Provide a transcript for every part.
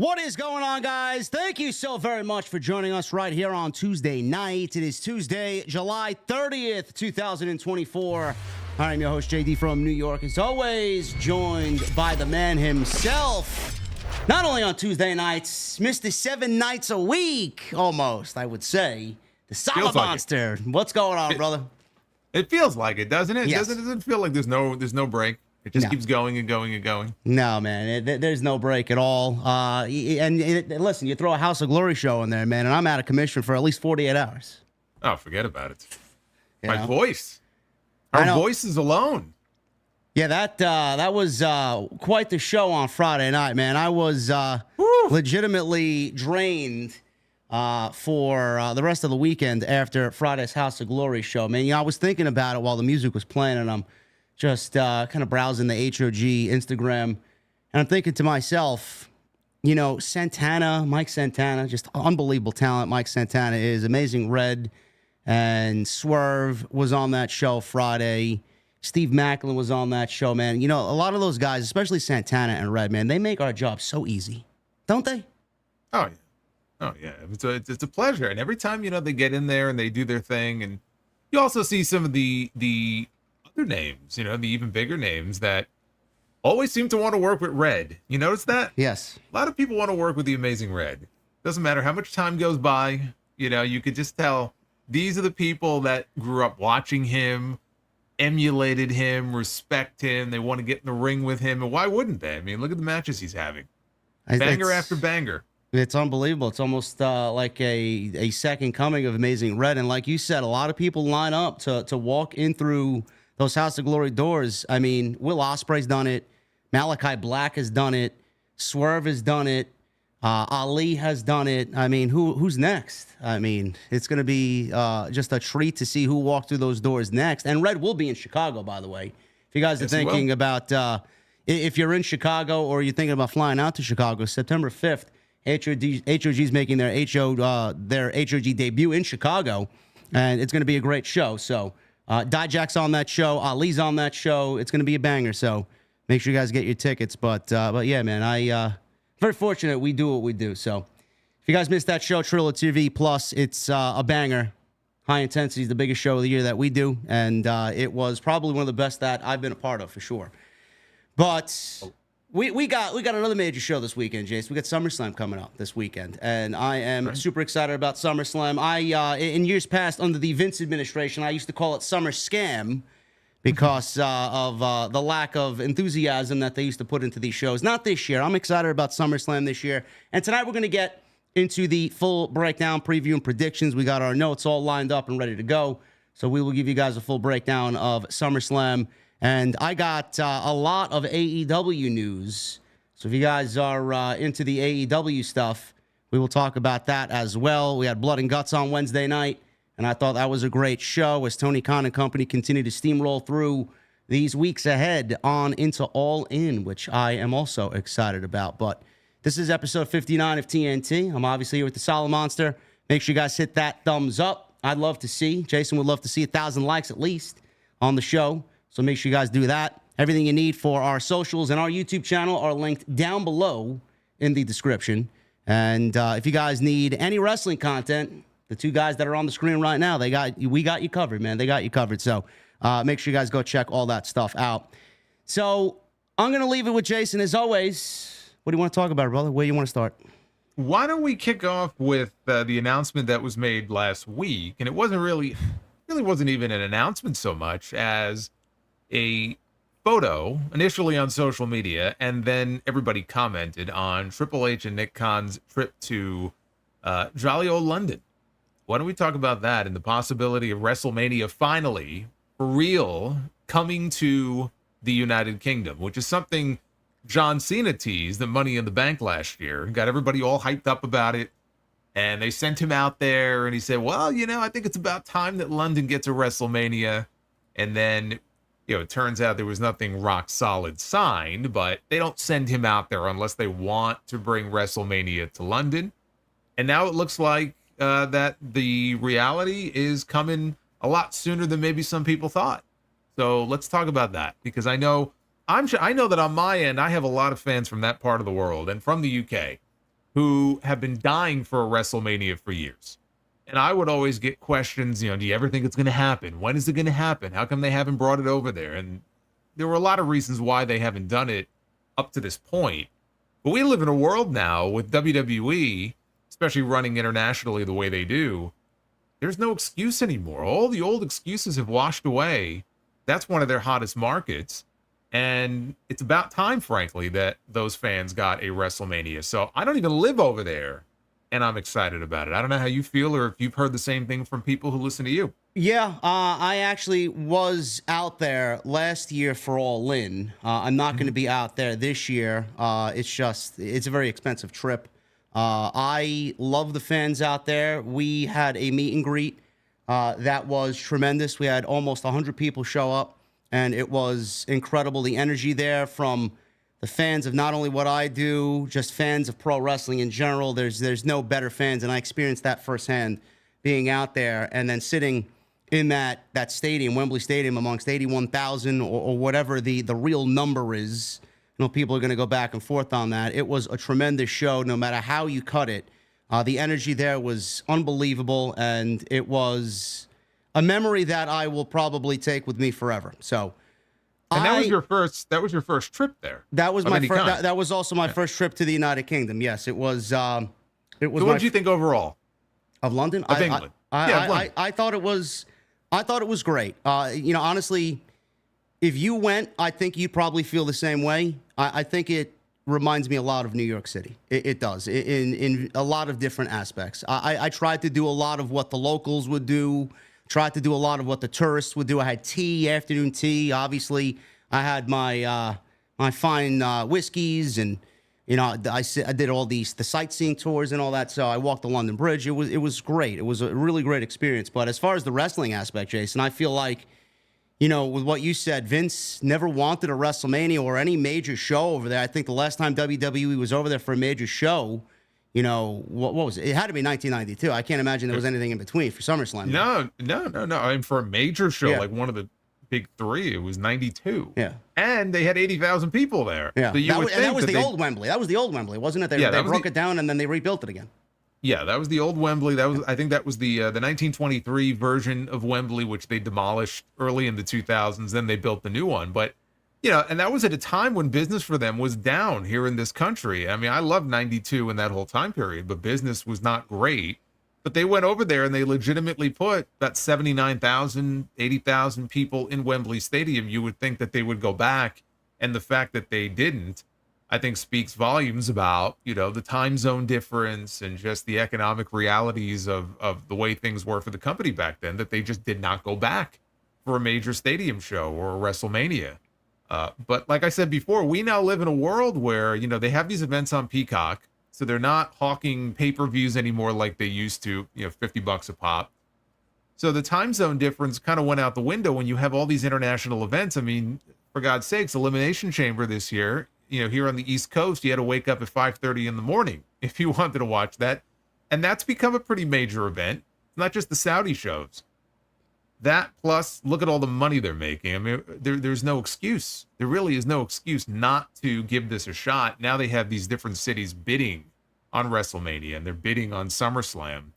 What is going on, guys? Thank you so very much for joining us right here on Tuesday night. It is Tuesday, July 30th, 2024. I'm your host, JD from New York. As always, joined by the man himself. Not only on Tuesday nights, Mr. 7 nights a week, almost, I would say. The Solid Monster. What's going on, brother? It feels like it, doesn't it? Yes. It doesn't feel like there's no break. It just keeps going and going and going. No, man, there's no break at all. Listen, you throw a House of Glory show in there, man, and I'm out of commission for at least 48 hours. Oh, forget about it. You know? Voice. Our voices alone. Yeah, that was quite the show on Friday night, man. I was legitimately drained for the rest of the weekend after Friday's House of Glory show. Man, you know, I was thinking about it while the music was playing, and I'm just kind of browsing the HOG Instagram, and I'm thinking to myself, you know, Mike Santana, just unbelievable talent. Mike Santana is Amazing Red, and Swerve was on that show Friday. Steve Macklin was on that show, man. You know, a lot of those guys, especially Santana and Red, man, they make our job so easy, don't they? Oh, yeah. Oh, yeah. It's a pleasure. And every time, you know, they get in there and they do their thing, and you also see some of the other names, you know, the even bigger names that always seem to want to work with Red. You notice that? Yes. A lot of people want to work with the Amazing Red. Doesn't matter how much time goes by, you know, you could just tell these are the people that grew up watching him, emulated him, respect him. They want to get in the ring with him. And why wouldn't they? I mean, look at the matches he's having. Banger after banger. It's unbelievable. It's almost like a second coming of Amazing Red. And like you said, a lot of people line up to walk in through those House of Glory doors. I mean, Will Ospreay's done it. Malakai Black has done it. Swerve has done it. Ali has done it. I mean, who's next? I mean, it's going to be just a treat to see who walked through those doors next. And Red will be in Chicago, by the way, If you guys are Yes, he will. thinking about, if you're in Chicago or you're thinking about flying out to Chicago, September 5th, HOG's making their HOG debut in Chicago, and it's going to be a great show. So Dijak's on that show, Ali's on that show. It's going to be a banger. So make sure you guys get your tickets. But yeah, man, I very fortunate we do what we do. So if you guys missed that show, Trilla TV Plus, it's a banger. High Intensity is the biggest show of the year that we do, and it was probably one of the best that I've been a part of for sure. But we got another major show this weekend, Jace. We got SummerSlam coming up this weekend, and I am super excited about SummerSlam. In years past, under the Vince administration, I used to call it Summer Scam because of the lack of enthusiasm that they used to put into these shows. Not this year. I'm excited about SummerSlam this year, and tonight we're going to get into the full breakdown, preview, and predictions. We got our notes all lined up and ready to go, so we will give you guys a full breakdown of SummerSlam. And I got a lot of AEW news. So if you guys are into the AEW stuff, we will talk about that as well. We had Blood and Guts on Wednesday night, and I thought that was a great show as Tony Khan and company continue to steamroll through these weeks ahead on into All In, which I am also excited about. But this is episode 59 of TNT. I'm obviously here with the Solid Monster. Make sure you guys hit that thumbs up. I'd love to see. Jason would love to see 1,000 likes at least on the show. So make sure you guys do that. Everything you need for our socials and our YouTube channel are linked down below in the description. And if you guys need any wrestling content, the two guys that are on the screen right now, we got you covered, man. They got you covered. So make sure you guys go check all that stuff out. So I'm going to leave it with Jason as always. What do you want to talk about, brother? Where do you want to start? Why don't we kick off with the announcement that was made last week? And it wasn't really wasn't even an announcement so much as a photo initially on social media, and then everybody commented on Triple H and Nick Khan's trip to jolly old London. Why don't we talk about that and the possibility of WrestleMania finally, for real, coming to the United Kingdom, which is something John Cena teased at Money in the Bank last year, got everybody all hyped up about it, and they sent him out there, and he said, well, I think it's about time that London gets a WrestleMania. And then it turns out there was nothing rock solid signed, but they don't send him out there unless they want to bring WrestleMania to London. And now it looks like that the reality is coming a lot sooner than maybe some people thought. So let's talk about that, because I know that on my end, I have a lot of fans from that part of the world and from the UK who have been dying for a WrestleMania for years. And I would always get questions, do you ever think it's going to happen? When is it going to happen? How come they haven't brought it over there? And there were a lot of reasons why they haven't done it up to this point. But we live in a world now with WWE, especially running internationally the way they do. There's no excuse anymore. All the old excuses have washed away. That's one of their hottest markets. And it's about time, frankly, that those fans got a WrestleMania. So I don't even live over there, and I'm excited about it. I don't know how you feel, or if you've heard the same thing from people who listen to you. Yeah, I actually was out there last year for All In. I'm not going to be out there this year. It's a very expensive trip. I love the fans out there. We had a meet and greet that was tremendous. We had almost 100 people show up, and it was incredible. The energy there from the fans of not only what I do, just fans of pro wrestling in general. There's no better fans, and I experienced that firsthand being out there and then sitting in that stadium, Wembley Stadium, amongst 81,000 or whatever the real number is. People are going to go back and forth on that. It was a tremendous show, no matter how you cut it. The energy there was unbelievable, and it was a memory that I will probably take with me forever. So. And that was your first trip there. That was my first. That was also my first trip to the United Kingdom. Yes, it was. So what did you think overall of London? Of England? I thought it was. I thought it was great. Honestly, if you went, I think you'd probably feel the same way. I think it reminds me a lot of New York City. It does in a lot of different aspects. I tried to do a lot of what the locals would do. Tried to do a lot of what the tourists would do. I had tea, afternoon tea. Obviously, I had my my fine whiskeys, and I did all the sightseeing tours and all that. So I walked the London Bridge. It was great. It was a really great experience. But as far as the wrestling aspect, Jason, I feel like with what you said, Vince never wanted a WrestleMania or any major show over there. I think the last time WWE was over there for a major show, what was it? It had to be 1992. I can't imagine there was anything in between for SummerSlam. No. I mean, for a major show, like one of the big three, it was 92. Yeah. And they had 80,000 people there. Yeah. So that was the old Wembley. That was the old Wembley, wasn't it? They broke it down and then they rebuilt it again. Yeah, that was the old Wembley. I think that was the 1923 version of Wembley, which they demolished early in the 2000s. Then they built the new one. But, and that was at a time when business for them was down here in this country. I mean, I loved 92 and that whole time period, but business was not great. But they went over there and they legitimately put about 79,000, 80,000 people in Wembley Stadium. You would think that they would go back. And the fact that they didn't, I think, speaks volumes about, the time zone difference and just the economic realities of the way things were for the company back then, that they just did not go back for a major stadium show or a WrestleMania. But like I said before, we now live in a world where, they have these events on Peacock, so they're not hawking pay-per-views anymore like they used to, $50 a pop. So the time zone difference kind of went out the window when you have all these international events. I mean, for God's sakes, Elimination Chamber this year, here on the East Coast, you had to wake up at 5:30 in the morning if you wanted to watch that. And that's become a pretty major event. It's not just the Saudi shows. That plus, look at all the money they're making. I mean, there's no excuse. There really is no excuse not to give this a shot. Now they have these different cities bidding on WrestleMania, and they're bidding on SummerSlam.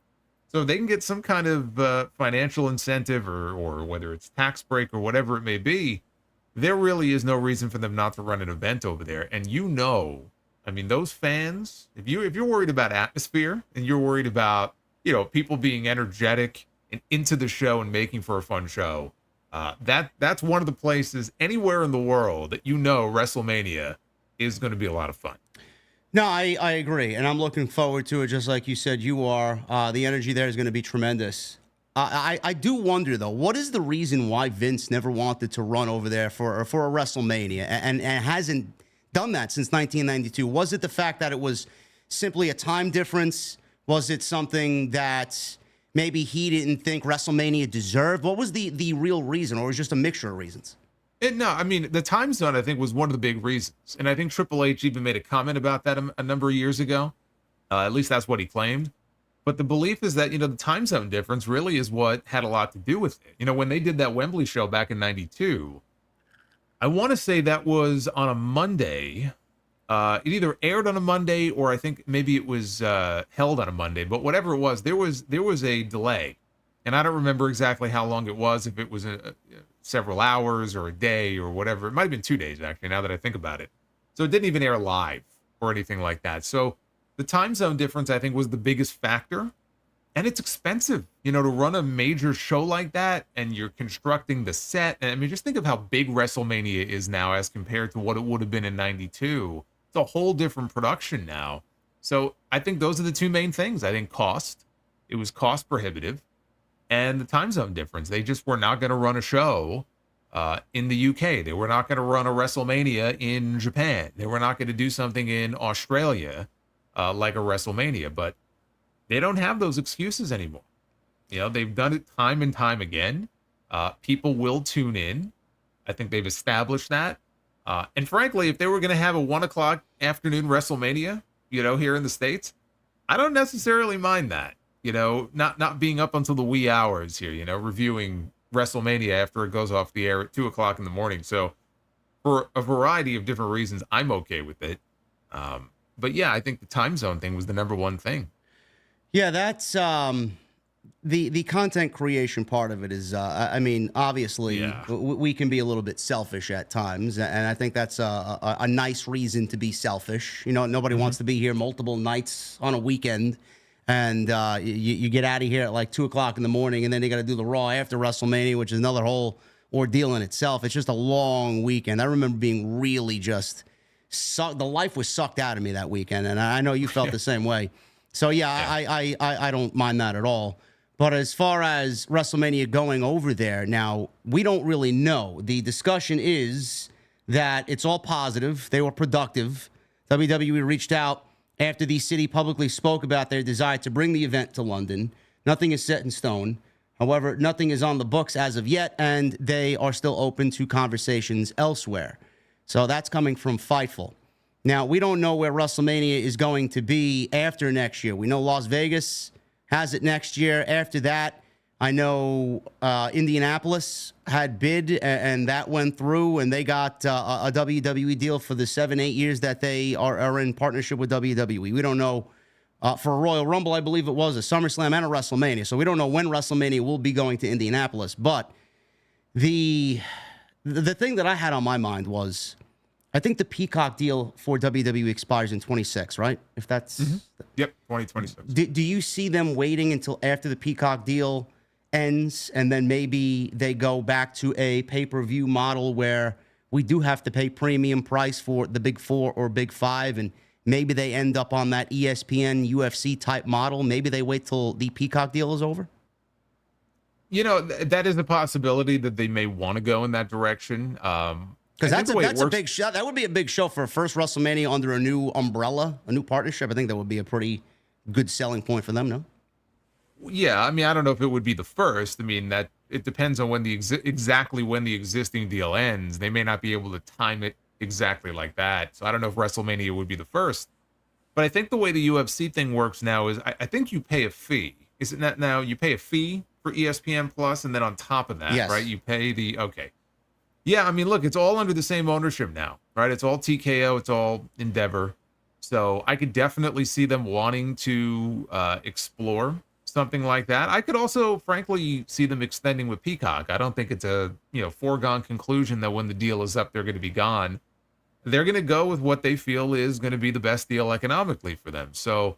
So if they can get some kind of financial incentive or whether it's tax break or whatever it may be, there really is no reason for them not to run an event over there. And I mean, those fans, if you're worried about atmosphere and you're worried about, people being energetic and into the show and making for a fun show, that's one of the places anywhere in the world that WrestleMania is going to be a lot of fun. No, I agree. And I'm looking forward to it, just like you said you are. The energy there is going to be tremendous. I do wonder, though, what is the reason why Vince never wanted to run over there for a WrestleMania and hasn't done that since 1992? Was it the fact that it was simply a time difference? Was it something that maybe he didn't think WrestleMania deserved? What was the real reason, or was it just a mixture of reasons? No, I mean, the time zone, I think, was one of the big reasons. And I think Triple H even made a comment about that a number of years ago. At least that's what he claimed. But the belief is that, the time zone difference really is what had a lot to do with it. When they did that Wembley show back in 92, I want to say that was on a Monday. It either aired on a Monday or I think maybe it was held on a Monday. But whatever it was, there was a delay. And I don't remember exactly how long it was, if it was several hours or a day or whatever. It might have been 2 days, actually, now that I think about it. So it didn't even air live or anything like that. So the time zone difference, I think, was the biggest factor. And it's expensive, to run a major show like that, and you're constructing the set. And I mean, just think of how big WrestleMania is now as compared to what it would have been in 92. It's a whole different production now. So I think those are the two main things. I think cost. It was cost prohibitive. And the time zone difference. They just were not going to run a show in the UK. They were not going to run a WrestleMania in Japan. They were not going to do something in Australia like a WrestleMania. But they don't have those excuses anymore. They've done it time and time again. People will tune in. I think they've established that. And frankly, if they were going to have a 1:00 afternoon WrestleMania, here in the States, I don't necessarily mind that. Not being up until the wee hours here, reviewing WrestleMania after it goes off the air at 2:00 in the morning. So for a variety of different reasons, I'm okay with it. But yeah, I think the time zone thing was the number one thing. Yeah, that's the content creation part of it is, I mean, obviously we can be a little bit selfish at times. And I think that's a nice reason to be selfish. Nobody wants to be here multiple nights on a weekend. And you get out of here at like 2:00 in the morning, and then you got to do the Raw after WrestleMania, which is another whole ordeal in itself. It's just a long weekend. I remember being really just the life was sucked out of me that weekend, and I know you felt the same way. So I don't mind that at all. But as far as WrestleMania going over there, now we don't really know. The discussion is that it's all positive. They were productive. WWE reached out after the city publicly spoke about their desire to bring the event to London. Nothing is set in stone. However, nothing is on the books as of yet, and they are still open to conversations elsewhere. So that's coming from Fightful. Now, we don't know where WrestleMania is going to be after next year. We know Las Vegas has it next year. After that, I know Indianapolis had bid, and that went through, and they got a WWE deal for the 7-8 years that they are in partnership with WWE. We don't know. For a Royal Rumble, I believe it was, a SummerSlam, and a WrestleMania. So we don't know when WrestleMania will be going to Indianapolis. But the thing that I had on my mind was, I think the Peacock deal for WWE expires in 26, right? If that's... Yep, 2026. Do you see them waiting until after the Peacock deal ends, and then maybe they go back to a pay-per-view model where we do have to pay premium price for the Big Four or Big Five, and maybe they end up on that ESPN UFC type model? Maybe they wait till the Peacock deal is over? You know, that is a possibility that they may want to go in that direction. Because that's a big show. That would be a big show for a first WrestleMania under a new umbrella, a new partnership. I think that would be a pretty good selling point for them, no? Yeah, I mean, I don't know if it would be the first. I mean, that it depends on when exactly when the existing deal ends. They may not be able to time it exactly like that. So I don't know if WrestleMania would be the first. But I think the way the UFC thing works now is I think you pay a fee. Is it not now? You pay a fee for ESPN Plus, and then on top of that, yes, right, you pay the... Okay. Yeah, I mean, look, it's all under the same ownership now, right? It's all TKO, it's all Endeavor. So I could definitely see them wanting to explore something like that. I could also, frankly, see them extending with Peacock. I don't think it's a foregone conclusion that when the deal is up, they're going to be gone. They're going to go with what they feel is going to be the best deal economically for them. So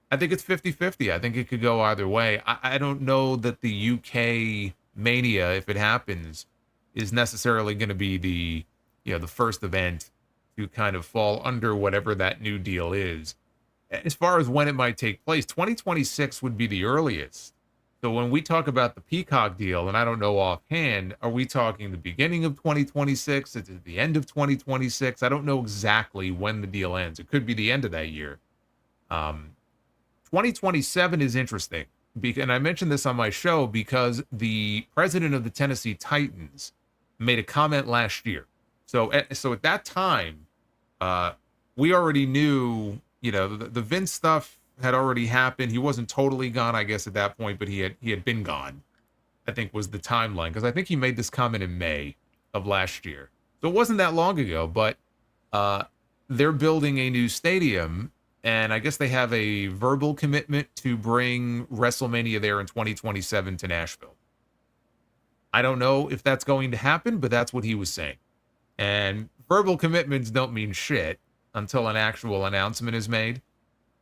I think it's 50-50. I think it could go either way. I don't know that the UK Mania, if it happens, is necessarily going to be the first event to kind of fall under whatever that new deal is. As far as when it might take place, 2026 would be the earliest. So when we talk about the Peacock deal, and I don't know offhand, are we talking the beginning of 2026? Is it the end of 2026? I don't know exactly when the deal ends. It could be the end of that year. 2027 is interesting. And I mentioned this on my show because the president of the Tennessee Titans made a comment last year. So at that time, we already knew, the Vince stuff had already happened. He wasn't totally gone, I guess, at that point, but he had been gone, I think was the timeline. Because I think he made this comment in May of last year. So it wasn't that long ago, but they're building a new stadium, and I guess they have a verbal commitment to bring WrestleMania there in 2027 to Nashville. I don't know if that's going to happen, but that's what he was saying. And verbal commitments don't mean shit until an actual announcement is made.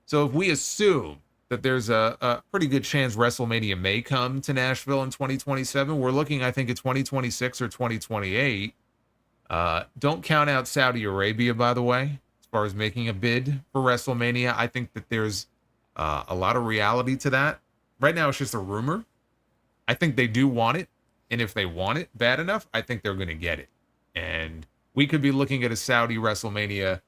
So if we assume that there's a pretty good chance WrestleMania may come to Nashville in 2027, we're looking, I think, at 2026 or 2028. Don't count out Saudi Arabia, by the way, as far as making a bid for WrestleMania. I think that there's a lot of reality to that. Right now, it's just a rumor. I think they do want it. And if they want it bad enough, I think they're going to get it. And we could be looking at a Saudi WrestleMania,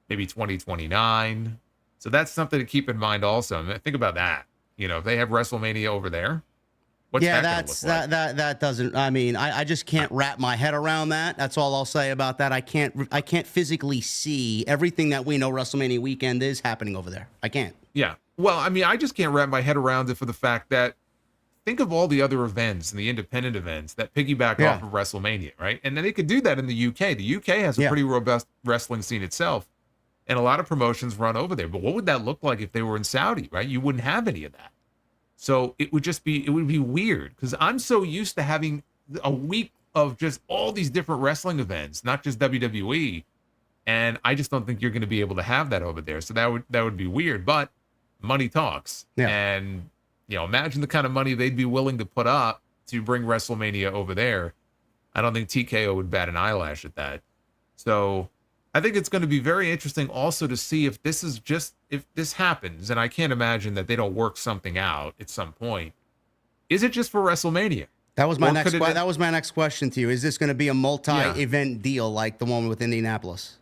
maybe 2029. So that's something to keep in mind also. I mean, think about that. If they have WrestleMania over there, what's that going to look like? That doesn't, I mean, I just can't wrap my head around that. That's all I'll say about that. I can't physically see everything that we know WrestleMania weekend is happening over there. I can't. Yeah. Well, I mean, I just can't wrap my head around it for the fact that think of all the other events and the independent events that piggyback off of WrestleMania, right? And then they could do that in the UK. The UK has a pretty robust wrestling scene itself, and a lot of promotions run over there. But what would that look like if they were in Saudi, right? You wouldn't have any of that. So it would be weird because I'm so used to having a week of just all these different wrestling events, not just WWE. And I just don't think you're going to be able to have that over there. So that would be weird, but money talks. Yeah. And imagine the kind of money they'd be willing to put up to bring WrestleMania over there. I don't think TKO would bat an eyelash at that. So I think it's going to be very interesting also to see if this happens, and I can't imagine that they don't work something out at some point. Is it just for WrestleMania? That was my next question to you. Is this going to be a multi-event deal like the one with Indianapolis?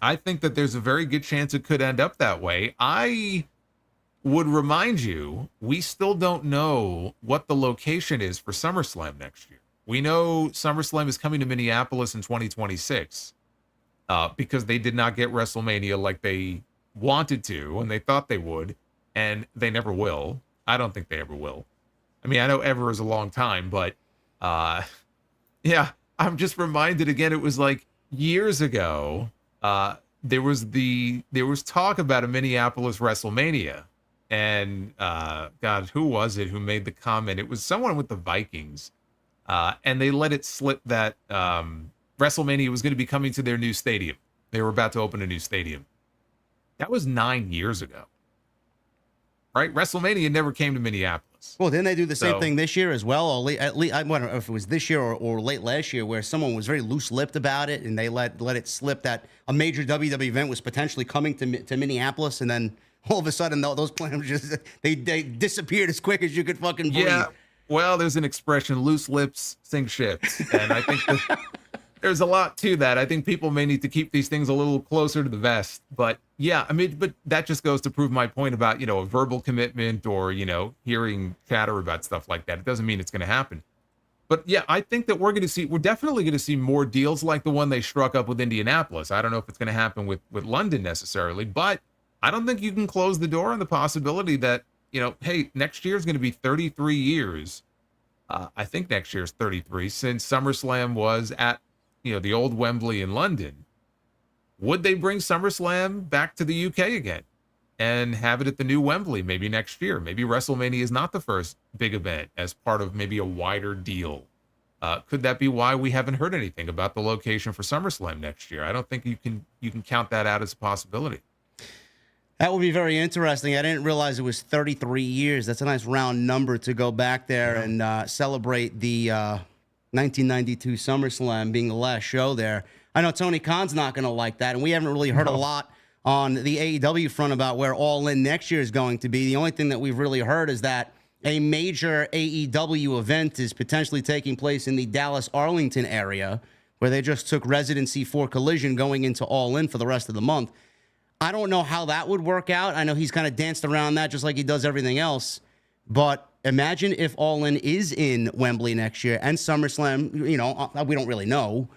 I think that there's a very good chance it could end up that way. would remind you, we still don't know what the location is for SummerSlam next year. We know SummerSlam is coming to Minneapolis in 2026 because they did not get WrestleMania like they wanted to and they thought they would, and they never will. I don't think they ever will. I mean, I know ever is a long time, but yeah, I'm just reminded again, it was like years ago, there was talk about a Minneapolis WrestleMania, and God, who was it who made the comment? It was someone with the Vikings, and they let it slip that WrestleMania was going to be coming to their new stadium. They were about to open a new stadium. That was 9 years ago, right? WrestleMania never came to Minneapolis. Well, didn't they do the same thing this year as well? Or at least I don't know if it was this year or late last year, where someone was very loose-lipped about it, and they let it slip that a major WWE event was potentially coming to Minneapolis, and then all of a sudden those plans just they disappeared as quick as you could fucking breathe. Yeah. Well, there's an expression: loose lips sink ships, and I think there's a lot to that. I think people may need to keep these things a little closer to the vest. But yeah, I mean, but that just goes to prove my point about, a verbal commitment or, hearing chatter about stuff like that. It doesn't mean it's going to happen. But yeah, I think that we're definitely going to see more deals like the one they struck up with Indianapolis. I don't know if it's going to happen with London necessarily, but I don't think you can close the door on the possibility that, hey, next year is going to be 33 years. I think next year is 33 since SummerSlam was at, the old Wembley in London. Would they bring SummerSlam back to the UK again and have it at the new Wembley maybe next year? Maybe WrestleMania is not the first big event as part of maybe a wider deal. Could that be why we haven't heard anything about the location for SummerSlam next year? I don't think you can count that out as a possibility. That would be very interesting. I didn't realize it was 33 years. That's a nice round number to go back there and celebrate the 1992 SummerSlam being the last show there. I know Tony Khan's not going to like that, and we haven't really heard a lot on the AEW front about where All In next year is going to be. The only thing that we've really heard is that a major AEW event is potentially taking place in the Dallas-Arlington area, where they just took residency for Collision going into All In for the rest of the month. I don't know how that would work out. I know he's kind of danced around that just like he does everything else. But imagine if All In is in Wembley next year and SummerSlam, we don't really know,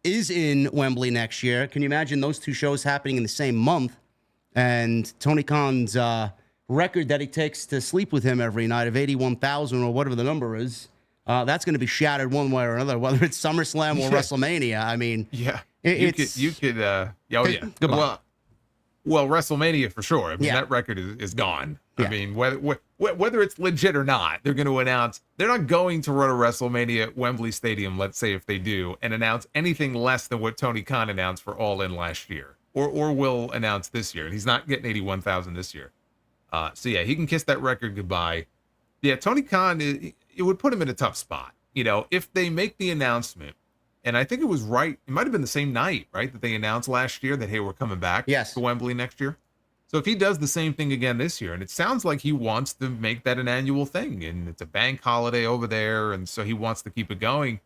is in Wembley next year. Can you imagine those two shows happening in the same month? And Tony Khan's record that he takes to sleep with him every night of 81,000 or whatever the number is, that's going to be shattered one way or another, whether it's SummerSlam or WrestleMania. I mean, yeah, it's... you could, goodbye. Well, WrestleMania for sure. I mean, that record is gone. Yeah. I mean, whether it's legit or not, they're going to announce. They're not going to run a WrestleMania at Wembley Stadium, let's say if they do, and announce anything less than what Tony Khan announced for All In last year, or will announce this year. And he's not getting 81,000 this year. So yeah, he can kiss that record goodbye. Yeah, Tony Khan, it would put him in a tough spot. If they make the announcement. And I think it was right. It might have been the same night, right, that they announced last year that, hey, we're coming back to Wembley next year. So if he does the same thing again this year, and it sounds like he wants to make that an annual thing, and it's a bank holiday over there, and so he wants to keep it going.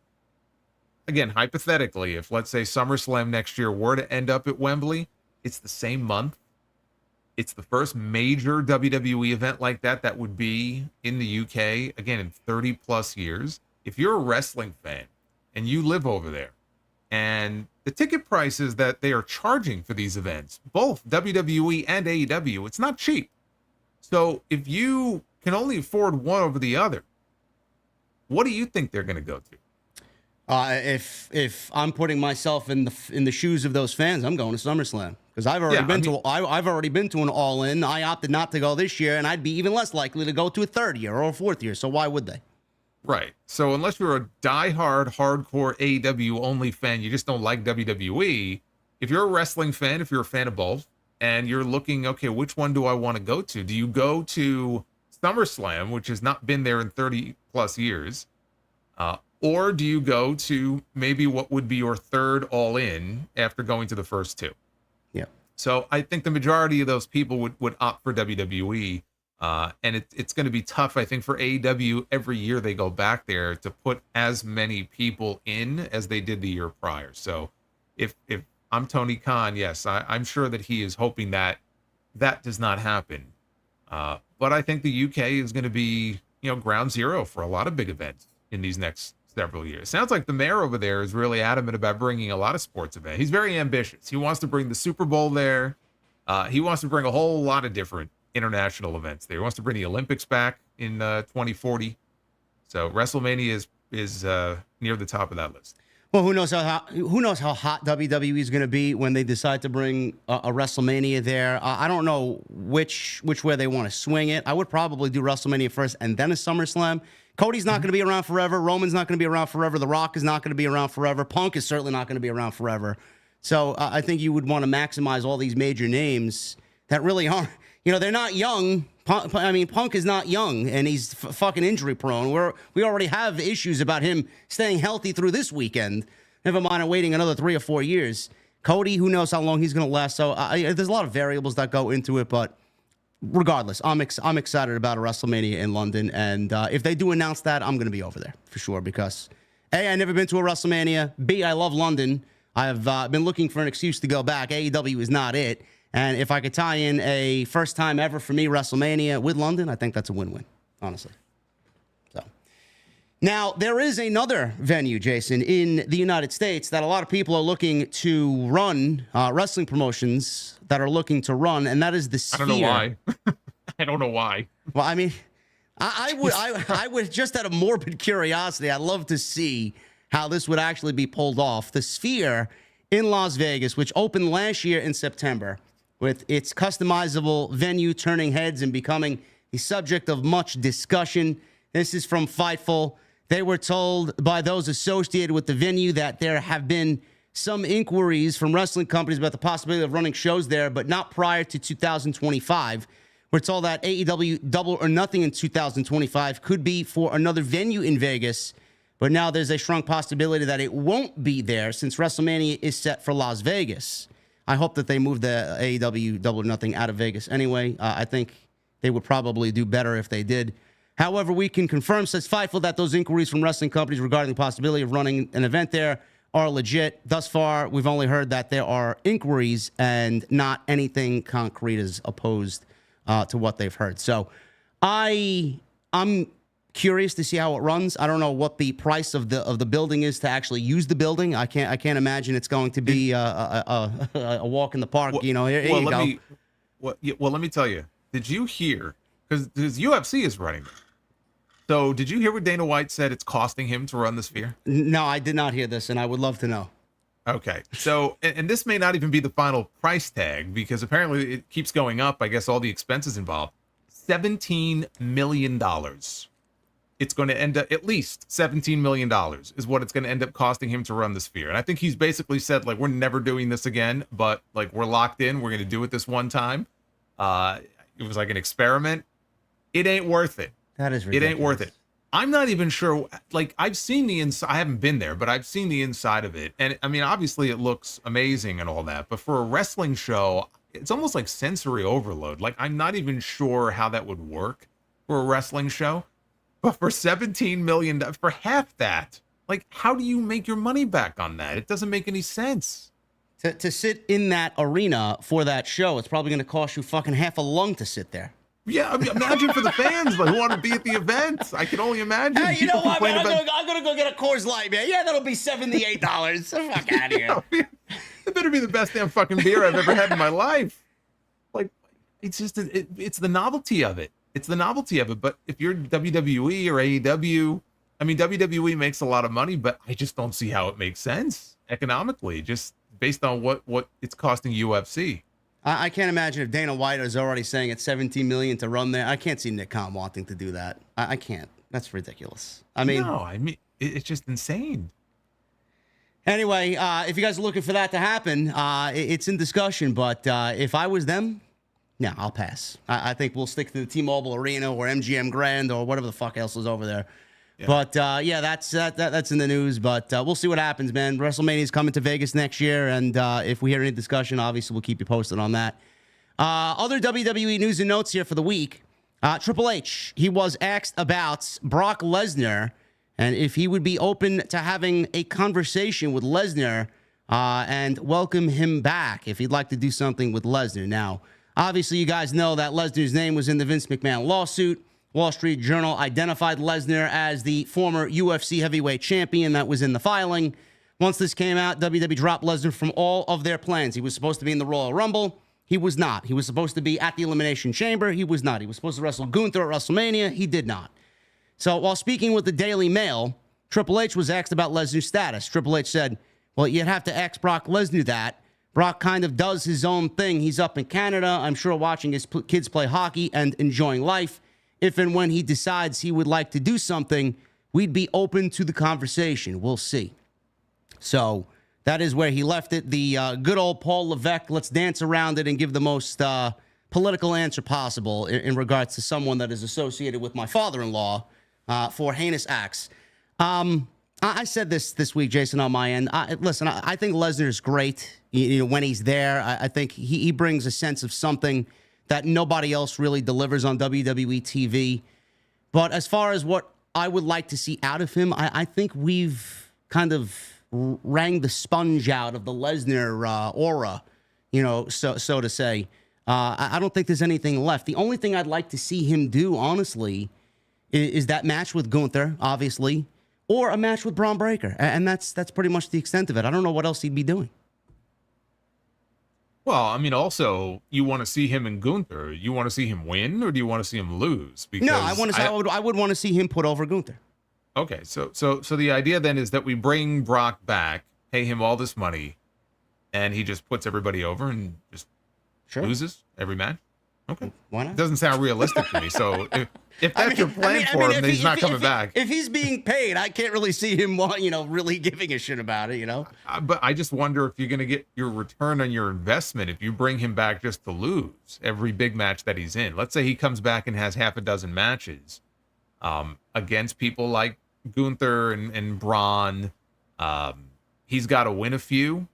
Again, hypothetically, if let's say SummerSlam next year were to end up at Wembley, it's the same month. It's the first major WWE event like that would be in the UK, again, in 30 plus years. If you're a wrestling fan, and you live over there, and the ticket prices that they are charging for these events, both WWE and AEW, it's not cheap. So if you can only afford one over the other, what do you think they're going to go to? If I'm putting myself in the shoes of those fans, I'm going to SummerSlam because I've already been to an All In. I opted not to go this year, and I'd be even less likely to go to a third year or a fourth year. So why would they? Right. So unless you're a diehard, hardcore AEW only fan, you just don't like WWE. If you're a wrestling fan, if you're a fan of both, and you're looking, okay, which one do I want to go to? Do you go to SummerSlam, which has not been there in 30 plus years, or do you go to maybe what would be your third All In after going to the first two? Yeah. So I think the majority of those people would opt for WWE. And it's going to be tough, I think, for AEW every year they go back there to put as many people in as they did the year prior. So if I'm Tony Khan, yes, I'm sure that he is hoping that does not happen. but I think the UK is going to be, ground zero for a lot of big events in these next several years. Sounds like the mayor over there is really adamant about bringing a lot of sports events. He's very ambitious. He wants to bring the Super Bowl there. He wants to bring a whole lot of different international events there. He wants to bring the Olympics back in 2040. So WrestleMania is near the top of that list. Well, who knows how hot WWE is going to be when they decide to bring a WrestleMania there. I don't know which way they want to swing it. I would probably do WrestleMania first and then a SummerSlam. Cody's not going to be around forever. Roman's not going to be around forever. The Rock is not going to be around forever. Punk is certainly not going to be around forever. So I think you would want to maximize all these major names that really aren't. They're not young. Punk is not young, and he's fucking injury prone. We already have issues about him staying healthy through this weekend. Never mind waiting another 3 or 4 years. Cody, who knows how long he's going to last. So there's a lot of variables that go into it, but regardless, I'm excited about a WrestleMania in London, and if they do announce that, I'm going to be over there for sure because A, I've never been to a WrestleMania. B, I love London. I've been looking for an excuse to go back. AEW is not it. And if I could tie in a first time ever for me WrestleMania with London, I think that's a win-win, honestly. So now there is another venue, Jason, in the United States that a lot of people are looking to run, wrestling promotions that are looking to run, and that is the Sphere. I don't know why. I don't know why. Well, I mean, I would just out of morbid curiosity, I'd love to see how this would actually be pulled off. The Sphere in Las Vegas, which opened last year in September, with its customizable venue turning heads and becoming the subject of much discussion. This is from Fightful. They were told by those associated with the venue that there have been some inquiries from wrestling companies about the possibility of running shows there, but not prior to 2025. We're told that AEW Double or Nothing in 2025 could be for another venue in Vegas, but now there's a strong possibility that it won't be there since WrestleMania is set for Las Vegas. I hope that they move the AEW Double or Nothing out of Vegas anyway. I think they would probably do better if they did. However, we can confirm, says Fightful, that those inquiries from wrestling companies regarding the possibility of running an event there are legit. Thus far, we've only heard that there are inquiries and not anything concrete as opposed to what they've heard. So I'm curious to see how it runs. I don't know what the price of the building is to actually use the building. I can't imagine it's going to be a walk in the park. Here you go. Let me tell you. Did you hear? Because UFC is running it. So did you hear what Dana White said? It's costing him to run the Sphere. No, I did not hear this, and I would love to know. Okay, so and this may not even be the final price tag because apparently it keeps going up. I guess all the expenses involved. $17 million. It's going to end up at least $17 million is what it's going to end up costing him to run the Sphere. And I think he's basically said, like, we're never doing this again, but like we're locked in. We're going to do it this one time. It was like an experiment. It ain't worth it. That is ridiculous. It ain't worth it. I'm not even sure. Like, I've seen the inside. I haven't been there, but I've seen the inside of it. And I mean, obviously it looks amazing and all that, but for a wrestling show, it's almost like sensory overload. Like, I'm not even sure how that would work for a wrestling show. But for $17 million, for half that, like, how do you make your money back on that? It doesn't make any sense. To sit in that arena for that show, it's probably going to cost you fucking half a lung to sit there. Yeah, I mean, imagine for the fans like, who want to be at the event. I can only imagine. Hey, you know what, man? I'm going to go get a Coors Light, man. Yeah, that'll be $78. Fuck out of here. It better be the best damn fucking beer I've ever had in my life. Like, it's just, it's the novelty of it. It's the novelty of it. But if you're WWE or AEW, I mean, WWE makes a lot of money, but I just don't see how it makes sense economically, just based on what it's costing UFC. I can't imagine if Dana White is already saying it's $17 million to run there. I can't see Nick Khan wanting to do that. I can't. That's ridiculous. It's just insane. Anyway, if you guys are looking for that to happen, it's in discussion. But if I was them, no, I'll pass. I think we'll stick to the T-Mobile Arena or MGM Grand or whatever the fuck else is over there. Yeah. But that's in the news. But we'll see what happens, man. WrestleMania is coming to Vegas next year, and if we hear any discussion, obviously we'll keep you posted on that. Other WWE news and notes here for the week. Triple H, he was asked about Brock Lesnar and if he would be open to having a conversation with Lesnar and welcome him back if he'd like to do something with Lesnar. Now, Obviously, you guys know that Lesnar's name was in the Vince McMahon lawsuit. Wall Street Journal identified Lesnar as the former UFC heavyweight champion that was in the filing. Once this came out, WWE dropped Lesnar from all of their plans. He was supposed to be in the Royal Rumble. He was not. He was supposed to be at the Elimination Chamber. He was not. He was supposed to wrestle Gunther at WrestleMania. He did not. So while speaking with the Daily Mail, Triple H was asked about Lesnar's status. Triple H said, well, you'd have to ask Brock Lesnar that. Brock kind of does his own thing. He's up in Canada, I'm sure, watching his kids play hockey and enjoying life. If and when he decides he would like to do something, we'd be open to the conversation. We'll see. So that is where he left it. The good old Paul Levesque, let's dance around it and give the most political answer possible in regards to someone that is associated with my father-in-law for heinous acts. I said this week, Jason, on my end. Listen, I think Lesnar is great. When he's there, I think he brings a sense of something that nobody else really delivers on WWE TV. But as far as what I would like to see out of him, I think we've kind of wrung the sponge out of the Lesnar aura, so to say. I don't think there's anything left. The only thing I'd like to see him do, honestly, is that match with Gunther, obviously, or a match with Braun Breaker. And that's pretty much the extent of it. I don't know what else he'd be doing. Well, I mean, also, you want to see him and Gunther. You want to see him win, or do you want to see him lose? Because no, I would want to see him put over Gunther. Okay, so the idea then is that we bring Brock back, pay him all this money, and he just puts everybody over and just loses every match? Okay. Why not? It doesn't sound realistic to me. So if that's your plan for him, then he's not coming back. If he's being paid, I can't really see him, really giving a shit about it, But I just wonder if you're going to get your return on your investment if you bring him back just to lose every big match that he's in. Let's say he comes back and has half a dozen matches against people like Gunther and Braun. He's got to win a few.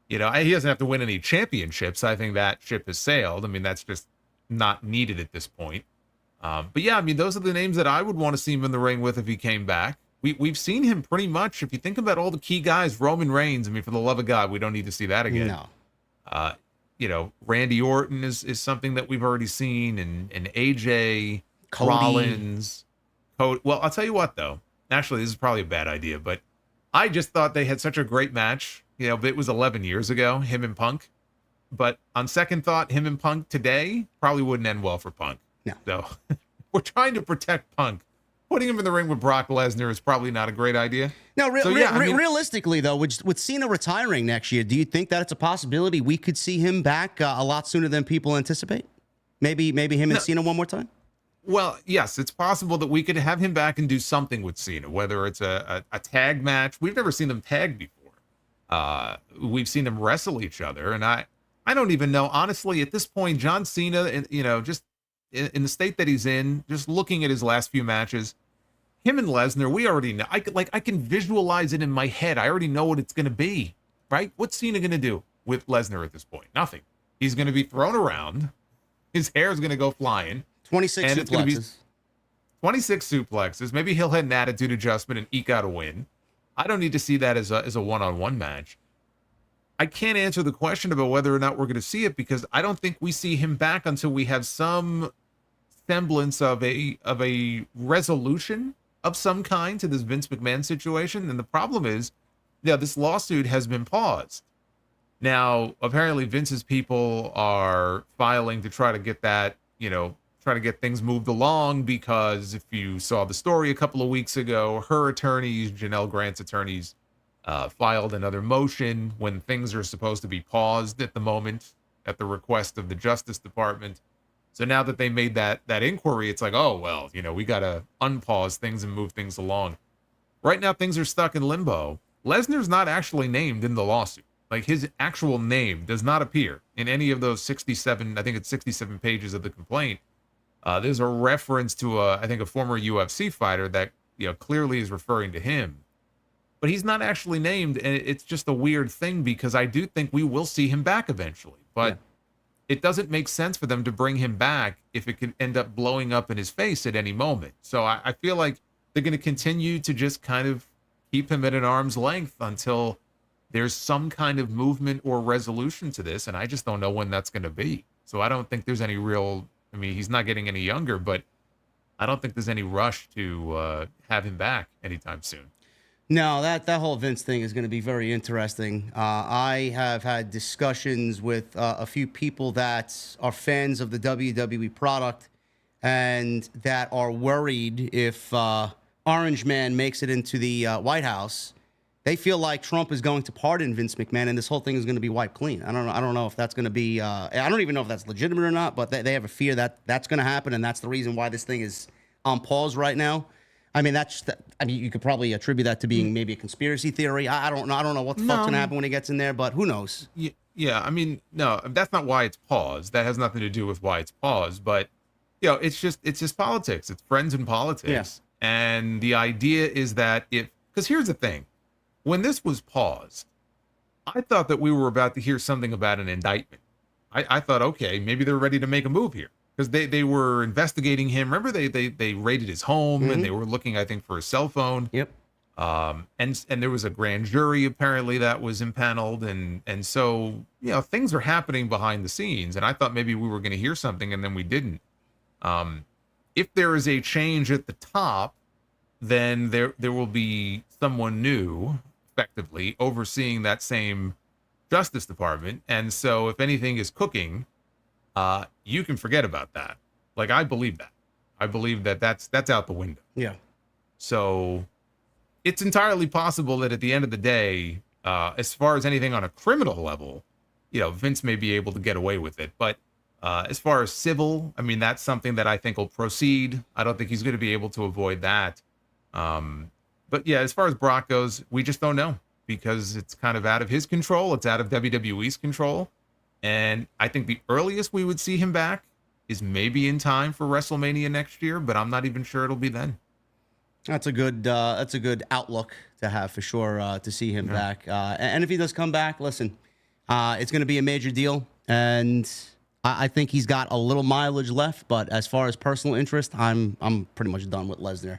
He doesn't have to win any championships. I think that ship has sailed. I mean, that's just not needed at this point. But yeah, I mean, those are the names that I would want to see him in the ring with if he came back. We've seen him pretty much. If you think about all the key guys, Roman Reigns, I mean, for the love of God, we don't need to see that again. No. Randy Orton is something that we've already seen, and AJ, Cody. Rollins, Cody. Well, I'll tell you what, though. Actually, this is probably a bad idea, but I just thought they had such a great match. But it was 11 years ago, him and Punk. But on second thought, him and Punk today probably wouldn't end well for Punk. No. So we're trying to protect Punk. Putting him in the ring with Brock Lesnar is probably not a great idea. No, realistically, though, with Cena retiring next year, do you think that it's a possibility we could see him back a lot sooner than people anticipate? Maybe him and Cena one more time? Well, yes, it's possible that we could have him back and do something with Cena, whether it's a tag match. We've never seen them tag before. We've seen them wrestle each other, and I don't even know, honestly, at this point, John Cena, just in the state that he's in, just looking at his last few matches, him and Lesnar, we already know. I can visualize it in my head. I already know what it's going to be, right? What's Cena going to do with Lesnar at this point? Nothing. He's going to be thrown around. His hair is going to go flying. 26 and suplexes. It's going to be 26 suplexes. Maybe he'll hit an attitude adjustment and eke out a win. I don't need to see that as a one-on-one match. I can't answer the question about whether or not we're going to see it because I don't think we see him back until we have some semblance of a resolution of some kind to this Vince McMahon situation. And the problem is, this lawsuit has been paused. Now, apparently Vince's people are filing to try to get that, try to get things moved along because if you saw the story a couple of weeks ago, her attorneys, Janelle Grant's attorneys, filed another motion when things are supposed to be paused at the moment at the request of the Justice Department. So now that they made that inquiry, it's like, oh, well, we got to unpause things and move things along. Right now, things are stuck in limbo. Lesnar's not actually named in the lawsuit. Like, his actual name does not appear in any of those 67, I think it's 67 pages of the complaint. There's a reference to, I think, a former UFC fighter that, clearly is referring to him. But he's not actually named, and it's just a weird thing because I do think we will see him back eventually. But it doesn't make sense for them to bring him back if it could end up blowing up in his face at any moment. So I feel like they're going to continue to just kind of keep him at an arm's length until there's some kind of movement or resolution to this, and I just don't know when that's going to be. So I don't think there's any real, I mean, he's not getting any younger, but I don't think there's any rush to have him back anytime soon. No, that whole Vince thing is going to be very interesting. I have had discussions with a few people that are fans of the WWE product and that are worried if Orange Man makes it into the White House. They feel like Trump is going to pardon Vince McMahon, and this whole thing is going to be wiped clean. I don't know if that's going to be. I don't even know if that's legitimate or not. But they have a fear that that's going to happen, and that's the reason why this thing is on pause right now. I mean, you could probably attribute that to being maybe a conspiracy theory. I don't know. I don't know what the fuck's going to happen when he gets in there, but who knows? Yeah, I mean, no, that's not why it's paused. That has nothing to do with why it's paused. But it's just politics. It's friends in politics. Yeah. And the idea is that because here's the thing. When this was paused, I thought that we were about to hear something about an indictment. I thought, okay, maybe they're ready to make a move here. Because they were investigating him. Remember, they raided his home and they were looking, I think, for his cell phone. Yep. And there was a grand jury apparently that was impaneled, and so things are happening behind the scenes. And I thought maybe we were going to hear something, and then we didn't. If there is a change at the top, then there will be someone new, effectively overseeing that same Justice Department. And so if anything is cooking, you can forget about that. Like, I believe that. I believe that that's out the window. Yeah. So it's entirely possible that at the end of the day, as far as anything on a criminal level, Vince may be able to get away with it. But as far as civil, I mean, that's something that I think will proceed. I don't think he's going to be able to avoid that. But yeah, as far as Brock goes, we just don't know because it's kind of out of his control. It's out of WWE's control. And I think the earliest we would see him back is maybe in time for WrestleMania next year, but I'm not even sure it'll be then. That's a good outlook to have for sure, to see him back. And if he does come back, listen, it's going to be a major deal. And I think he's got a little mileage left. But as far as personal interest, I'm pretty much done with Lesnar.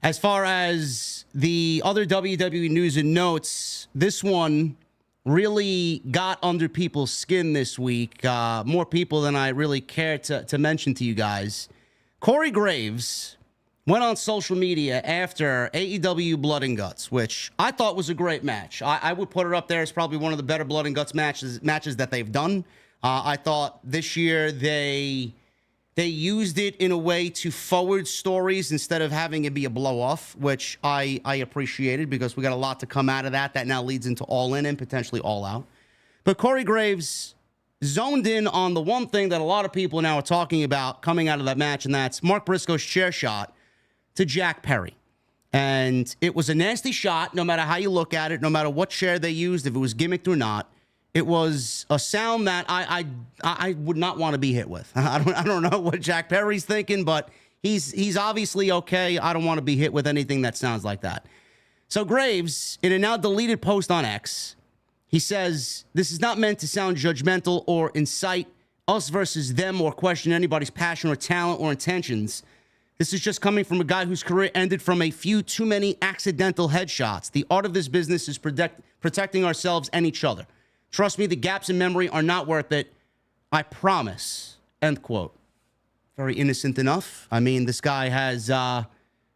As far as the other WWE news and notes, this one really got under people's skin this week. More people than I really care to mention to you guys. Corey Graves went on social media after AEW Blood and Guts, which I thought was a great match. I would put it up there as probably one of the better Blood and Guts matches that they've done. I thought this year they used it in a way to forward stories instead of having it be a blow-off, which I appreciated because we got a lot to come out of that now leads into All In and potentially All Out. But Corey Graves zoned in on the one thing that a lot of people now are talking about coming out of that match, and that's Mark Briscoe's chair shot to Jack Perry. And it was a nasty shot, no matter how you look at it, no matter what chair they used, if it was gimmicked or not. It was a sound that I would not want to be hit with. I don't know what Jack Perry's thinking, but he's obviously okay. I don't want to be hit with anything that sounds like that. So Graves, in a now deleted post on X, he says, "This is not meant to sound judgmental or incite us versus them or question anybody's passion or talent or intentions. This is just coming from a guy whose career ended from a few too many accidental headshots. The art of this business is protecting ourselves and each other. Trust me, the gaps in memory are not worth it. I promise." End quote. Very innocent enough. I mean, this guy has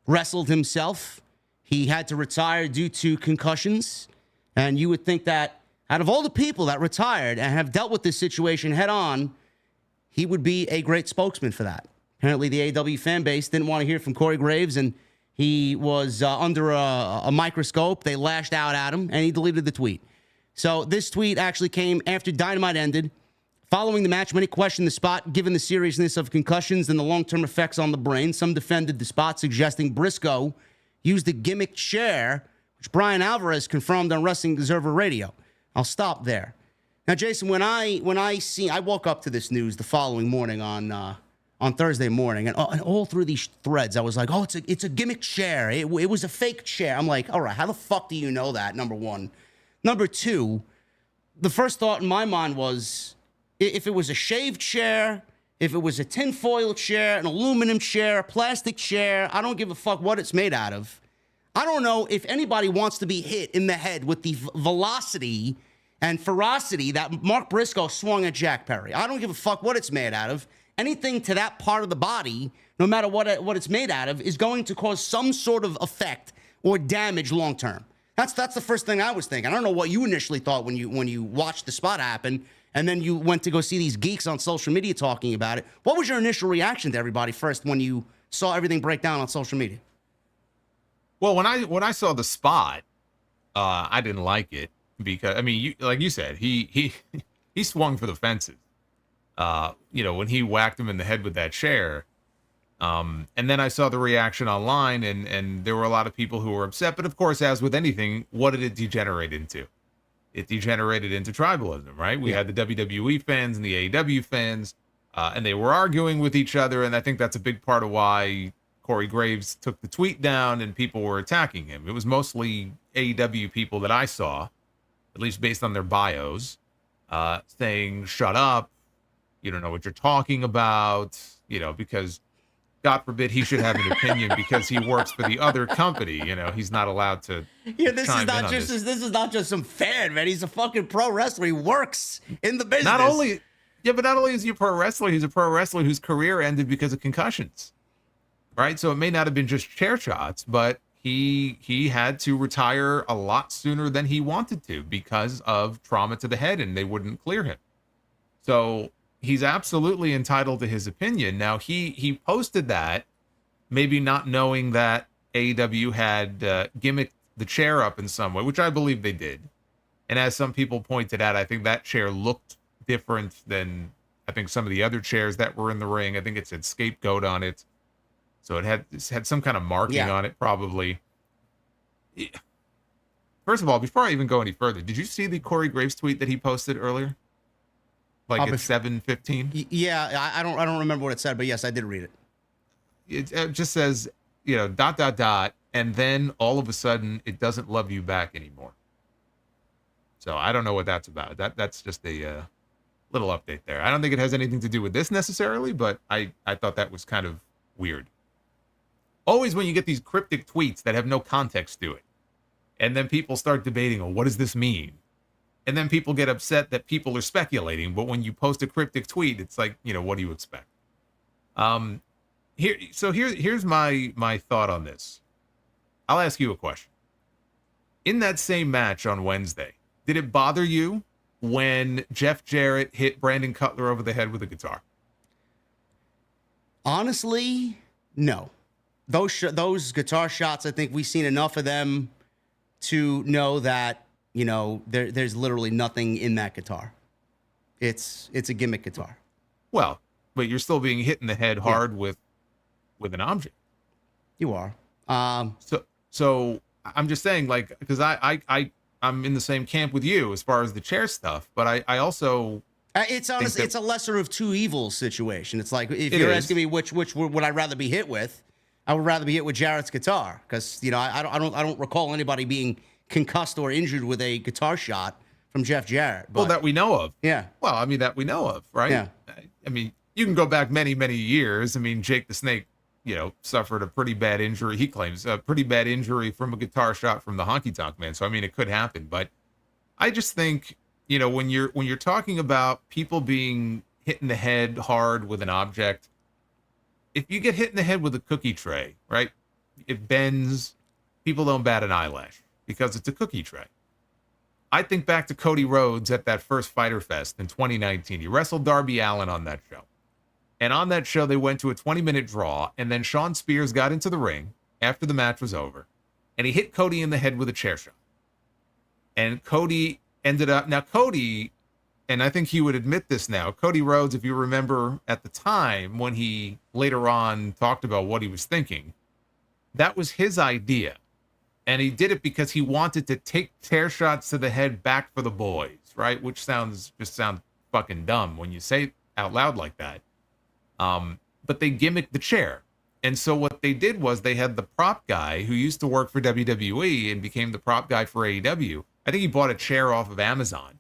wrestled himself. He had to retire due to concussions. And you would think that out of all the people that retired and have dealt with this situation head on, he would be a great spokesman for that. Apparently, the AEW fan base didn't want to hear from Corey Graves, and he was under a microscope. They lashed out at him, and he deleted the tweet. So this tweet actually came after Dynamite ended. Following the match, many questioned the spot given the seriousness of concussions and the long-term effects on the brain. Some defended the spot, suggesting Briscoe used a gimmick chair, which Brian Alvarez confirmed on Wrestling Observer Radio. I'll stop there. Now, Jason, when I woke up to this news the following morning on Thursday morning, and all through these threads, I was like, oh, it's a gimmick chair. It was a fake chair. I'm like, all right, how the fuck do you know that, number one? Number two, the first thought in my mind was, if it was a shaved chair, if it was a tinfoil chair, an aluminum chair, a plastic chair, I don't give a fuck what it's made out of. I don't know if anybody wants to be hit in the head with the velocity and ferocity that Mark Briscoe swung at Jack Perry. I don't give a fuck what it's made out of. Anything to that part of the body, no matter what it's made out of, is going to cause some sort of effect or damage long term. That's the first thing I was thinking. I don't know what you initially thought when you watched the spot happen, and then you went to go see these geeks on social media talking about it. What was your initial reaction to everybody first when you saw everything break down on social media? Well, when I saw the spot, I didn't like it because, I mean, like you said, he swung for the fences. When he whacked him in the head with that chair. And then I saw the reaction online, and there were a lot of people who were upset. But of course, as with anything, what did it degenerate into? It degenerated into tribalism, right? We had the WWE fans and the AEW fans, and they were arguing with each other. And I think that's a big part of why Corey Graves took the tweet down and people were attacking him. It was mostly AEW people that I saw, at least based on their bios, saying, shut up. You don't know what you're talking about, because God forbid he should have an opinion because he works for the other company. He's not allowed to. Yeah, this is not just some fan, man. He's a fucking pro wrestler. He works in the business. Not only is he a pro wrestler, he's a pro wrestler whose career ended because of concussions. Right? So it may not have been just chair shots, but he had to retire a lot sooner than he wanted to because of trauma to the head, and they wouldn't clear him. So he's absolutely entitled to his opinion. Now, he posted that, maybe not knowing that AEW had gimmicked the chair up in some way, which I believe they did. And as some people pointed out, I think that chair looked different than, I think, some of the other chairs that were in the ring. I think it said scapegoat on it. So it had some kind of marking on it, probably. First of all, before I even go any further, did you see the Corey Graves tweet that he posted earlier? Like at 7:15? Yeah, I don't remember what it said, but yes, I did read it. It just says, ... and then all of a sudden it doesn't love you back anymore. So I don't know what that's about. That's just a little update there. I don't think it has anything to do with this necessarily, but I thought that was kind of weird. Always when you get these cryptic tweets that have no context to it, and then people start debating, what does this mean? And then people get upset that people are speculating. But when you post a cryptic tweet, it's like, what do you expect? Here's my thought on this. I'll ask you a question. In that same match on Wednesday, did it bother you when Jeff Jarrett hit Brandon Cutler over the head with a guitar? Honestly, no. Those guitar shots, I think we've seen enough of them to know that there's literally nothing in that guitar. It's a gimmick guitar. Well, but you're still being hit in the head hard with an object. You are. So I'm just saying, like, because I'm in the same camp with you as far as the chair stuff, but I also it's honestly it's a lesser of two evils situation. It's like if you're asking me which would I rather be hit with, I would rather be hit with Jarrett's guitar because I don't recall anybody being concussed or injured with a guitar shot from Jeff Jarrett. But, well, that we know of. Yeah. Well, I mean, that we know of, right? Yeah. I mean, you can go back many, many years. I mean, Jake the Snake, suffered a pretty bad injury. He claims a pretty bad injury from a guitar shot from the Honky Tonk Man. So, I mean, it could happen. But I just think, when you're talking about people being hit in the head hard with an object, if you get hit in the head with a cookie tray, right? It bends. People don't bat an eyelash because it's a cookie tray. I think back to Cody Rhodes at that first Fyter Fest in 2019. He wrestled Darby Allin on that show. And on that show, they went to a 20-minute draw, and then Shawn Spears got into the ring after the match was over, and he hit Cody in the head with a chair shot. And Cody ended up... Now, Cody, and I think he would admit this now, Cody Rhodes, if you remember at the time when he later on talked about what he was thinking, that was his idea. And he did it because he wanted to take chair shots to the head back for the boys, right? Which sounds fucking dumb when you say it out loud like that. But they gimmicked the chair. And so what they did was they had the prop guy who used to work for WWE and became the prop guy for AEW. I think he bought a chair off of Amazon.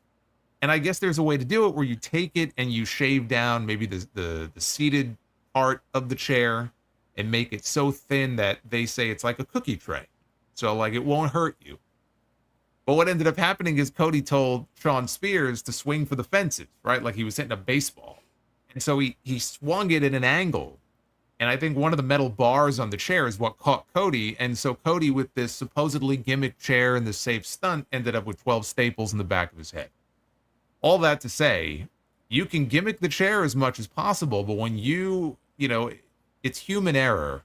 And I guess there's a way to do it where you take it and you shave down maybe the seated part of the chair and make it so thin that they say it's like a cookie tray. So, like, it won't hurt you. But what ended up happening is Cody told Shawn Spears to swing for the fences, right? Like he was hitting a baseball. And so he swung it at an angle. And I think one of the metal bars on the chair is what caught Cody. And so Cody, with this supposedly gimmick chair and the safe stunt, ended up with 12 staples in the back of his head. All that to say, you can gimmick the chair as much as possible, but when it's human error.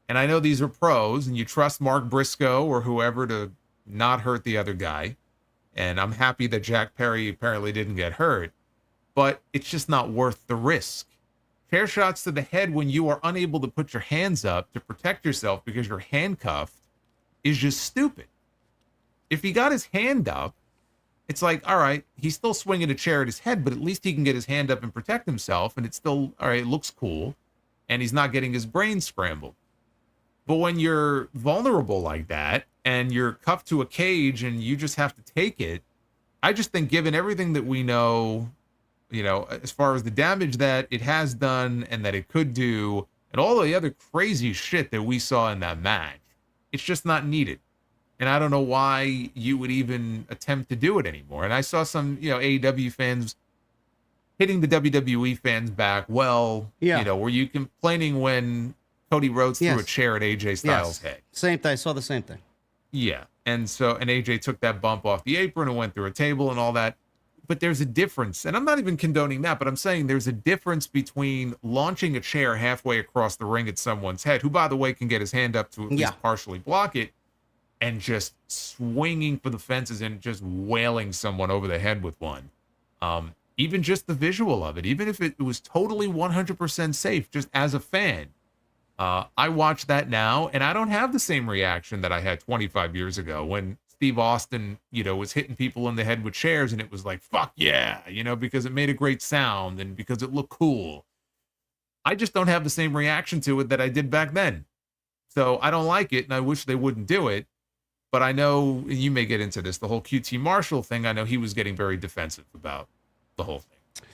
And I know these are pros, and you trust Mark Briscoe or whoever to not hurt the other guy. And I'm happy that Jack Perry apparently didn't get hurt, but it's just not worth the risk. Chair shots to the head when you are unable to put your hands up to protect yourself because you're handcuffed is just stupid. If he got his hand up, it's like, all right, he's still swinging a chair at his head, but at least he can get his hand up and protect himself. And it's still, all right, it looks cool. And he's not getting his brain scrambled. But when you're vulnerable like that and you're cuffed to a cage and you just have to take it, I just think given everything that we know, as far as the damage that it has done and that it could do and all the other crazy shit that we saw in that match, it's just not needed. And I don't know why you would even attempt to do it anymore. And I saw some, AEW fans hitting the WWE fans back. Well, were you complaining when Cody Rhodes threw a chair at AJ Styles' head? Same thing. I saw the same thing. Yeah. And AJ took that bump off the apron and went through a table and all that. But there's a difference. And I'm not even condoning that, but I'm saying there's a difference between launching a chair halfway across the ring at someone's head, who, by the way, can get his hand up to at least partially block it, and just swinging for the fences and just wailing someone over the head with one. Even just the visual of it, even if it was totally 100% safe, just as a fan, I watch that now and I don't have the same reaction that I had 25 years ago when Steve Austin, was hitting people in the head with chairs and it was like, fuck yeah, because it made a great sound and because it looked cool. I just don't have the same reaction to it that I did back then. So I don't like it and I wish they wouldn't do it. But I know, and you may get into this, the whole QT Marshall thing, I know he was getting very defensive about the whole thing.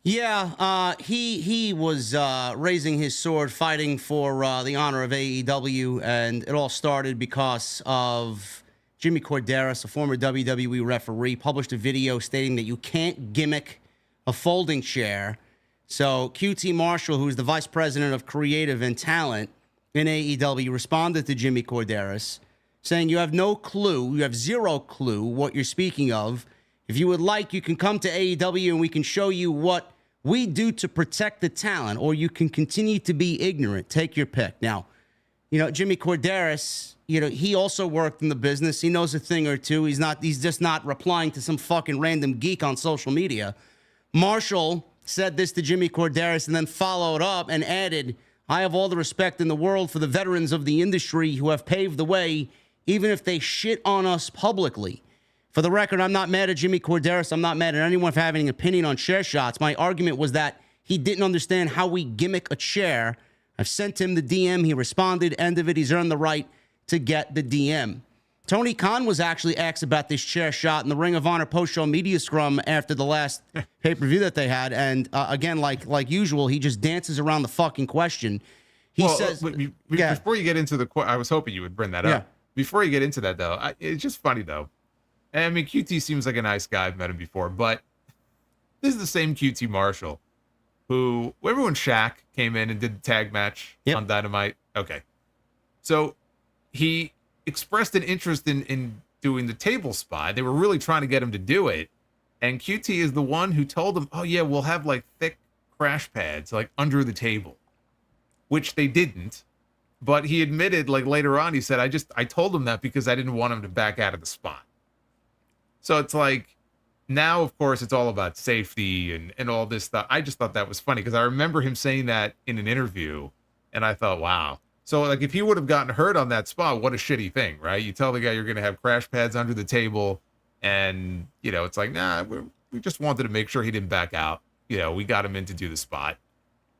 Yeah, he was raising his sword, fighting for the honor of AEW, and it all started because of Jimmy Corderas, a former WWE referee, published a video stating that you can't gimmick a folding chair. So QT Marshall, who's the vice president of creative and talent in AEW, responded to Jimmy Corderas, saying you have no clue, you have zero clue what you're speaking of. If you would like, you can come to AEW and we can show you what we do to protect the talent, or you can continue to be ignorant. Take your pick. Now, Jimmy Corderas, he also worked in the business. He knows a thing or two. He's just not replying to some fucking random geek on social media. Marshall said this to Jimmy Corderas and then followed up and added, I have all the respect in the world for the veterans of the industry who have paved the way, even if they shit on us publicly. For the record, I'm not mad at Jimmy Corderas. I'm not mad at anyone for having an opinion on chair shots. My argument was that he didn't understand how we gimmick a chair. I've sent him the DM. He responded. End of it. He's earned the right to get the DM. Tony Khan was actually asked about this chair shot in the Ring of Honor post-show media scrum after the last pay-per-view that they had. And again, like usual, he just dances around the fucking question. He says... Before you get into the... I was hoping you would bring that up. Before you get into that, though, it's just funny, though. I mean, QT seems like a nice guy. I've met him before, but this is the same QT Marshall who, remember when Shaq came in and did the tag match on Dynamite? Okay. So he expressed an interest in doing the table spot. They were really trying to get him to do it. And QT is the one who told him, oh yeah, we'll have like thick crash pads like under the table, which they didn't. But he admitted like later on, he said, I told him that because I didn't want him to back out of the spot. So it's like, now, of course, it's all about safety and all this stuff. I just thought that was funny because I remember him saying that in an interview, and I thought, wow. So, like, if he would have gotten hurt on that spot, what a shitty thing, right? You tell the guy you're going to have crash pads under the table, and, it's like, nah, we just wanted to make sure he didn't back out. We got him in to do the spot.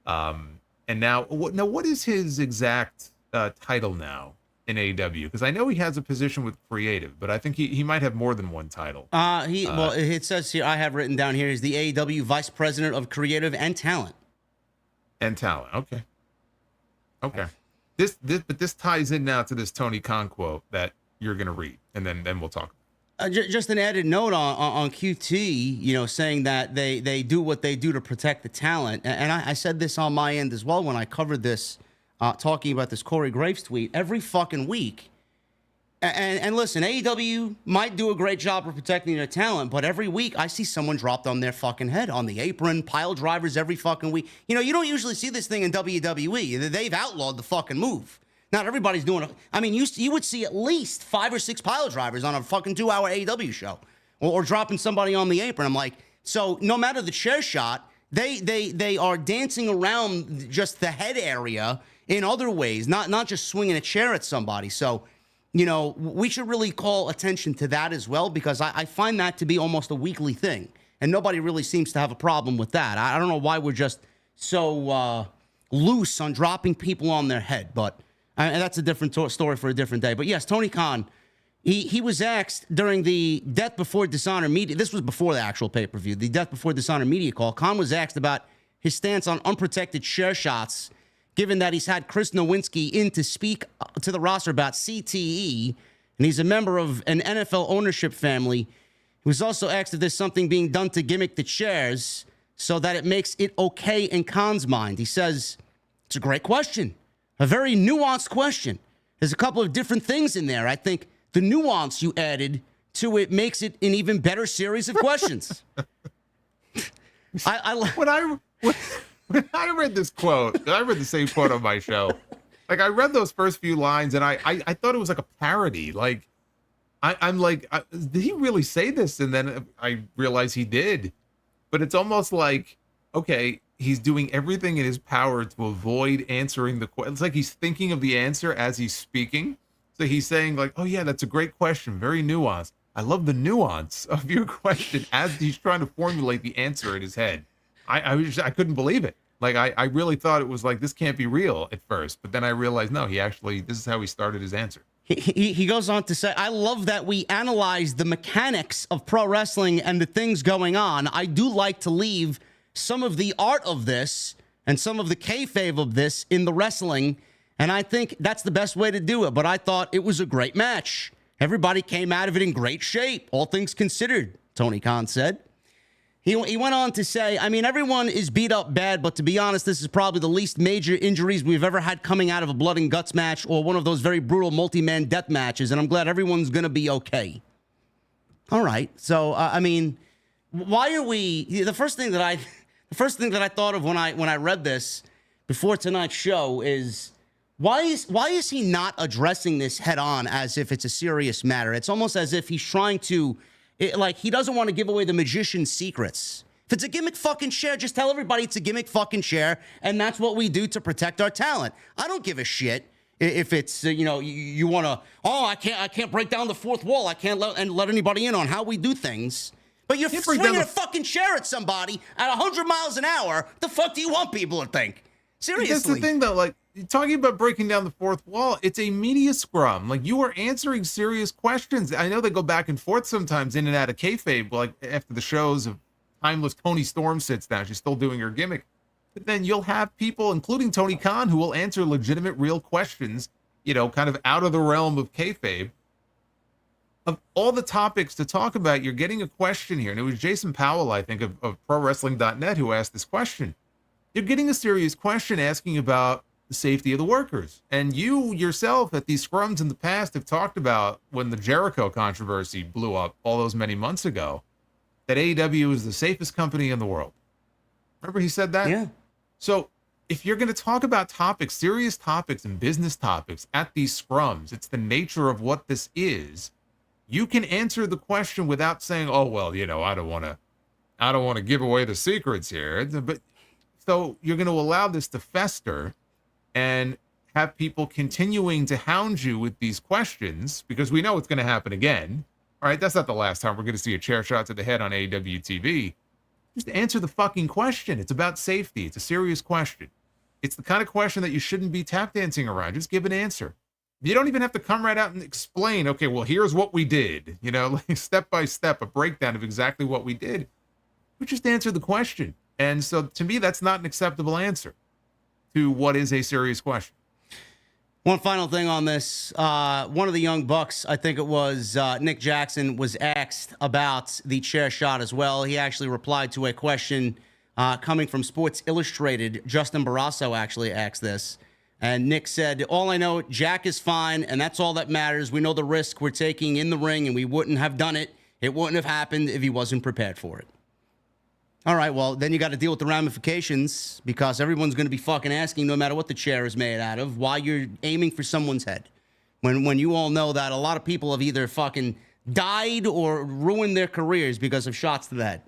And now what is his exact title now in AEW? Because I know he has a position with creative, but I think he might have more than one title. Well, it says here, I have written down here, is the AEW Vice President of Creative and Talent. Okay. This ties in now to this Tony Khan quote that you're gonna read, and then we'll talk. Just an added note on QT, you know, saying that they do what they do to protect the talent. And I said this on my end as well when I covered this, talking about this Corey Graves tweet. Every fucking week, and listen, AEW might do a great job of protecting their talent, but every week I see someone dropped on their fucking head, on the apron, pile drivers every fucking week. You know, you don't usually see this thing in WWE. They've outlawed the fucking move. Not everybody's doing it. I mean, you would see at least 5 or 6 pile drivers on a fucking 2-hour AEW show, or dropping somebody on the apron. I'm like, so no matter the chair shot, they are dancing around just the head area in other ways, not just swinging a chair at somebody. So, you know, we should really call attention to that as well, because I find that to be almost a weekly thing, and nobody really seems to have a problem with that. I don't know why we're just so loose on dropping people on their head, but. And that's a different story for a different day. But yes, Tony Khan, he was asked during the Death Before Dishonor media. This was before the actual pay-per-view. The Death Before Dishonor media call. Khan was asked about his stance on unprotected chair shots, given that he's had Chris Nowinski in to speak to the roster about CTE, and he's a member of an NFL ownership family. He was also asked if there's something being done to gimmick the chairs so that it makes it okay in Khan's mind. He says, it's a great question. A very nuanced question. There's a couple of different things in there. I think the nuance you added to it makes it an even better series of questions. When I read this quote, I read the same quote on my show. Like, I read those first few lines, and I thought it was like a parody. Like, I'm like, did he really say this? And then I realized he did. But it's almost like, okay, he's doing everything in his power to avoid answering the question. It's like he's thinking of the answer as he's speaking. So he's saying like, oh yeah, that's a great question. Very nuanced. I love the nuance of your question as he's trying to formulate the answer in his head. I couldn't believe it. Like, I really thought it was like, this can't be real at first. But then I realized, no, this is how he started his answer. He goes on to say, I love that we analyze the mechanics of pro wrestling and the things going on. I do like to leave some of the art of this and some of the kayfabe of this in the wrestling, and I think that's the best way to do it. But I thought it was a great match. Everybody came out of it in great shape, all things considered, Tony Khan said. He went on to say, I mean, everyone is beat up bad, but to be honest, this is probably the least major injuries we've ever had coming out of a blood and guts match or one of those very brutal multi-man death matches, and I'm glad everyone's going to be okay. All right. So, I mean, why are we... The first thing that I thought of when I read this before tonight's show is why is he not addressing this head on as if it's a serious matter? It's almost as if he's trying to, like, he doesn't want to give away the magician's secrets. If it's a gimmick fucking chair, just tell everybody it's a gimmick fucking chair, and that's what we do to protect our talent. I don't give a shit if it's you want to. Oh, I can't break down the fourth wall. I can't let anybody in on how we do things. But you're swinging a fucking chair at somebody at 100 miles an hour. The fuck do you want people to think? Seriously. That's the thing, though. Like, talking about breaking down the fourth wall, it's a media scrum. Like, you are answering serious questions. I know they go back and forth sometimes in and out of kayfabe. Like, after the shows of Timeless, Tony Storm sits down. She's still doing her gimmick. But then you'll have people, including Tony Khan, who will answer legitimate, real questions, kind of out of the realm of kayfabe. Of all the topics to talk about, you're getting a question here. And it was Jason Powell, I think, of ProWrestling.net who asked this question. You're getting a serious question asking about the safety of the workers. And you yourself at these scrums in the past have talked about when the Jericho controversy blew up all those many months ago, that AEW is the safest company in the world. Remember he said that? Yeah. So if you're going to talk about topics, serious topics and business topics at these scrums, it's the nature of what this is. You can answer the question without saying, oh, well, I don't want to give away the secrets here. But so you're going to allow this to fester and have people continuing to hound you with these questions because we know it's going to happen again. All right, that's not the last time we're going to see a chair shot to the head on AEW TV. Just answer the fucking question. It's about safety. It's a serious question. It's the kind of question that you shouldn't be tap dancing around. Just give an answer. You don't even have to come right out and explain, okay, well, here's what we did, like step by step, a breakdown of exactly what we did. But just answer the question. And so to me, that's not an acceptable answer to what is a serious question. One final thing on this. One of the Young Bucks, I think it was Nick Jackson, was asked about the chair shot as well. He actually replied to a question coming from Sports Illustrated. Justin Barrasso actually asked this. And Nick said, all I know, Jack is fine, and that's all that matters. We know the risk we're taking in the ring, and we wouldn't have done it. It wouldn't have happened if he wasn't prepared for it. All right, well, then you got to deal with the ramifications because everyone's going to be fucking asking, no matter what the chair is made out of, why you're aiming for someone's head. When you all know that a lot of people have either fucking died or ruined their careers because of shots to the head.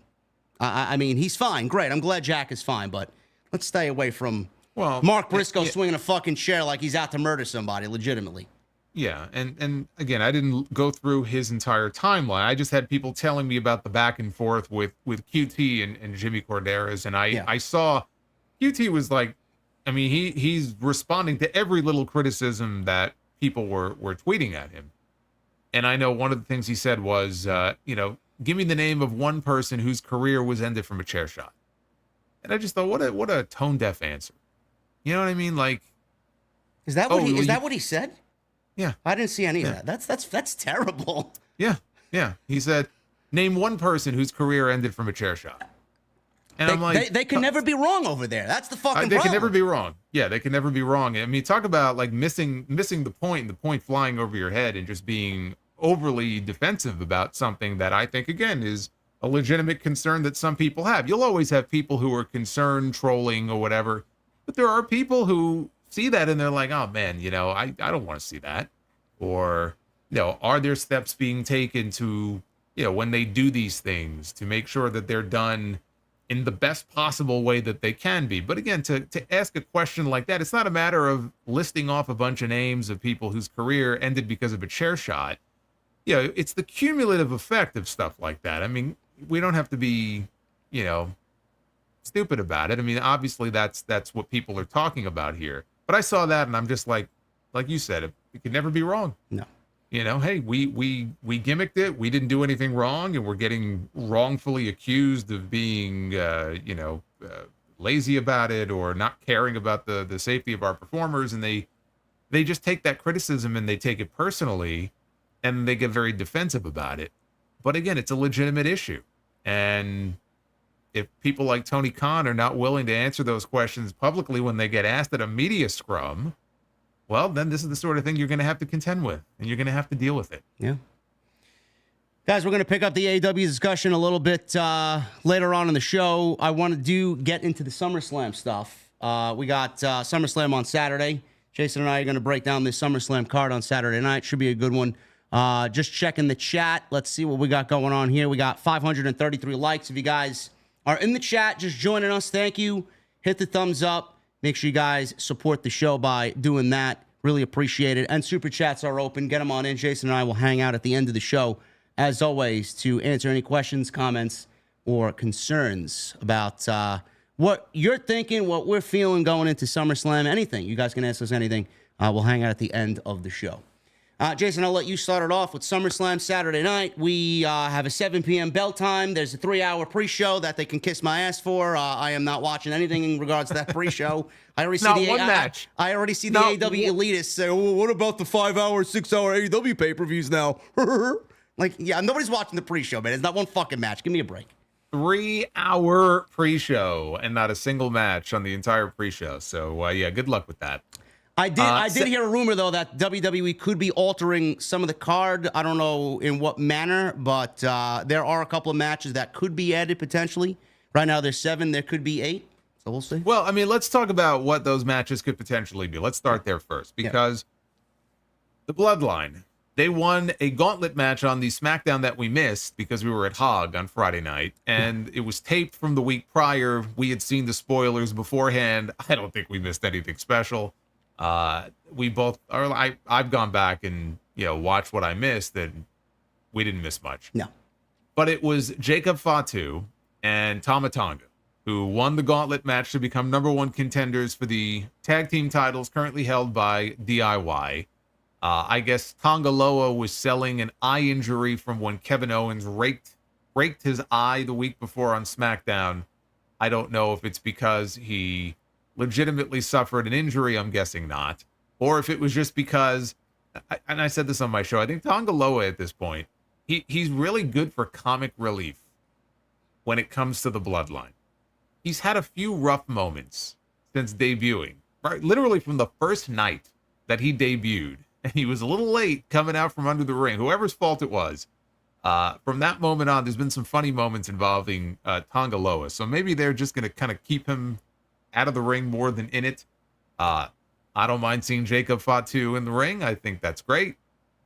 I mean, he's fine. Great. I'm glad Jack is fine, but let's stay away from Mark Briscoe swinging a fucking chair like he's out to murder somebody, legitimately. Yeah, and again, I didn't go through his entire timeline. I just had people telling me about the back and forth with QT and Jimmy Corderas, and I saw QT was like, I mean, he's responding to every little criticism that people were tweeting at him. And I know one of the things he said was, give me the name of one person whose career was ended from a chair shot. And I just thought, what a tone deaf answer. You know what I mean? Like, is that what he said? Yeah. I didn't see any of that. That's terrible. Yeah. He said, name one person whose career ended from a chair shot. And I'm like, they can never be wrong over there. That's the fucking problem. They can never be wrong. Yeah, they can never be wrong. I mean, talk about like missing the point and the point flying over your head and just being overly defensive about something that I think, again, is a legitimate concern that some people have. You'll always have people who are concerned, trolling or whatever. But there are people who see that and they're like, oh man, I don't want to see that. Or, are there steps being taken to, when they do these things to make sure that they're done in the best possible way that they can be. But again, to ask a question like that, it's not a matter of listing off a bunch of names of people whose career ended because of a chair shot. It's the cumulative effect of stuff like that. I mean, we don't have to be, stupid about it. I mean, obviously that's what people are talking about here. But I saw that and I'm just like you said, it could never be wrong. No. Hey, we gimmicked it. We didn't do anything wrong, and we're getting wrongfully accused of being, lazy about it or not caring about the safety of our performers. And they just take that criticism and they take it personally, and they get very defensive about it. But again, it's a legitimate issue, and if people like Tony Khan are not willing to answer those questions publicly when they get asked at a media scrum, well, then this is the sort of thing you're going to have to contend with, and you're going to have to deal with it. Yeah. Guys, we're going to pick up the AEW discussion a little bit later on in the show. I want to get into the SummerSlam stuff. We got SummerSlam on Saturday. Jason and I are going to break down this SummerSlam card on Saturday night. Should be a good one. Just checking the chat. Let's see what we got going on here. We got 533 likes. If you guys are in the chat, just joining us, thank you. Hit the thumbs up. Make sure you guys support the show by doing that. Really appreciate it. And super chats are open. Get them on in. Jason and I will hang out at the end of the show, as always, to answer any questions, comments, or concerns about what you're thinking, what we're feeling going into SummerSlam, anything. You guys can ask us anything. We'll hang out at the end of the show. Jason, I'll let you start it off with SummerSlam Saturday night. We have a 7 p.m. bell time. There's a 3-hour pre-show that they can kiss my ass for. I am not watching anything in regards to that pre-show. I already see match. I already see the AEW elitists say, "Oh, what about the 5-hour, 6-hour AEW pay-per-views now?" Nobody's watching the pre-show, man. It's not one fucking match. Give me a break. 3-hour pre-show and not a single match on the entire pre-show. So, good luck with that. I did hear a rumor, though, that WWE could be altering some of the card. I don't know in what manner, but there are a couple of matches that could be added potentially. Right now, there's 7. There could be 8. So we'll see. Well, I mean, let's talk about what those matches could potentially be. Let's start there first, because the Bloodline, they won a gauntlet match on the SmackDown that we missed because we were at Hog on Friday night, and it was taped from the week prior. We had seen the spoilers beforehand. I don't think we missed anything special. We both are. I've gone back and watched what I missed, and we didn't miss much. No, but it was Jacob Fatu and Tama Tonga who won the gauntlet match to become number 1 contenders for the tag team titles currently held by DIY. I guess Tonga Loa was selling an eye injury from when Kevin Owens raked his eye the week before on SmackDown. I don't know if it's because he legitimately suffered an injury. I'm guessing not. or if it was just because, and I said this on my show, I think Tonga Loa at this point, he's really good for comic relief when it comes to the Bloodline. He's had a few rough moments since debuting, right? Literally from the first night that he debuted, and he was a little late coming out from under the ring, whoever's fault it was. From that moment on, there's been some funny moments involving Tonga Loa. So maybe they're just going to kind of keep him out of the ring more than in it. I don't mind seeing Jacob Fatu in the ring. I think that's great.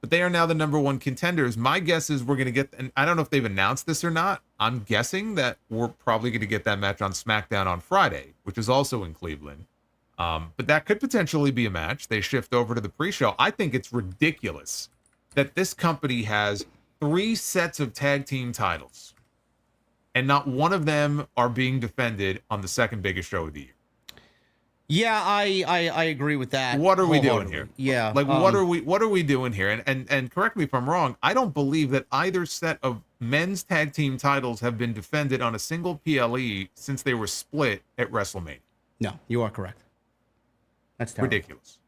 But they are now the number one contenders. My guess is we're going to get, and I don't know if they've announced this or not. I'm guessing that we're probably going to get that match on SmackDown on Friday, which is also in Cleveland. But that could potentially be a match. They shift over to the pre-show. I think it's ridiculous that this company has 3 sets of tag team titles, and not one of them are being defended on the second biggest show of the year. Yeah, I agree with that. What are we doing here? Yeah. Like, what are we doing here? And correct me if I'm wrong, I don't believe that either set of men's tag team titles have been defended on a single PLE since they were split at WrestleMania. No, you are correct. That's terrible. Ridiculous.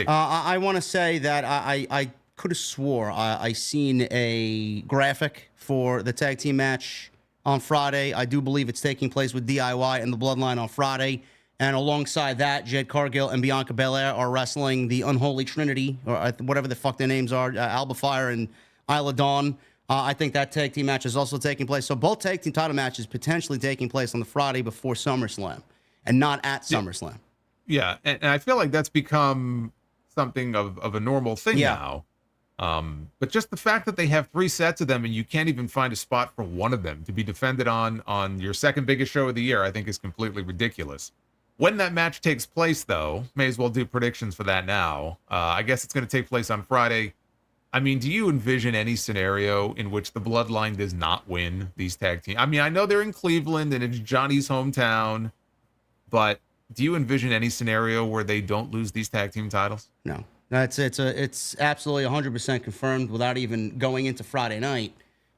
I want to say that I could have swore I seen a graphic for the tag team match on Friday. I do believe it's taking place with DIY and the Bloodline on Friday. And alongside that, Jade Cargill and Bianca Belair are wrestling the Unholy Trinity, or whatever the fuck their names are, Alba Fire and Isla Dawn. I think that tag team match is also taking place. So both tag team title matches potentially taking place on the Friday before SummerSlam and not at SummerSlam. Yeah, and I feel like that's become something of a normal thing now. But just the fact that they have 3 sets of them and you can't even find a spot for one of them to be defended on your second biggest show of the year, I think is completely ridiculous. When that match takes place, though, may as well do predictions for that now. I guess it's going to take place on Friday. I mean, do you envision any scenario in which the Bloodline does not win these tag teams? I mean, I know they're in Cleveland and it's Johnny's hometown, but do you envision any scenario where they don't lose these tag team titles? No. It's absolutely 100% confirmed without even going into Friday night.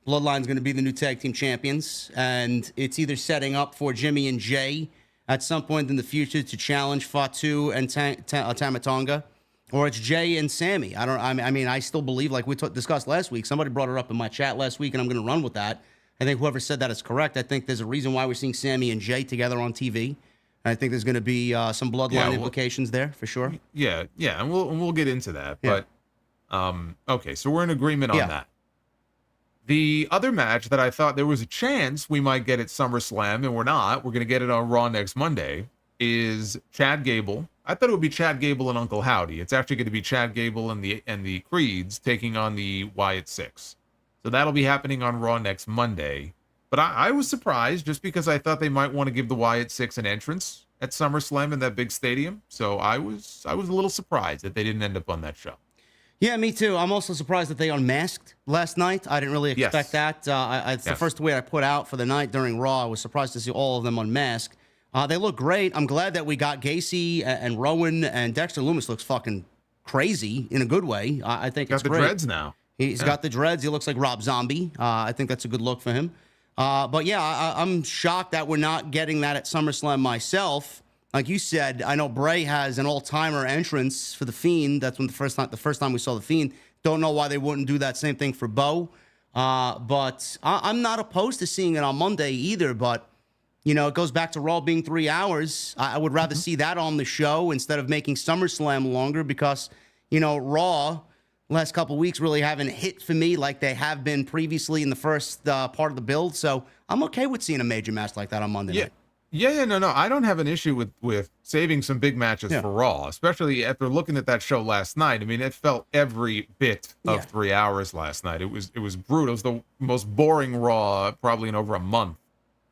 Bloodline's going to be the new tag team champions, and it's either setting up for Jimmy and Jay at some point in the future to challenge Fatu and Tama Tonga, or it's Jay and Sammy. I mean, I still believe, like we discussed last week, somebody brought it up in my chat last week, and I'm going to run with that. I think whoever said that is correct. I think there's a reason why we're seeing Sammy and Jay together on TV. I think there's going to be some Bloodline implications there for sure. Yeah, and we'll get into that. Yeah. But okay, so we're in agreement on that. The other match that I thought there was a chance we might get at SummerSlam, and we're not. We're going to get it on Raw next Monday. Is Chad Gable? I thought it would be Chad Gable and Uncle Howdy. It's actually going to be Chad Gable and the Creeds taking on the Wyatt Six. So that'll be happening on Raw next Monday. But I was surprised just because I thought they might want to give the Wyatt Six an entrance at SummerSlam in that big stadium. So I was a little surprised that they didn't end up on that show. Yeah, me too. I'm also surprised that they unmasked last night. I didn't really expect that. It's the first tweet I put out for the night during Raw. I was surprised to see all of them unmasked. They look great. I'm glad that we got Gacy and Rowan, and Dexter Lumis looks fucking crazy in a good way. I think it's great. Got the dreads now. He's got the dreads. He looks like Rob Zombie. I think that's a good look for him. But yeah, I'm shocked that we're not getting that at SummerSlam myself. Like you said, I know Bray has an all-timer entrance for The Fiend. That's when the first time we saw The Fiend. Don't know why they wouldn't do that same thing for Bo. But I'm not opposed to seeing it on Monday either. But, you know, it goes back to Raw being 3 hours. I would rather see that on the show instead of making SummerSlam longer because, you know, Raw last couple of weeks really haven't hit for me like they have been previously in the first part of the build. So I'm okay with seeing a major match like that on Monday night. No. I don't have an issue with saving some big matches for Raw, especially after looking at that show last night. I mean, it felt every bit of 3 hours last night. It was brutal. It was the most boring Raw probably in over a month.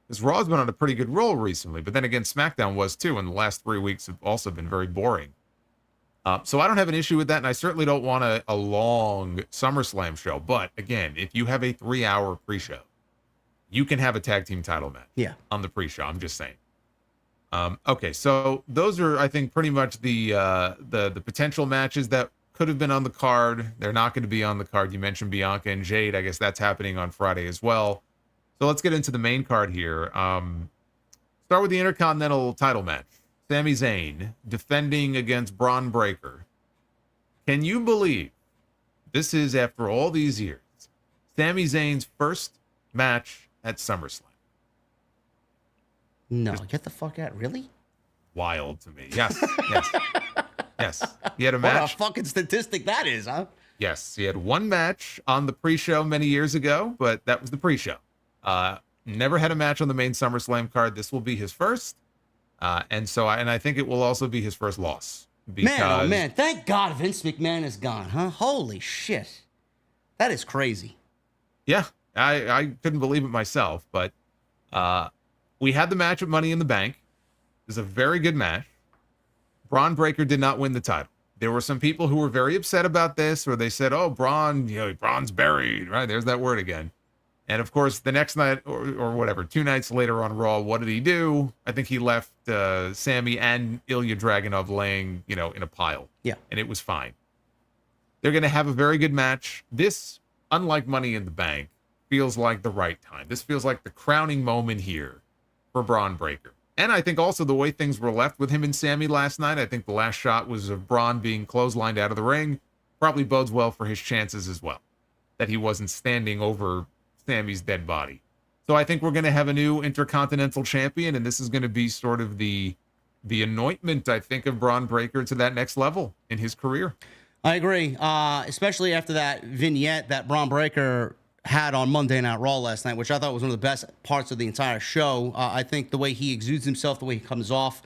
Because Raw's been on a pretty good roll recently, but then again, SmackDown was too, and the last 3 weeks have also been very boring. So I don't have an issue with that, and I certainly don't want a long SummerSlam show. But again, if you have a 3-hour pre-show, you can have a tag team title match on the pre-show. I'm just saying. Okay, so those are, I think, pretty much the potential matches that could have been on the card. They're not going to be on the card. You mentioned Bianca and Jade. I guess that's happening on Friday as well. So let's get into the main card here. Start with the Intercontinental title match. Sami Zayn defending against Braun Breaker. Can you believe this is, after all these years, Sami Zayn's first match at SummerSlam? No, get the fuck out. Really? Wild to me. Yes. Yes. He had a match. What a fucking statistic that is, huh? Yes. He had one match on the pre-show many years ago, but that was the pre-show. Never had a match on the main SummerSlam card. This will be his first. And I think it will also be his first loss. Because, man, oh man, thank God Vince McMahon is gone, huh? Holy shit. That is crazy. Yeah, I couldn't believe it myself, but we had the match with Money in the Bank. It was a very good match. Braun Breaker did not win the title. There were some people who were very upset about this, or they said, oh, Braun, Braun's buried, right? There's that word again. And of course, the next night or whatever, 2 nights later on Raw, what did he do? I think he left Sammy and Ilya Dragunov laying, in a pile. Yeah. And it was fine. They're going to have a very good match. This, unlike Money in the Bank, feels like the right time. This feels like the crowning moment here for Braun Breaker. And I think also the way things were left with him and Sammy last night, I think the last shot was of Braun being clotheslined out of the ring. Probably bodes well for his chances as well, that he wasn't standing over Sammy's dead body. So I think we're going to have a new Intercontinental Champion, and this is going to be sort of the anointment, I think, of Braun Breaker to that next level in his career. I agree, especially after that vignette that Braun Breaker had on Monday Night Raw last night, which I thought was one of the best parts of the entire show. I think the way he exudes himself, the way he comes off.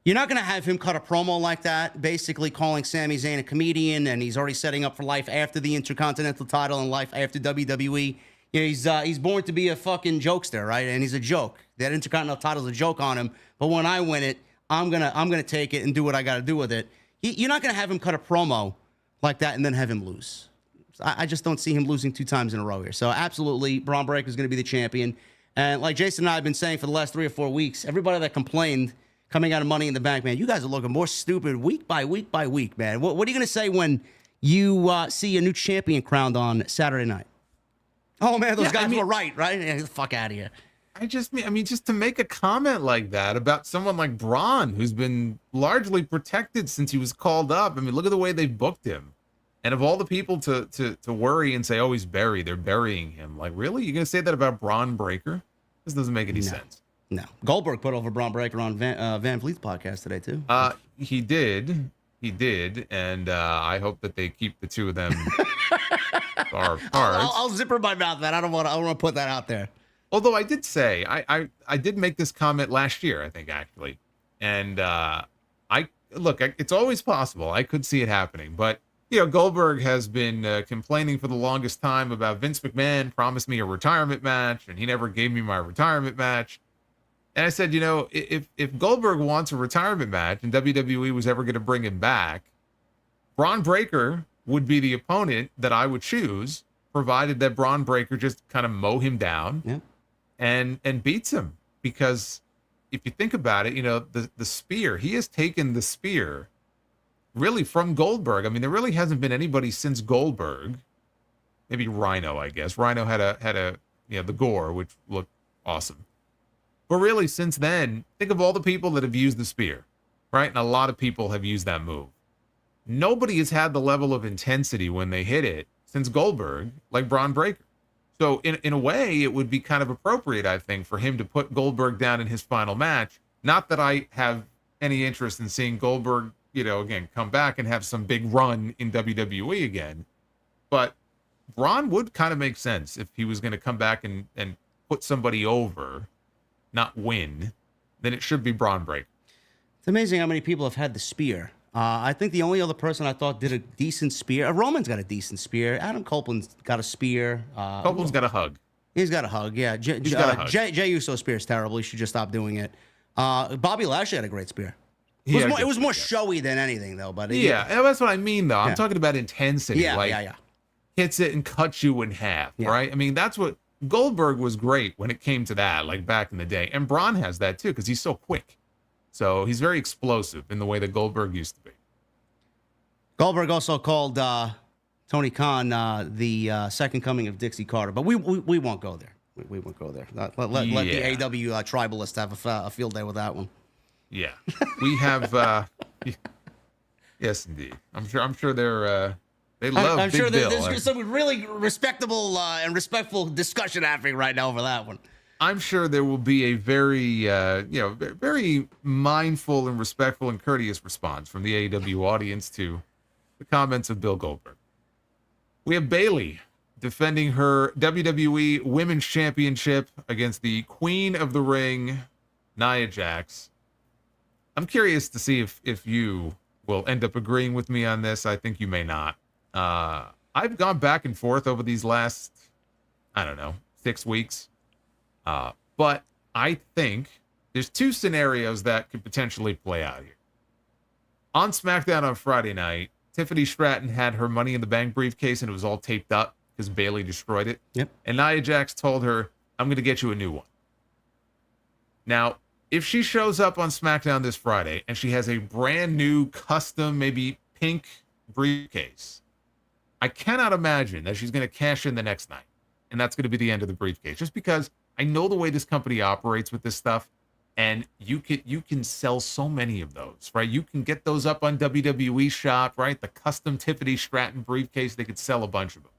You're not going to have him cut a promo like that, basically calling Sami Zayn a comedian, and he's already setting up for life after the Intercontinental title and life after WWE. He's born to be a fucking jokester, right? And he's a joke. That Intercontinental title's a joke on him. But when I win it, I'm gonna take it and do what I got to do with it. You're not gonna have him cut a promo like that and then have him lose. I just don't see him losing 2 times in a row here. So absolutely, Braun Breaker is gonna be the champion. And like Jason and I have been saying for the last 3 or 4 weeks, everybody that complained coming out of Money in the Bank, man, you guys are looking more stupid week by week by week, man. What are you gonna say when you see a new champion crowned on Saturday night? Oh, man, those guys were right? Yeah, get the fuck out of here. Just to make a comment like that about someone like Braun, who's been largely protected since he was called up. I mean, look at the way they booked him. And of all the people to worry and say, oh, he's buried, they're burying him. Like, really? You're going to say that about Braun Breaker? This doesn't make any sense. No. Goldberg put over Braun Breaker on Van Vliet's podcast today, too. He did. And I hope that they keep the two of them apart. I'll zipper my mouth, man. I don't want to put that out there. Although I did say, I did make this comment last year, I think, actually. And it's always possible. I could see it happening. But, Goldberg has been complaining for the longest time about Vince McMahon promised me a retirement match, and he never gave me my retirement match. And I said, if Goldberg wants a retirement match and WWE was ever going to bring him back, Braun Breaker would be the opponent that I would choose, provided that Braun Breaker just kind of mow him down and beats him. Because if you think about it, the spear, he has taken the spear really from Goldberg. I mean, there really hasn't been anybody since Goldberg. Maybe Rhino, I guess. Rhino had a the gore, which looked awesome. But really, since then, think of all the people that have used the spear, right? And a lot of people have used that move. Nobody has had the level of intensity when they hit it since Goldberg, like Braun Breaker. So in a way, it would be kind of appropriate, I think, for him to put Goldberg down in his final match. Not that I have any interest in seeing Goldberg, again, come back and have some big run in WWE again. But Braun would kind of make sense if he was going to come back and put somebody over, not win, then it should be Braun Breaker. It's amazing how many people have had the spear. I think the only other person I thought did a decent spear, Roman's got a decent spear. Adam Copeland's got a spear. Copeland's got a hug. He's got a hug, yeah. He's got a hug. Jey Uso's spear is terrible. He should just stop doing it. Bobby Lashley had a great spear. It was more showy than anything, though. But that's what I mean, though. I'm talking about intensity. Yeah. Hits it and cuts you in half, right? I mean, that's what Goldberg was great when it came to that, like back in the day. And Braun has that, too, because he's so quick. So he's very explosive in the way that Goldberg used to be. Goldberg also called Tony Khan the second coming of Dixie Carter. But we won't go there. We won't go there. Let the AEW tribalists have a field day with that one. Yeah. We have Yes, indeed. I'm sure they love I'm Big sure Bill. there's some really respectable and respectful discussion happening right now over that one. I'm sure there will be a very, very mindful and respectful and courteous response from the AEW audience to the comments of Bill Goldberg. We have Bayley defending her WWE Women's Championship against the Queen of the Ring, Nia Jax. I'm curious to see if you will end up agreeing with me on this. I think you may not. I've gone back and forth over these last, 6 weeks. But I think there's two scenarios that could potentially play out here. On SmackDown on Friday night, Tiffany Stratton had her Money in the Bank briefcase and it was all taped up because Bayley destroyed it. Yep. And Nia Jax told her, I'm going to get you a new one. Now, if she shows up on SmackDown this Friday and she has a brand new custom, maybe pink briefcase, I cannot imagine that she's going to cash in the next night. And that's going to be the end of the briefcase. Just because I know the way this company operates with this stuff, and you can sell so many of those, right? You can get those up on WWE Shop, right? The custom Tiffany Stratton briefcase, they could sell a bunch of them.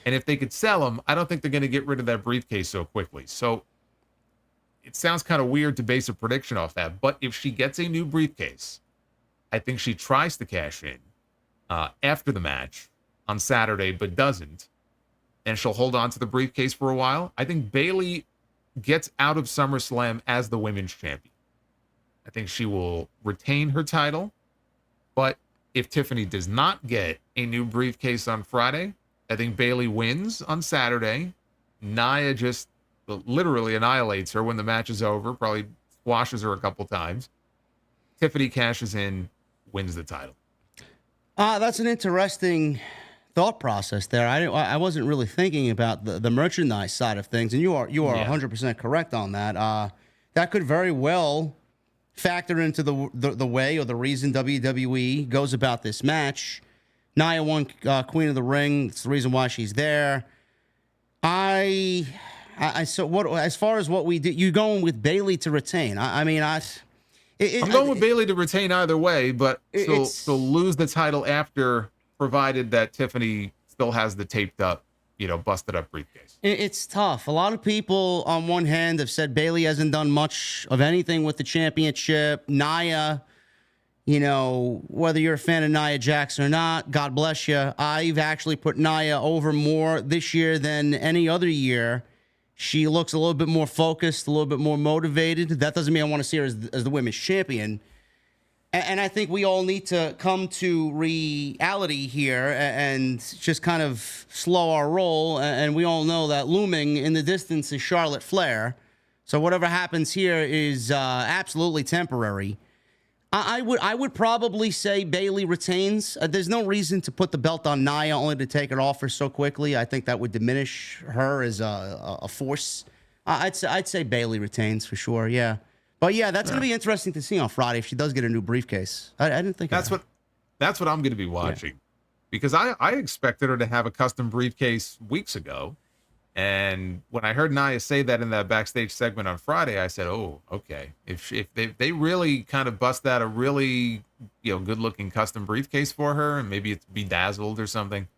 And if they could sell them, I don't think they're going to get rid of that briefcase so quickly. So it sounds kind of weird to base a prediction off that. But if she gets a new briefcase, I think she tries to cash in after the match on Saturday, but doesn't. And she'll hold on to the briefcase for a while. I think Bayley gets out of SummerSlam as the women's champion. I think she will retain her title. But if Tiffany does not get a new briefcase on Friday, I think Bayley wins on Saturday. Nia just literally annihilates her when the match is over, probably squashes her a couple times. Tiffany cashes in, wins the title. That's an interesting thought process there. I wasn't really thinking about the merchandise side of things, and you are 100% correct on that. That could very well factor into the way or the reason WWE goes about this match. Nia won Queen of the Ring. It's the reason why she's there. So what as far as what we did, you going with Bayley to retain? I'm going with Bayley to retain either way, but she'll lose the title after, provided that Tiffany still has the taped up, busted up briefcase. It's tough. A lot of people on one hand have said Bayley hasn't done much of anything with the championship. Nia, whether you're a fan of Nia Jax or not, God bless you. I've actually put Nia over more this year than any other year. She looks a little bit more focused, a little bit more motivated. That doesn't mean I want to see her as the women's champion. And I think we all need to come to reality here and just kind of slow our roll. And we all know that looming in the distance is Charlotte Flair. So whatever happens here is absolutely temporary. I would probably say Bayley retains. There's no reason to put the belt on Nia only to take it off her so quickly. I think that would diminish her as a force. I'd say Bayley retains for sure. Yeah. But yeah, that's going to be interesting to see on Friday if she does get a new briefcase. I didn't think that's what I'm going to be watching, because I expected her to have a custom briefcase weeks ago, and when I heard Nia say that in that backstage segment on Friday, I said, "Oh, okay. If they really kind of bust out a really good looking custom briefcase for her, and maybe it's bedazzled or something,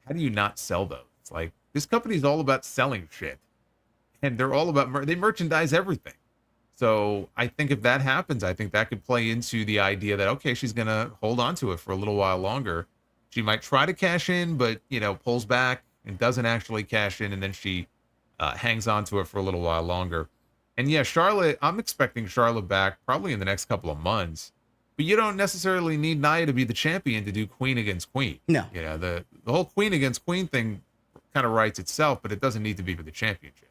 how do you not sell those? It's like this company's all about selling shit, and they're all about they merchandise everything." So I think if that happens, I think that could play into the idea that, okay, she's going to hold on to it for a little while longer. She might try to cash in, but, pulls back and doesn't actually cash in. And then she hangs on to it for a little while longer. And yeah, Charlotte, I'm expecting Charlotte back probably in the next couple of months. But you don't necessarily need Nia to be the champion to do Queen against Queen. No. The whole Queen against Queen thing kind of writes itself, but it doesn't need to be for the championship.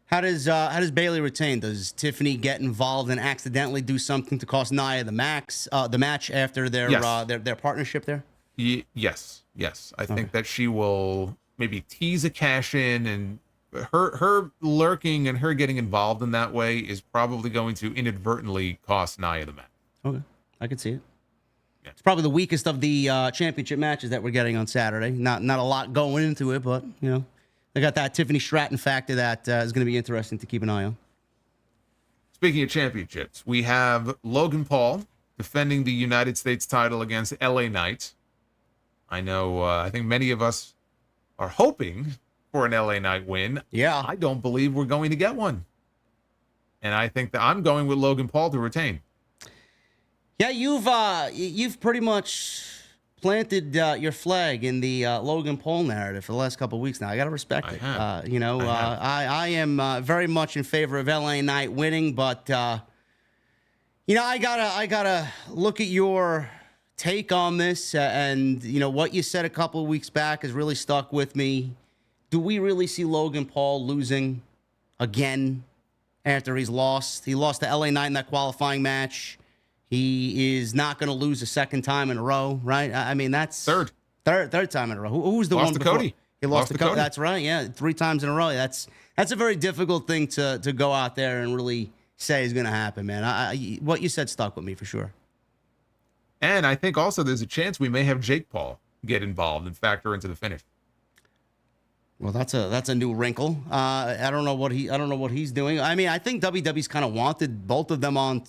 How does Bayley retain? Does Tiffany get involved and accidentally do something to cost Nia the match after their partnership there? Yes. I think that she will maybe tease a cash in, and her lurking and her getting involved in that way is probably going to inadvertently cost Nia the match. Okay, I can see it. Yeah. It's probably the weakest of the championship matches that we're getting on Saturday. Not a lot going into it, but they got that Tiffany Stratton factor that is going to be interesting to keep an eye on. Speaking of championships, we have Logan Paul defending the United States title against LA Knight. I know, I think many of us are hoping for an LA Knight win. Yeah. I don't believe we're going to get one. And I think that I'm going with Logan Paul to retain. Yeah, you've pretty much planted your flag in the Logan Paul narrative for the last couple of weeks now. I got to respect it. I am very much in favor of LA Knight winning, but I gotta look at your take on this, and what you said a couple of weeks back has really stuck with me. Do we really see Logan Paul losing again after he's lost? He lost to LA Knight in that qualifying match. He is not going to lose a second time in a row, right? I mean, that's third time in a row. Who's the one before? Cody. He lost to Cody. That's right. Yeah, 3 times in a row. That's a very difficult thing to go out there and really say is going to happen, man. What you said stuck with me for sure. And I think also there's a chance we may have Jake Paul get involved and factor into the finish. Well, that's a new wrinkle. I don't know what he's doing. I mean, I think WWE's kind of wanted both of them on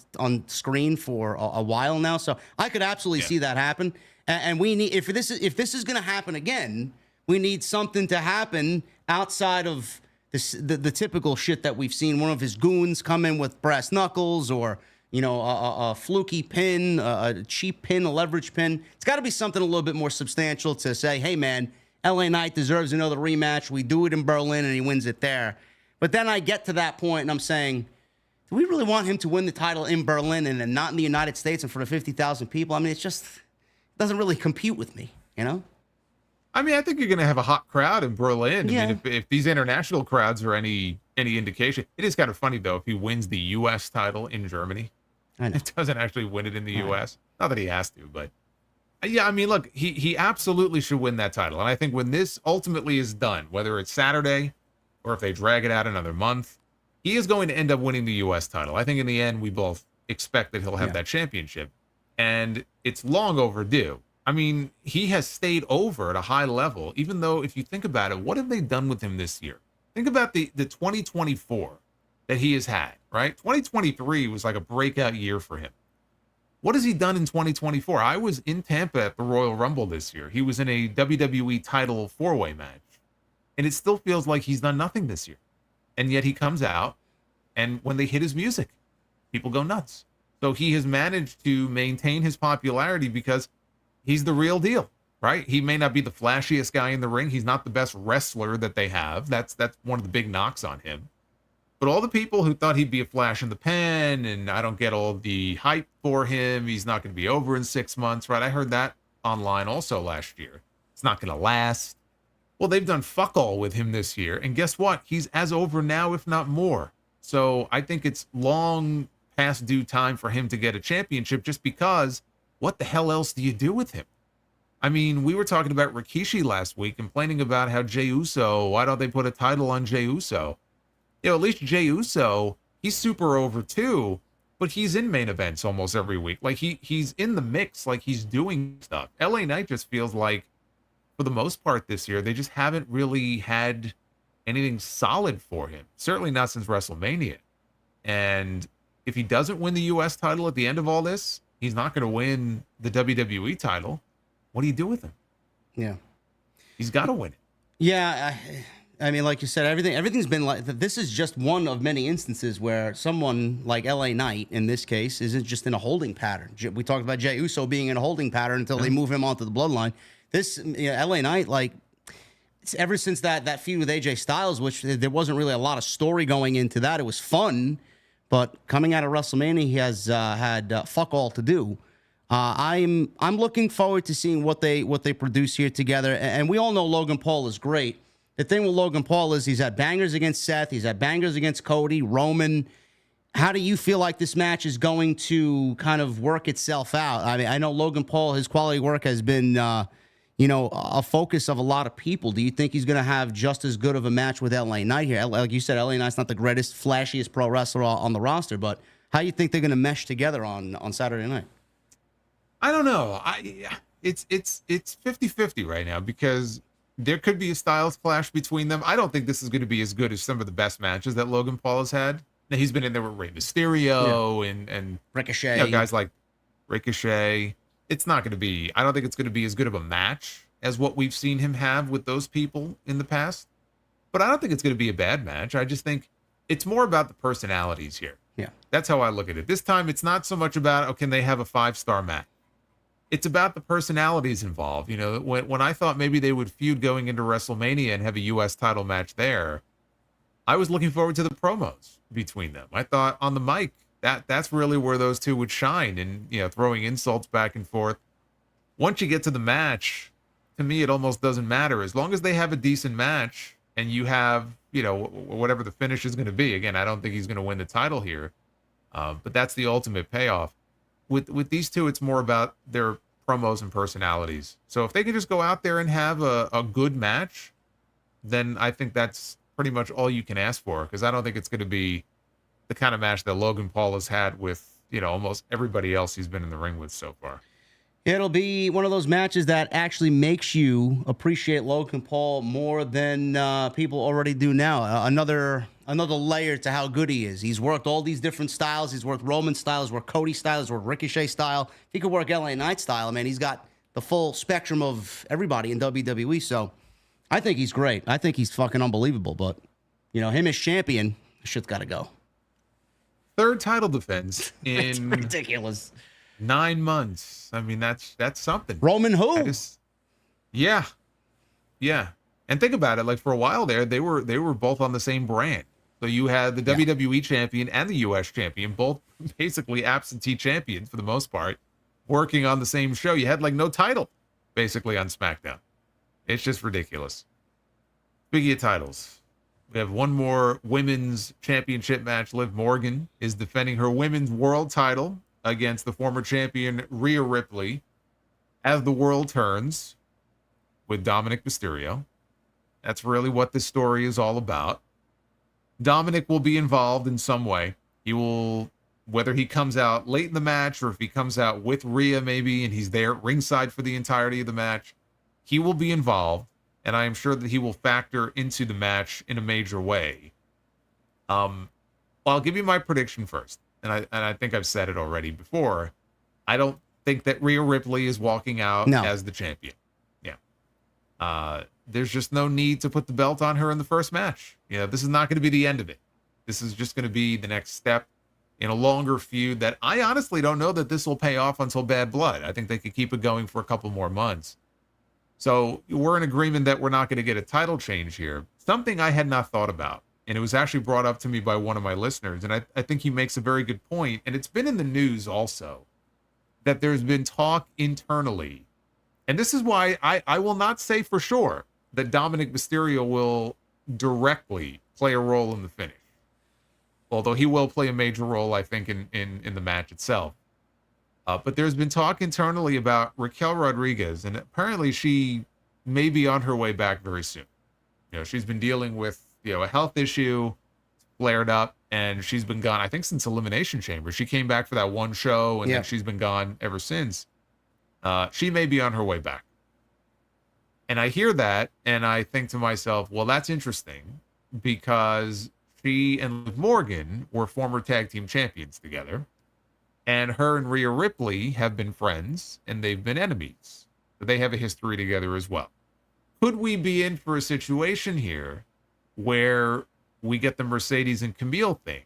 screen for a while now, so I could absolutely see that happen. And we need, if this is going to happen again, we need something to happen outside of the typical shit that we've seen. One of his goons come in with brass knuckles, or a fluky pin, a cheap pin, a leverage pin. It's got to be something a little bit more substantial to say, hey, man, LA Knight deserves another rematch. We do it in Berlin, and he wins it there. But then I get to that point, and I'm saying, do we really want him to win the title in Berlin and then not in the United States in front of 50,000 people? I mean, it doesn't really compute with me, I mean, I think you're going to have a hot crowd in Berlin. Yeah. I mean, if these international crowds are any indication. It is kind of funny, though, if he wins the U.S. title in Germany. I know. It doesn't actually win it in the U.S. Not that he has to, but... Yeah, I mean, look, he absolutely should win that title. And I think when this ultimately is done, whether it's Saturday or if they drag it out another month, he is going to end up winning the U.S. title. I think in the end, we both expect that he'll have that championship. And it's long overdue. I mean, he has stayed over at a high level, even though if you think about it, what have they done with him this year? Think about the 2024 that he has had, right? 2023 was like a breakout year for him. What has he done in 2024? I was in Tampa at the Royal Rumble this year. He was in a WWE title 4-way match. And it still feels like he's done nothing this year. And yet he comes out, and when they hit his music, people go nuts. So he has managed to maintain his popularity because he's the real deal, right? He may not be the flashiest guy in the ring. He's not the best wrestler that they have. That's one of the big knocks on him. But all the people who thought he'd be a flash in the pan, and I don't get all the hype for him, he's not going to be over in 6 months, right? I heard that online also last year. It's not going to last. Well, they've done fuck all with him this year. And guess what? He's as over now, if not more. So I think it's long past due time for him to get a championship, just because what the hell else do you do with him? I mean, we were talking about Rikishi last week, complaining about how Jey Uso, why don't they put a title on Jey Uso? At least Jey Uso, he's super over too, but he's in main events almost every week. Like he's in the mix, like he's doing stuff. LA Knight just feels like, for the most part this year, they just haven't really had anything solid for him. Certainly not since WrestleMania. And if he doesn't win the U.S. title at the end of all this, he's not going to win the WWE title. What do you do with him? Yeah. He's got to win it. Yeah, I mean, like you said, everything's been like, this is just one of many instances where someone like LA Knight, in this case, isn't just in a holding pattern. We talked about Jey Uso being in a holding pattern until they move him onto the Bloodline. This, LA Knight, like, it's ever since that feud with AJ Styles, which there wasn't really a lot of story going into that. It was fun, but coming out of WrestleMania, he has had fuck all to do. I'm looking forward to seeing what they produce here together. And we all know Logan Paul is great. The thing with Logan Paul is he's had bangers against Seth. He's had bangers against Cody, Roman. How do you feel like this match is going to kind of work itself out? I mean, I know Logan Paul, his quality work has been, a focus of a lot of people. Do you think he's going to have just as good of a match with LA Knight here? Like you said, LA Knight's not the greatest, flashiest pro wrestler on the roster, but how do you think they're going to mesh together on Saturday night? I don't know. It's 50-50 right now, because there could be a styles clash between them. I don't think this is going to be as good as some of the best matches that Logan Paul has had. Now, he's been in there with Rey Mysterio and Ricochet, guys like Ricochet. It's not going to be, I don't think it's going to be as good of a match as what we've seen him have with those people in the past. But I don't think it's going to be a bad match. I just think it's more about the personalities here. Yeah. That's how I look at it. This time, it's not so much about, oh, can they have a 5-star match? It's about the personalities involved. You know, when I thought maybe they would feud going into WrestleMania and have a U.S. title match there, I was looking forward to the promos between them. I thought on the mic, that's really where those two would shine, and, you know, throwing insults back and forth. Once you get to the match, to me, it almost doesn't matter. As long as they have a decent match and you have, you know, whatever the finish is going to be. Again, I don't think he's going to win the title here, but that's the ultimate payoff. With these two, it's more about their promos and personalities. So if they can just go out there and have a good match, then I think that's pretty much all you can ask for, because I don't think it's going to be the kind of match that Logan Paul has had with, you know, almost everybody else he's been in the ring with so far. It'll be one of those matches that actually makes you appreciate Logan Paul more than people already do now. Another layer to how good he is. He's worked all these different styles. He's worked Roman style. He's worked Cody style. He's worked Ricochet style. He could work LA Knight style. I mean, he's got the full spectrum of everybody in WWE. So I think he's great. I think he's fucking unbelievable. But, you know, him as champion, shit's got to go. Third title defense in ridiculous. 9 months. I mean, that's something. Roman who? Yeah. And think about it. Like, for a while there, they were both on the same brand. So you had the WWE champion and the US champion, both basically absentee champions for the most part, working on the same show. You had like no title basically on SmackDown. It's just ridiculous. Speaking of titles, we have one more women's championship match. Liv Morgan is defending her women's world title against the former champion Rhea Ripley as the world turns with Dominic Mysterio. That's really what this story is all about. Dominic will be involved in some way. He will, whether he comes out late in the match or if he comes out with Rhea maybe and he's there ringside for the entirety of the match, he will be involved, and I am sure that he will factor into the match in a major way. I'll give you my prediction first, and I think I've said it already before. I don't think that Rhea Ripley is walking out as the champion. Yeah. There's just no need to put the belt on her in the first match. You know, this is not going to be the end of it. This is just going to be the next step in a longer feud that I honestly don't know that this will pay off until Bad Blood. I think they could keep it going for a couple more months. So we're in agreement that we're not going to get a title change here. Something I had not thought about, and it was actually brought up to me by one of my listeners, and I think he makes a very good point, and it's been in the news also, that there's been talk internally, and this is why I will not say for sure that Dominic Mysterio will directly play a role in the finish. Although he will play a major role, I think, in the match itself. But there's been talk internally about Raquel Rodriguez, and apparently she may be on her way back very soon. You know, she's been dealing with, you know, a health issue, flared up, and she's been gone, I think, since Elimination Chamber. She came back for that one show, and then she's been gone ever since. She may be on her way back. And I hear that, and I think to myself, well, that's interesting, because she and Liv Morgan were former tag team champions together, and her and Rhea Ripley have been friends, and they've been enemies. So they have a history together as well. Could we be in for a situation here where we get the Mercedes and Camille thing,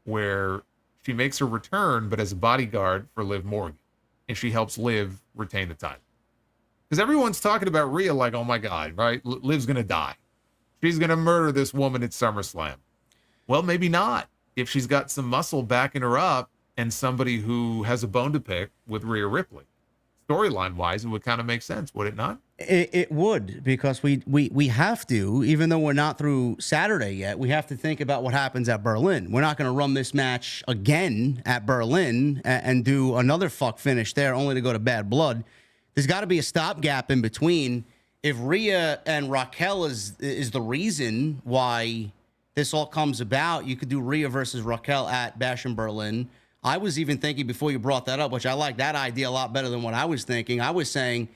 where she makes her return, but as a bodyguard for Liv Morgan, and she helps Liv retain the title? Because everyone's talking about Rhea like, oh my God, right? Liv's going to die. She's going to murder this woman at SummerSlam. Well, maybe not. If she's got some muscle backing her up and somebody who has a bone to pick with Rhea Ripley. Storyline-wise, it would kind of make sense, would it not? It would, because we have to, even though we're not through Saturday yet, we have to think about what happens at Berlin. We're not going to run this match again at Berlin and do another fuck finish there only to go to Bad Blood. There's got to be a stopgap in between. If Rhea and Raquel is the reason why this all comes about, you could do Rhea versus Raquel at Bash in Berlin. I was even thinking before you brought that up, which I like that idea a lot better than what I was thinking. I was saying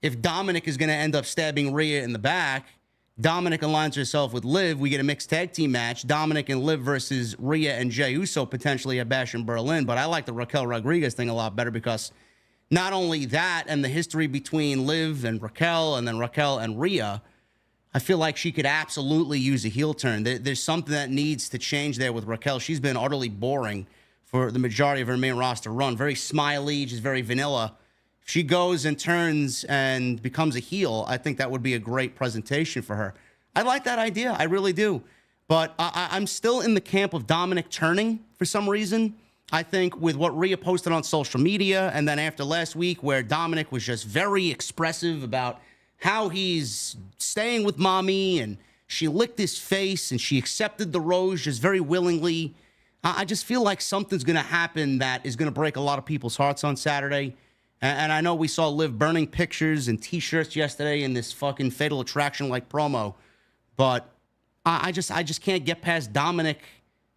if Dominic is going to end up stabbing Rhea in the back, Dominic aligns herself with Liv. We get a mixed tag team match. Dominic and Liv versus Rhea and Jey Uso potentially at Bash in Berlin. But I like the Raquel Rodriguez thing a lot better because not only that and the history between Liv and Raquel and then Raquel and Rhea, I feel like she could absolutely use a heel turn. There's something that needs to change there with Raquel. She's been utterly boring for the majority of her main roster run. Very smiley, just very vanilla. She goes and turns and becomes a heel, I think that would be a great presentation for her. I like that idea. I really do. But I'm still in the camp of Dominic turning for some reason. I think with what Rhea posted on social media and then after last week where Dominic was just very expressive about how he's staying with mommy and she licked his face and she accepted the rose just very willingly. I just feel like something's going to happen that is going to break a lot of people's hearts on Saturday. And I know we saw Liv burning pictures and T-shirts yesterday in this fucking Fatal Attraction-like promo, but I just can't get past Dominic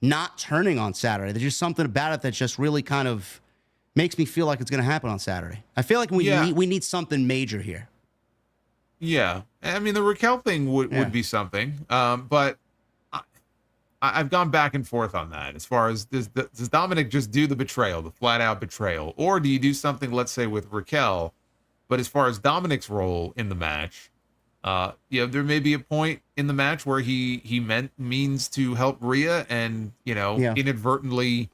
not turning on Saturday. There's just something about it that just really kind of makes me feel like it's going to happen on Saturday. I feel like we need something major here. Yeah, I mean the Raquel thing would be something, but I've gone back and forth on that as far as does Dominic just do the betrayal, the flat out betrayal, or do you do something, let's say with Raquel, but as far as Dominic's role in the match, there may be a point in the match where he means to help Rhea and, inadvertently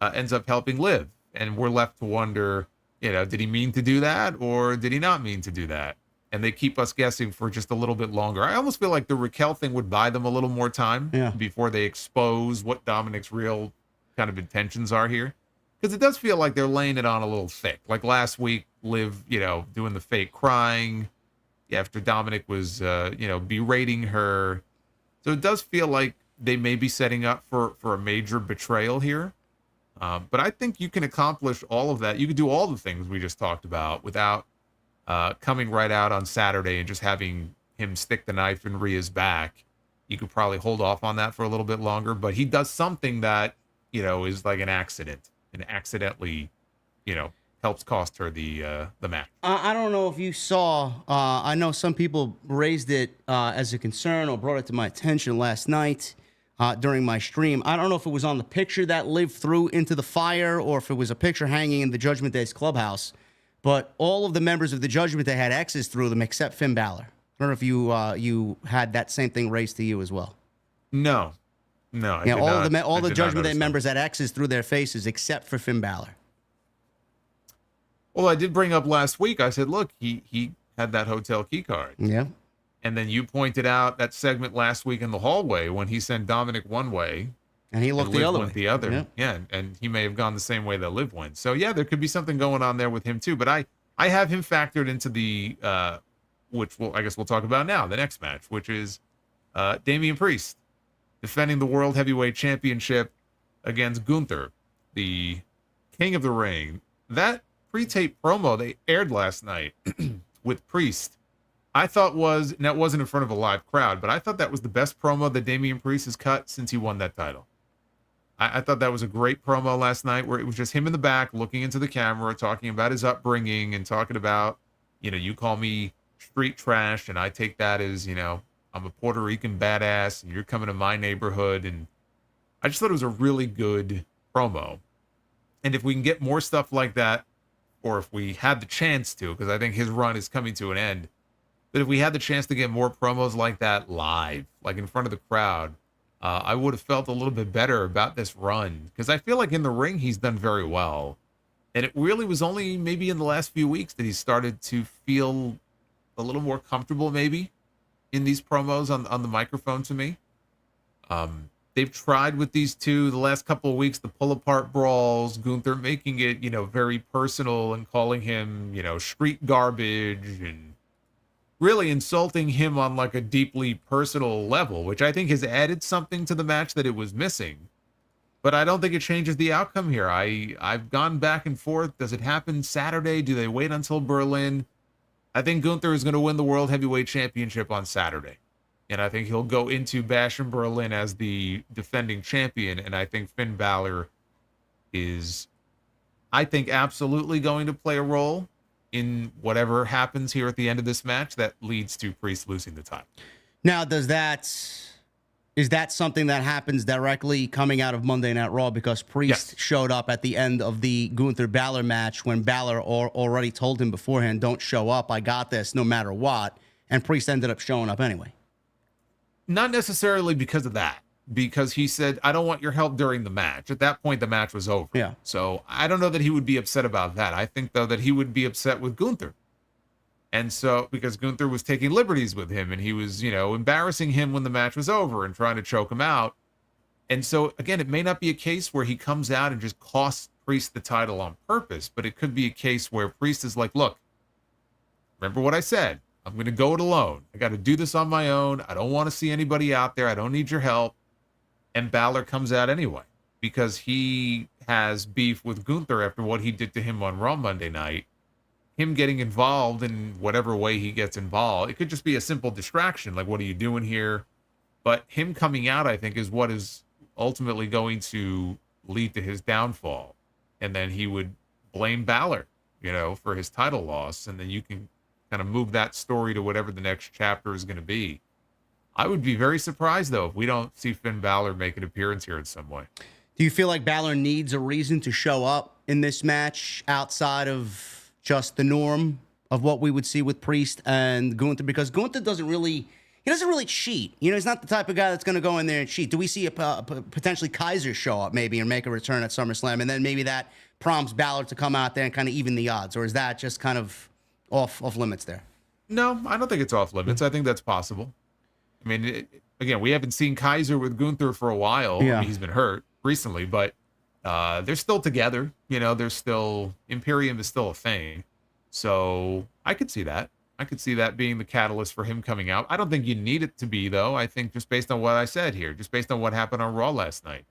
ends up helping Liv. And we're left to wonder, did he mean to do that or did he not mean to do that? And they keep us guessing for just a little bit longer. I almost feel like the Raquel thing would buy them a little more time before they expose what Dominic's real kind of intentions are here. Because it does feel like they're laying it on a little thick. Like last week, Liv, doing the fake crying after Dominic was, berating her. So it does feel like they may be setting up for a major betrayal here. But I think you can accomplish all of that. You could do all the things we just talked about without coming right out on Saturday and just having him stick the knife in Rhea's back. You could probably hold off on that for a little bit longer, but he does something that, is like an accident and accidentally, helps cost her the match. I don't know if you saw, I know some people raised it as a concern or brought it to my attention last night during my stream. I don't know if it was on the picture that Liv threw into the fire or if it was a picture hanging in the Judgment Day's clubhouse. But all of the members of the Judgment Day had X's through them except Finn Balor. I don't know if you had that same thing raised to you as well. No, all the Judgment Day members had X's through their faces except for Finn Balor. Well, I did bring up last week. I said, look, he had that hotel key card. Yeah. And then you pointed out that segment last week in the hallway when he sent Dominic one way. And he looked the other way. The other. Yeah, and he may have gone the same way that Liv went. So, yeah, there could be something going on there with him, too. But I have him factored into the, which I guess we'll talk about now, the next match, which is Damian Priest defending the World Heavyweight Championship against Gunther, the King of the Ring. That pre-tape promo they aired last night with Priest, I thought that wasn't in front of a live crowd, but I thought that was the best promo that Damian Priest has cut since he won that title. I thought that was a great promo last night where it was just him in the back looking into the camera, talking about his upbringing and talking about, you call me street trash and I take that as, I'm a Puerto Rican badass and you're coming to my neighborhood. And I just thought it was a really good promo. And if we can get more stuff like that, or if we had the chance to, because I think his run is coming to an end, but if we had the chance to get more promos like that live, like in front of the crowd, I would have felt a little bit better about this run, because I feel like in the ring he's done very well, and it really was only maybe in the last few weeks that he started to feel a little more comfortable maybe in these promos on the microphone to me. They've tried with these two the last couple of weeks, the pull apart brawls, Gunther making it, very personal and calling him, street garbage and really insulting him on like a deeply personal level, which I think has added something to the match that it was missing. But I don't think it changes the outcome here. I've gone back and forth. Does it happen Saturday? Do they wait until Berlin? I think Gunther is going to win the World Heavyweight Championship on Saturday. And I think he'll go into Bash in Berlin as the defending champion. And I think Finn Balor is, absolutely going to play a role in whatever happens here at the end of this match that leads to Priest losing the title. Now, is that something that happens directly coming out of Monday Night Raw because Priest showed up at the end of the Gunther Balor match when Balor already told him beforehand, don't show up, I got this no matter what, and Priest ended up showing up anyway? Not necessarily because of that, because he said, I don't want your help during the match. At that point, the match was over. Yeah. So I don't know that he would be upset about that. I think, though, that he would be upset with Gunther. And so, because Gunther was taking liberties with him and he was, embarrassing him when the match was over and trying to choke him out. And so, again, it may not be a case where he comes out and just costs Priest the title on purpose, but it could be a case where Priest is like, look, remember what I said? I'm going to go it alone. I got to do this on my own. I don't want to see anybody out there. I don't need your help. And Balor comes out anyway because he has beef with Gunther after what he did to him on Raw Monday night. Him getting involved in whatever way he gets involved, it could just be a simple distraction, like, what are you doing here? But him coming out, I think, is what is ultimately going to lead to his downfall. And then he would blame Balor, for his title loss. And then you can kind of move that story to whatever the next chapter is going to be. I would be very surprised, though, if we don't see Finn Balor make an appearance here in some way. Do you feel like Balor needs a reason to show up in this match outside of just the norm of what we would see with Priest and Gunther? Because Gunther doesn't really cheat. He's not the type of guy that's going to go in there and cheat. Do we see potentially Kaiser show up maybe and make a return at SummerSlam, and then maybe that prompts Balor to come out there and kind of even the odds? Or is that just kind of off limits there? No, I don't think it's off limits. I think that's possible. I mean, again, we haven't seen Kaiser with Gunther for a while. Yeah. I mean, he's been hurt recently, but they're still together. They're still, Imperium is still a thing. So I could see that. I could see that being the catalyst for him coming out. I don't think you need it to be, though. I think just based on what I said here, just based on what happened on Raw last night.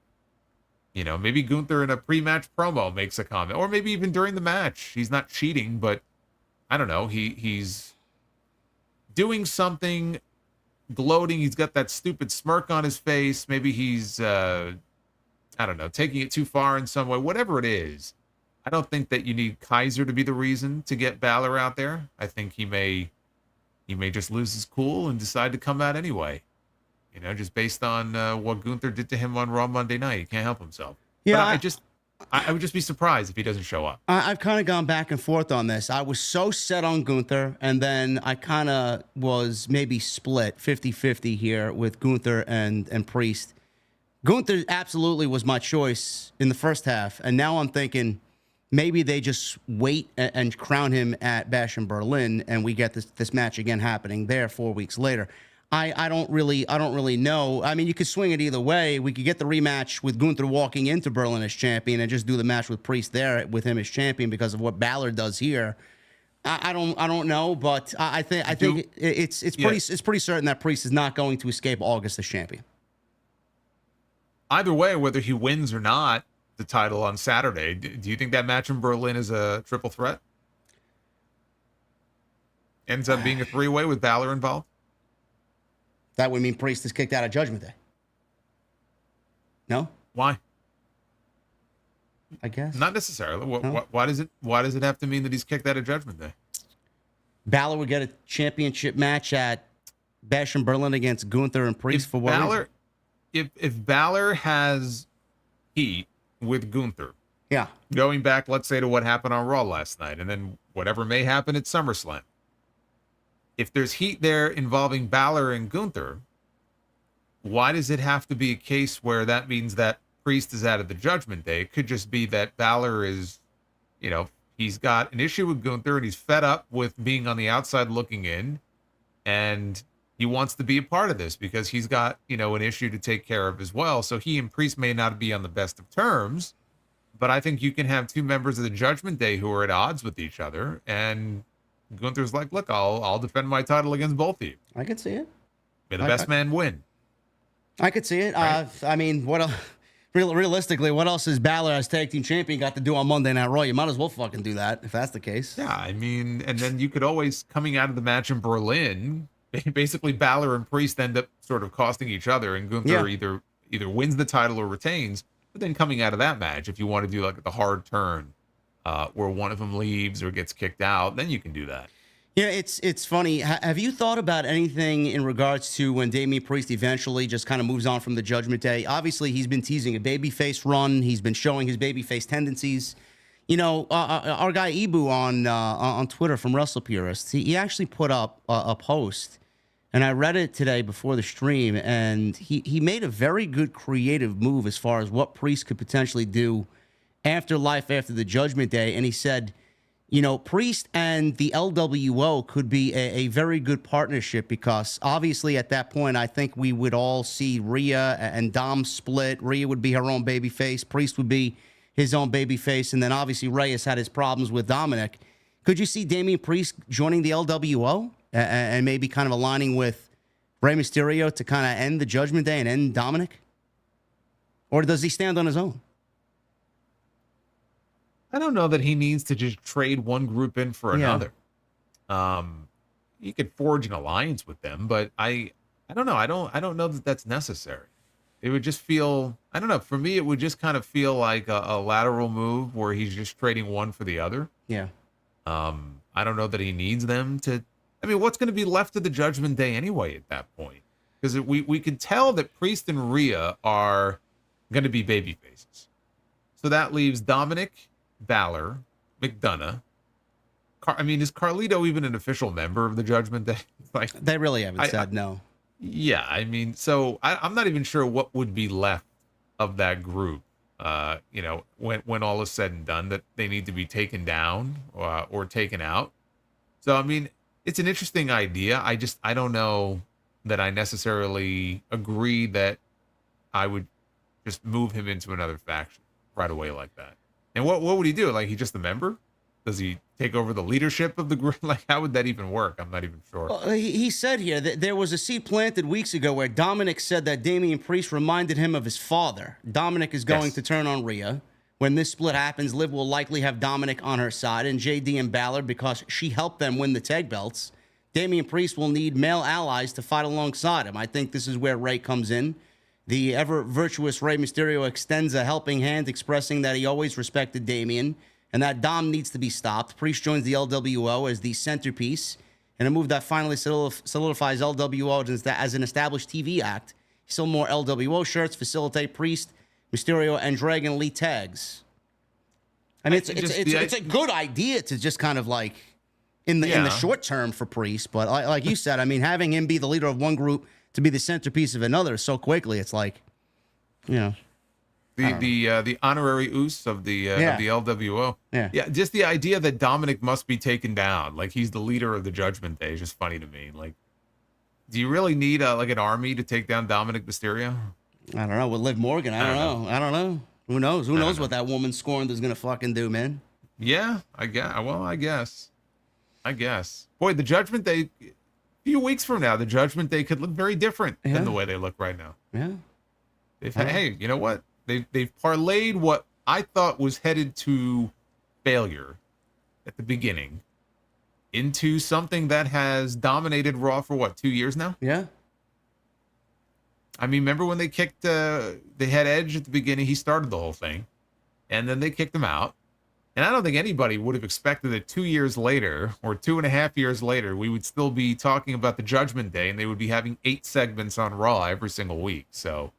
Maybe Gunther in a pre-match promo makes a comment, or maybe even during the match. He's not cheating, but I don't know. He's doing something, gloating. He's got that stupid smirk on his face. Maybe he's, taking it too far in some way. Whatever it is, I don't think that you need Kaiser to be the reason to get Balor out there. I think he may just lose his cool and decide to come out anyway. Just based on what Gunther did to him on Raw Monday night. He can't help himself. Yeah, but I would just be surprised if he doesn't show up. I've kind of gone back and forth on this. I was so set on Gunther, and then I kind of was maybe split 50-50 here with Gunther and Priest. Gunther absolutely was my choice in the first half, and now I'm thinking maybe they just wait and crown him at Bash in Berlin, and we get this match again happening there 4 weeks later. I don't really know. I mean, you could swing it either way. We could get the rematch with Gunther walking into Berlin as champion and just do the match with Priest there with him as champion because of what Balor does here. I don't know, but I think it's pretty certain that Priest is not going to escape August as champion. Either way, whether he wins or not the title on Saturday, do you think that match in Berlin is a triple threat? Ends up being a three-way with Balor involved? That would mean Priest is kicked out of Judgment Day. No? Why? I guess. Not necessarily. No? Why does it have to mean that he's kicked out of Judgment Day? Balor would get a championship match at Bash in Berlin against Gunther and Priest for what reason? If Balor has heat with Gunther, yeah, going back, let's say, to what happened on Raw last night, and then whatever may happen at SummerSlam, if there's heat there involving Balor and Gunther, why does it have to be a case where that means that Priest is out of the Judgment Day? It could just be that Balor is, he's got an issue with Gunther and he's fed up with being on the outside looking in, and he wants to be a part of this because he's got, an issue to take care of as well. So he and Priest may not be on the best of terms, but I think you can have two members of the Judgment Day who are at odds with each other, and Gunther's like, look, I'll defend my title against both of you. I could see it. May the best man win. I could see it. Right? I mean, what else? Realistically, what else has Balor as tag team champion got to do on Monday Night Raw? You might as well fucking do that if that's the case. Yeah, I mean, and then you could always, coming out of the match in Berlin, basically Balor and Priest end up sort of costing each other, and Gunther either wins the title or retains. But then coming out of that match, if you want to do like the hard turn, where one of them leaves or gets kicked out, then you can do that. Yeah, it's funny. Have you thought about anything in regards to when Damian Priest eventually just kind of moves on from the Judgment Day? Obviously, he's been teasing a babyface run. He's been showing his babyface tendencies. You know, our guy Ibu on Twitter from Wrestle Purists, he actually put up a post, and I read it today before the stream, and he made a very good creative move as far as what Priest could potentially do after life after the Judgment Day, and he said, you know, Priest and the LWO could be a very good partnership because obviously at that point, I think we would all see Rhea and Dom split. Rhea would be her own babyface. Priest would be his own babyface. And then obviously Rey has had his problems with Dominic. Could you see Damian Priest joining the LWO and maybe kind of aligning with Rey Mysterio to kind of end the Judgment Day and end Dominic? Or does he stand on his own? I don't know that he needs to just trade one group in for another. He could forge an alliance with them, but I don't know. I don't know that that's necessary. It would just feel, I don't know. For me, it would just kind of feel like a lateral move where he's just trading one for the other. Yeah. I don't know that he needs them to. I mean, what's going to be left of the Judgment Day anyway at that point? Because we can tell that Priest and Rhea are going to be baby faces. So that leaves Dominic, Balor, McDonough. I mean, is Carlito even an official member of the Judgment Day? Like, they really haven't said no. Yeah, I mean, so I'm not even sure what would be left of that group. You know, when all is said and done, that they need to be taken down or taken out. So I mean, it's an interesting idea. I don't know that I necessarily agree that I would just move him into another faction right away like that. And what would he do? Like, he just a member? Does he take over the leadership of the group? Like, how would that even work? I'm not even sure. Well, he said here that there was a seed planted weeks ago where Dominic said that Damian Priest reminded him of his father. Dominic is going to turn on Rhea. When this split happens, Liv will likely have Dominic on her side and JD and Balor because she helped them win the tag belts. Damian Priest will need male allies to fight alongside him. I think this is where Rey comes in. The ever-virtuous Rey Mysterio extends a helping hand, expressing that he always respected Damian and that Dom needs to be stopped. Priest joins the LWO as the centerpiece, and a move that finally solidifies LWO as an established TV act. He sold more LWO shirts, facilitate Priest, Mysterio, and Dragon Elite tags. I mean, it's a good idea to just kind of like in the short term for Priest, but like you said, I mean, having him be the leader of one group to be the centerpiece of another so quickly, it's like, you know, the honorary Uso of the LWO. Yeah, just the idea that Dominic must be taken down, like he's the leader of the Judgment Day, is just funny to me. Like, do you really need like an army to take down Dominic Mysterio? I don't know. With Liv Morgan, I don't know. Who knows? Who knows what that woman scorned is gonna fucking do, man? Yeah, I guess. Boy, the Judgment Day. Few weeks from now, the Judgment Day could look very different than the way they look right now. Yeah. Hey, you know what? They've parlayed what I thought was headed to failure at the beginning into something that has dominated Raw for what, 2 years now? Yeah. I mean, remember when they kicked they had Edge at the beginning? He started the whole thing, and then they kicked him out. And I don't think anybody would have expected that 2 years later, or 2.5 years later, we would still be talking about the Judgment Day, and they would be having 8 segments on Raw every single week. So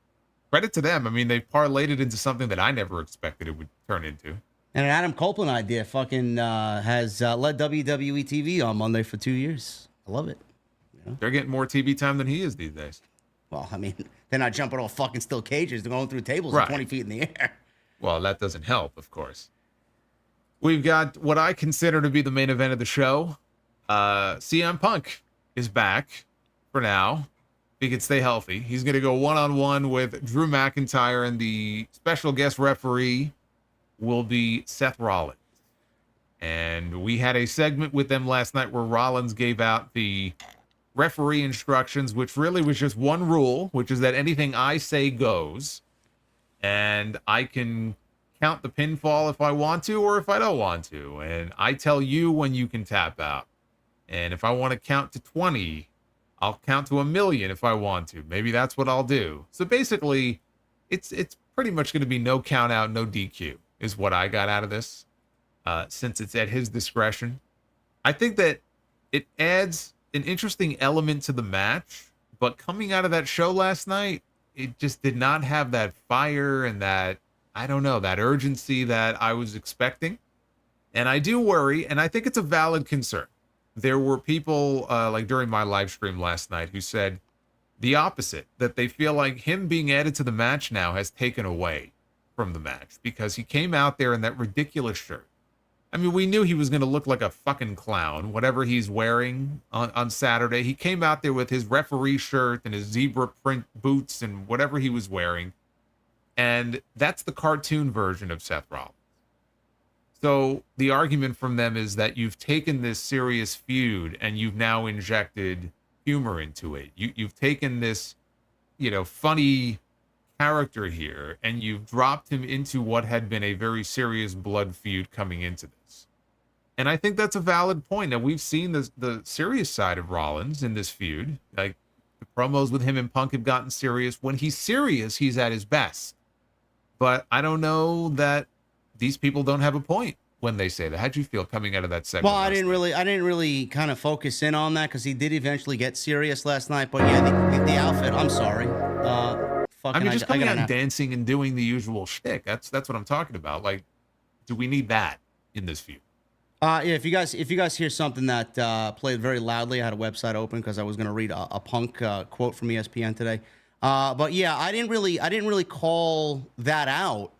credit to them. I mean, they parlayed it into something that I never expected it would turn into. And an Adam Copeland idea fucking has led WWE TV on Monday for 2 years. I love it. You know? They're getting more TV time than he is these days. Well, I mean, they're not jumping off fucking steel cages. They're going through tables at 20 feet in the air. Well, that doesn't help, of course. We've got what I consider to be the main event of the show. CM Punk is back for now. He can stay healthy. He's going to go one-on-one with Drew McIntyre, and the special guest referee will be Seth Rollins. And we had a segment with them last night where Rollins gave out the referee instructions, which really was just one rule, which is that anything I say goes. And I can count the pinfall if I want to or if I don't want to. And I tell you when you can tap out. And if I want to count to 20, I'll count to 1,000,000 if I want to. Maybe that's what I'll do. So basically, it's pretty much going to be no count out, no DQ is what I got out of this, since it's at his discretion. I think that it adds an interesting element to the match, but coming out of that show last night, it just did not have that fire and that, I don't know, that urgency that I was expecting. And I do worry, and I think it's a valid concern. There were people like during my live stream last night who said the opposite, that they feel like him being added to the match now has taken away from the match because he came out there in that ridiculous shirt. I mean, we knew he was going to look like a fucking clown, whatever he's wearing on Saturday. He came out there with his referee shirt and his zebra print boots and whatever he was wearing. And that's the cartoon version of Seth Rollins. So the argument from them is that you've taken this serious feud and you've now injected humor into it. You've taken this, funny character here and you've dropped him into what had been a very serious blood feud coming into this. And I think that's a valid point. Now, we've seen the serious side of Rollins in this feud. Like, the promos with him and Punk have gotten serious. When he's serious, he's at his best. But I don't know that these people don't have a point when they say that. How'd you feel coming out of that segment? Well, I didn't really kind of focus in on that because he did eventually get serious last night. But yeah, the outfit, I'm sorry. Just coming out and dancing and doing the usual shtick. That's what I'm talking about. Like, do we need that in this feud? Yeah, if you guys hear something that played very loudly, I had a website open because I was going to read a Punk quote from ESPN today. But yeah, I didn't really call that out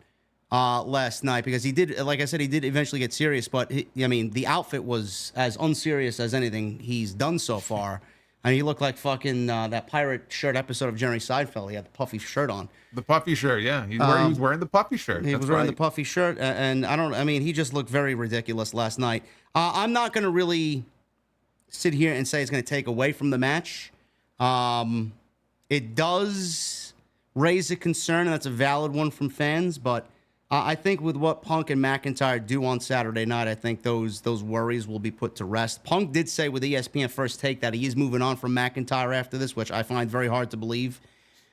last night because he did, like I said, he did eventually get serious. But the outfit was as unserious as anything he's done so far. And he looked like fucking that pirate shirt episode of Jerry Seinfeld. He had the puffy shirt on. The puffy shirt, yeah. He was wearing the puffy shirt. He was wearing the puffy shirt, and he just looked very ridiculous last night. I'm not going to really sit here and say it's going to take away from the match. It does raise a concern, and that's a valid one from fans, but I think with what Punk and McIntyre do on Saturday night, I think those worries will be put to rest. Punk did say with ESPN First Take that he is moving on from McIntyre after this, which I find very hard to believe.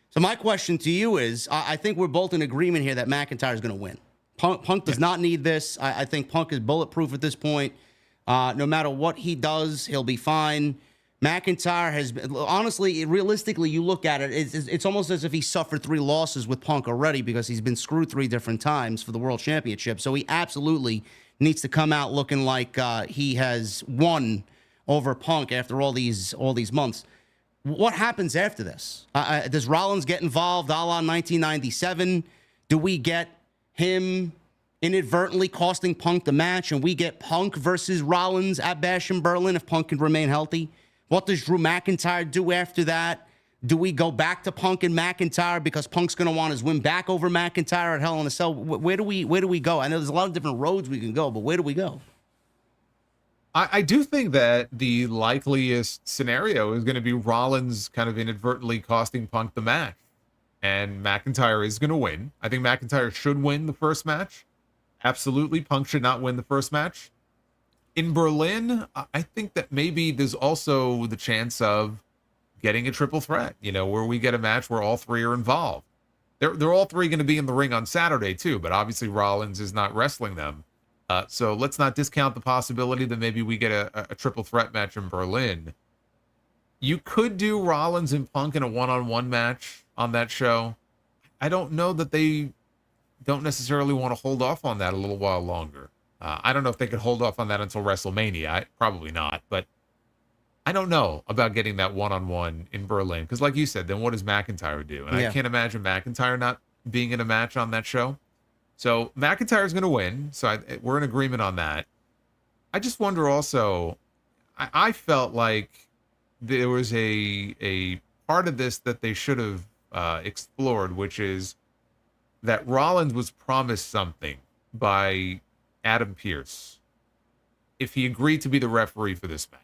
So my question to you is, I think we're both in agreement here that McIntyre is going to win. Punk does not need this. I think Punk is bulletproof at this point. No matter what he does, he'll be fine. McIntyre has been, honestly, realistically, you look at it, it's almost as if he suffered 3 losses with Punk already because he's been screwed 3 different times for the World Championship. So he absolutely needs to come out looking like he has won over Punk after all these months. What happens after this? Does Rollins get involved a la 1997? Do we get him inadvertently costing Punk the match and we get Punk versus Rollins at Bash in Berlin if Punk can remain healthy? What does Drew McIntyre do after that? Do we go back to Punk and McIntyre because Punk's going to want his win back over McIntyre at Hell in a Cell? Where do we go? I know there's a lot of different roads we can go, but where do we go? I do think that the likeliest scenario is going to be Rollins kind of inadvertently costing Punk the match, and McIntyre is going to win. I think McIntyre should win the first match. Absolutely, Punk should not win the first match. In Berlin, I think that maybe there's also the chance of getting a triple threat, where we get a match where all 3 are involved. They're all 3 going to be in the ring on Saturday too, but obviously Rollins is not wrestling them. So let's not discount the possibility that maybe we get a triple threat match in Berlin. You could do Rollins and Punk in a one-on-one match on that show. I don't know that they don't necessarily want to hold off on that a little while longer. I don't know if they could hold off on that until WrestleMania. Probably not, but I don't know about getting that one-on-one in Berlin. Because like you said, then what does McIntyre do? And I can't imagine McIntyre not being in a match on that show. So McIntyre's going to win. So we're in agreement on that. I just wonder also, I felt like there was a part of this that they should have explored, which is that Rollins was promised something by Adam Pearce if he agreed to be the referee for this match,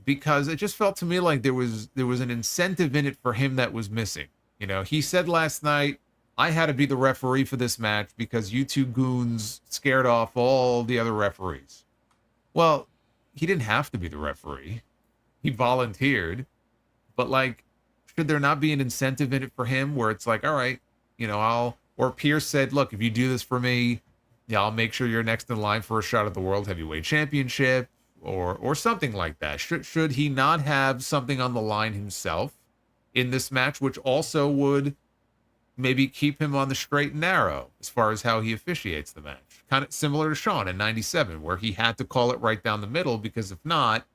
because it just felt to me like there was an incentive in it for him that was missing. He said last night, I had to be the referee for this match because you 2 goons scared off all the other referees. Well, he didn't have to be the referee. He volunteered, but should there not be an incentive in it for him where it's like, all right, or Pearce said, look, if you do this for me, I'll make sure you're next in line for a shot at the World Heavyweight Championship. or something like that. Should he not have something on the line himself in this match, which also would maybe keep him on the straight and narrow as far as how he officiates the match? Kind of similar to Shawn in 97, where he had to call it right down the middle, because if not,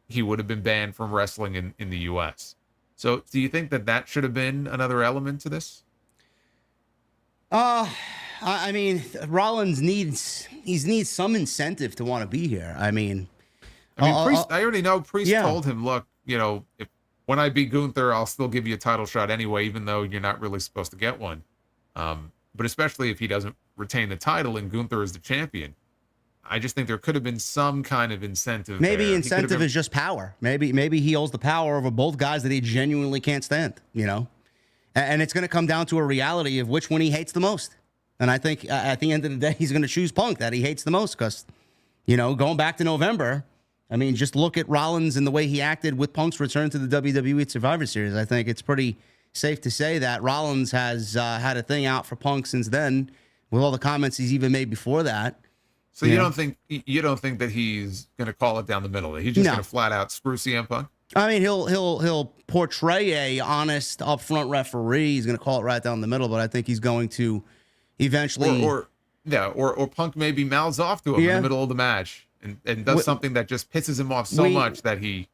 he would have been banned from wrestling in the U.S. So do you think that should have been another element to this? I mean, Rollins needs some incentive to want to be here. I mean, Priest, I already know Priest told him, look, if when I beat Gunther, I'll still give you a title shot anyway, even though you're not really supposed to get one. But especially if he doesn't retain the title and Gunther is the champion, I just think there could have been some kind of incentive. Maybe incentive is just power. Maybe he holds the power over both guys that he genuinely can't stand, And it's going to come down to a reality of which one he hates the most. And I think at the end of the day, he's going to choose Punk that he hates the most because, going back to November, I mean, just look at Rollins and the way he acted with Punk's return to the WWE Survivor Series. I think it's pretty safe to say that Rollins has had a thing out for Punk since then, with all the comments he's even made before that. So you don't think that he's going to call it down the middle? He's just going to flat out screw CM Punk? I mean, he'll portray a honest, upfront referee. He's going to call it right down the middle, but I think he's going to eventually, or Punk maybe mouths off to him in the middle of the match and does something that just pisses him off so much that he.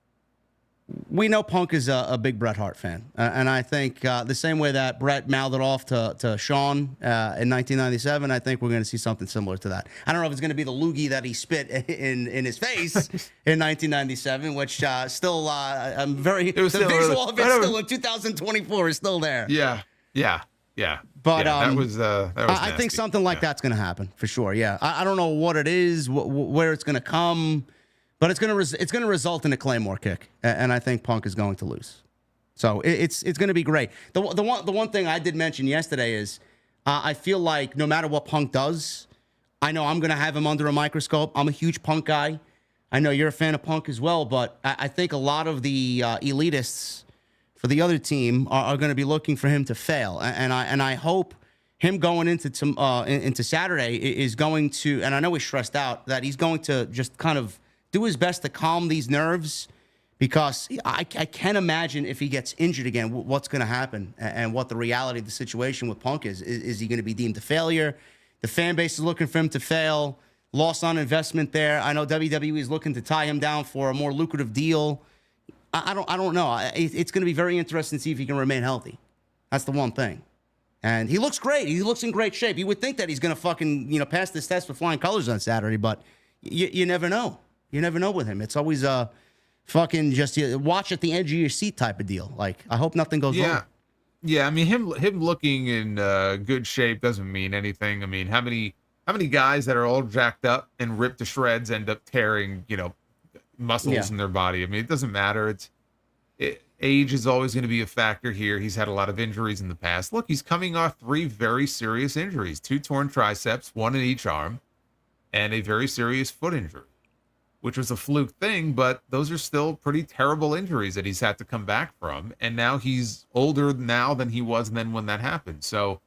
We know Punk is a big Bret Hart fan, and I think the same way that Bret mouthed it off to Shawn in 1997, I think we're going to see something similar to that. I don't know if it's going to be the loogie that he spit in his face in 1997, which still I'm very the visual of it still in 2024 is still there. Yeah. But that was I think something like that's going to happen for sure. Yeah, I don't know what it is, where it's going to come. But it's going to result in a Claymore kick, and I think Punk is going to lose. So it's going to be great. The one thing I did mention yesterday is I feel like no matter what Punk does, I know I'm going to have him under a microscope. I'm a huge Punk guy. I know you're a fan of Punk as well, but I think a lot of the elitists for the other team are going to be looking for him to fail, and I hope him going into Saturday is going to, and I know he's stressed out, that he's going to just kind of do his best to calm these nerves, because I can't imagine if he gets injured again, what's going to happen and what the reality of the situation with Punk is. Is he going to be deemed a failure? The fan base is looking for him to fail. Loss on investment there. I know WWE is looking to tie him down for a more lucrative deal. I don't know. It's going to be very interesting to see if he can remain healthy. That's the one thing. And he looks great. He looks in great shape. You would think that he's going to fucking pass this test with flying colors on Saturday, but you never know. You never know with him. It's always a fucking just watch at the edge of your seat type of deal. Like, I hope nothing goes wrong. Yeah. I mean, him looking in good shape doesn't mean anything. I mean, how many guys that are all jacked up and ripped to shreds end up tearing, muscles in their body? I mean, it doesn't matter. Age is always going to be a factor here. He's had a lot of injuries in the past. Look, he's coming off 3 very serious injuries: 2 torn triceps, 1 in each arm, and a very serious foot injury, which was a fluke thing, but those are still pretty terrible injuries that he's had to come back from. And now he's older now than he was then when that happened. So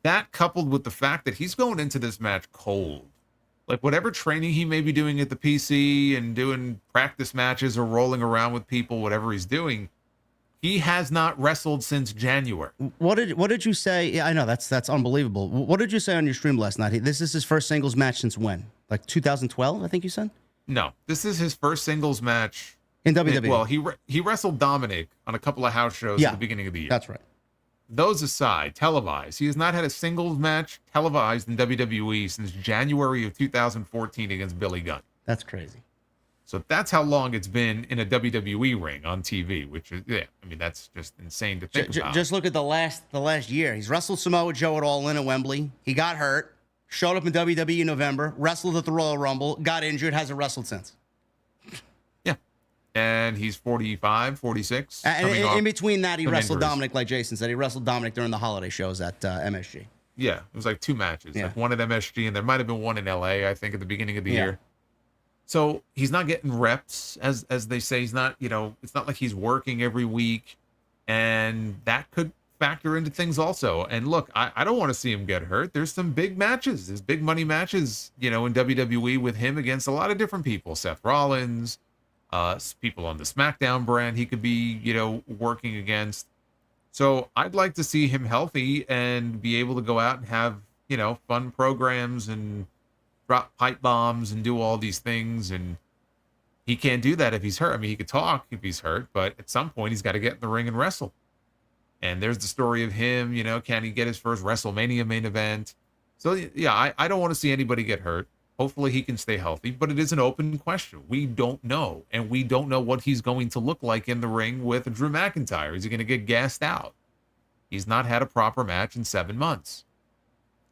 that, coupled with the fact that he's going into this match cold, like whatever training he may be doing at the PC and doing practice matches or rolling around with people, whatever he's doing, he has not wrestled since January. What did you say? Yeah, I know that's unbelievable. What did you say on your stream last night? This is his first singles match since when? Like 2012, I think you said? No, this is his first singles match in WWE. Well, he wrestled Dominic on a couple of house shows at the beginning of the year. That's right. Those aside, televised, he has not had a singles match televised in WWE since January of 2014 against Billy Gunn. That's crazy. So that's how long it's been in a WWE ring on TV, which is, I mean, that's just insane to think about. Just look at the last year. He's wrestled Samoa Joe at All In at Wembley. He got hurt. Showed up in WWE in November, wrestled at the Royal Rumble, got injured, hasn't wrestled since. Yeah. And he's 45, 46. And in between that, he wrestled Dominic, like Jason said. He wrestled Dominic during the holiday shows at MSG. Yeah, it was like 2 matches. Like one at MSG, and there might have been one in LA, I think, at the beginning of the year. So he's not getting reps, as they say. He's not, it's not like he's working every week. And that could factor into things also. And look, I don't want to see him get hurt. There's some big matches. There's big money matches, in WWE with him against a lot of different people. Seth Rollins, people on the SmackDown brand he could be, working against. So I'd like to see him healthy and be able to go out and have, fun programs and drop pipe bombs and do all these things. And he can't do that if he's hurt. I mean, he could talk if he's hurt, but at some point he's got to get in the ring and wrestle. And there's the story of him, can he get his first WrestleMania main event? So, yeah, I don't want to see anybody get hurt. Hopefully he can stay healthy, but it is an open question. We don't know, and we don't know what he's going to look like in the ring with Drew McIntyre. Is he going to get gassed out? He's not had a proper match in 7 months.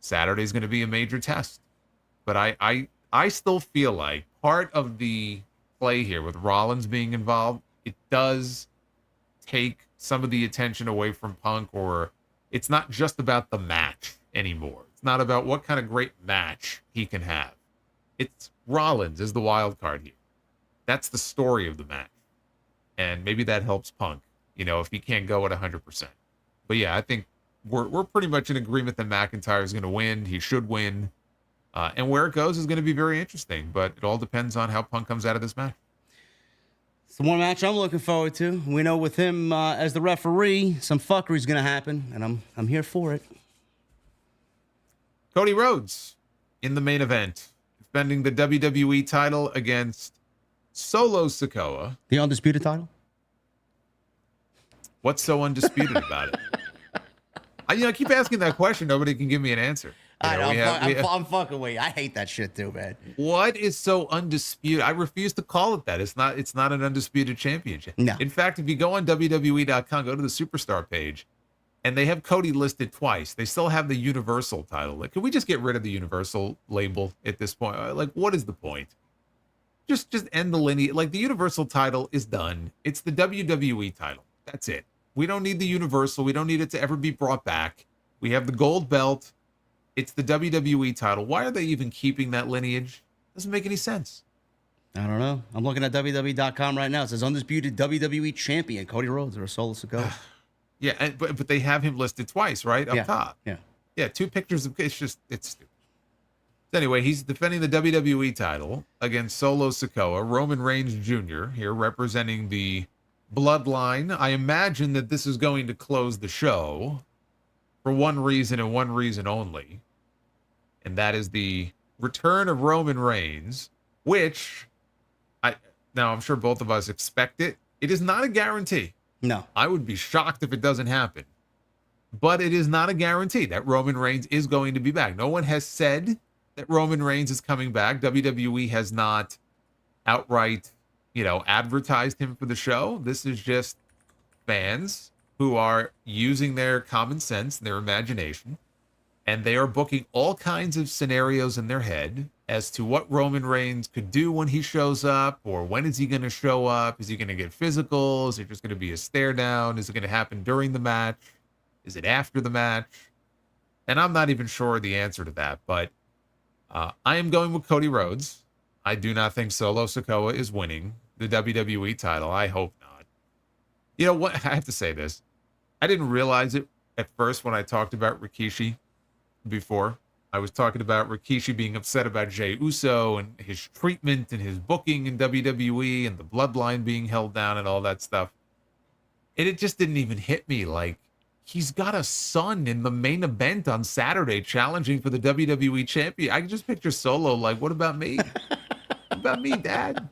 Saturday's going to be a major test. But I still feel like part of the play here with Rollins being involved, it does take some of the attention away from Punk, or it's not just about the match anymore. It's not about what kind of great match he can have. It's Rollins is the wild card here. That's the story of the match. And maybe that helps Punk, if he can't go at 100%. But yeah, I think we're pretty much in agreement that McIntyre is going to win. He should win. And where it goes is going to be very interesting, but it all depends on how Punk comes out of this match. It's the one match I'm looking forward to. We know with him as the referee, some fuckery is going to happen, and I'm here for it. Cody Rhodes in the main event, defending the WWE title against Solo Sikoa. The undisputed title? What's so undisputed about it? I keep asking that question. Nobody can give me an answer. I'm fucking with you. I hate that shit too, man. What is so undisputed? I refuse to call it that. It's not an undisputed championship. No. In fact, if you go on WWE.com, go to the Superstar page, and they have Cody listed twice. They still have the Universal title. Like, can we just get rid of the Universal label at this point? Like, what is the point? Just end the lineage. Like, the Universal title is done. It's the WWE title. That's it. We don't need the Universal. We don't need it to ever be brought back. We have the gold belt. It's the WWE title. Why are they even keeping that lineage? Doesn't make any sense. I don't know. I'm looking at WWE.com right now. It says undisputed WWE champion Cody Rhodes or Solo Sikoa. Yeah, but they have him listed twice, right? Up top. Yeah. 2 pictures of it's stupid. So anyway, he's defending the WWE title against Solo Sikoa, Roman Reigns Jr. here representing the Bloodline. I imagine that this is going to close the show for one reason and one reason only. And that is the return of Roman Reigns, which I'm sure both of us expect it. It is not a guarantee. No. I would be shocked if it doesn't happen. But it is not a guarantee that Roman Reigns is going to be back. No one has said that Roman Reigns is coming back. WWE has not outright, advertised him for the show. This is just fans who are using their common sense, their imagination, and they are booking all kinds of scenarios in their head as to what Roman Reigns could do when he shows up, or when is he going to show up? Is he going to get physical? Is it just going to be a stare down? Is it going to happen during the match? Is it after the match? And I'm not even sure the answer to that, but I am going with Cody Rhodes. I do not think Solo Sikoa is winning the WWE title. I hope not. You know what? I have to say this. I didn't realize it at first when I talked about Rikishi before. I was talking about Rikishi being upset about Jey Uso and his treatment and his booking in WWE and the bloodline being held down and all that stuff. And it just didn't even hit me. Like, he's got a son in the main event on Saturday challenging for the WWE champion. I can just picture Solo like, what about me? What about me, Dad?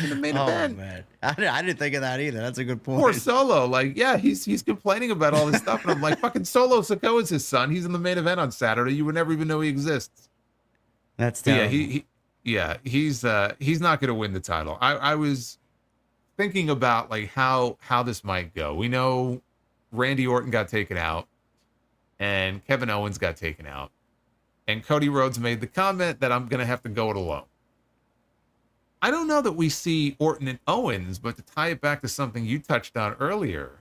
In the main event. Man. I didn't think of that either. That's a good point. Poor Solo. Like, yeah, he's complaining about all this stuff. And I'm like, fucking Solo Sikoa is his son. He's in the main event on Saturday. You would never even know he exists. That's terrible. Yeah, he's not going to win the title. I was thinking about like how this might go. We know Randy Orton got taken out and Kevin Owens got taken out. And Cody Rhodes made the comment that I'm going to have to go it alone. I don't know that we see Orton and Owens, but to tie it back to something you touched on earlier,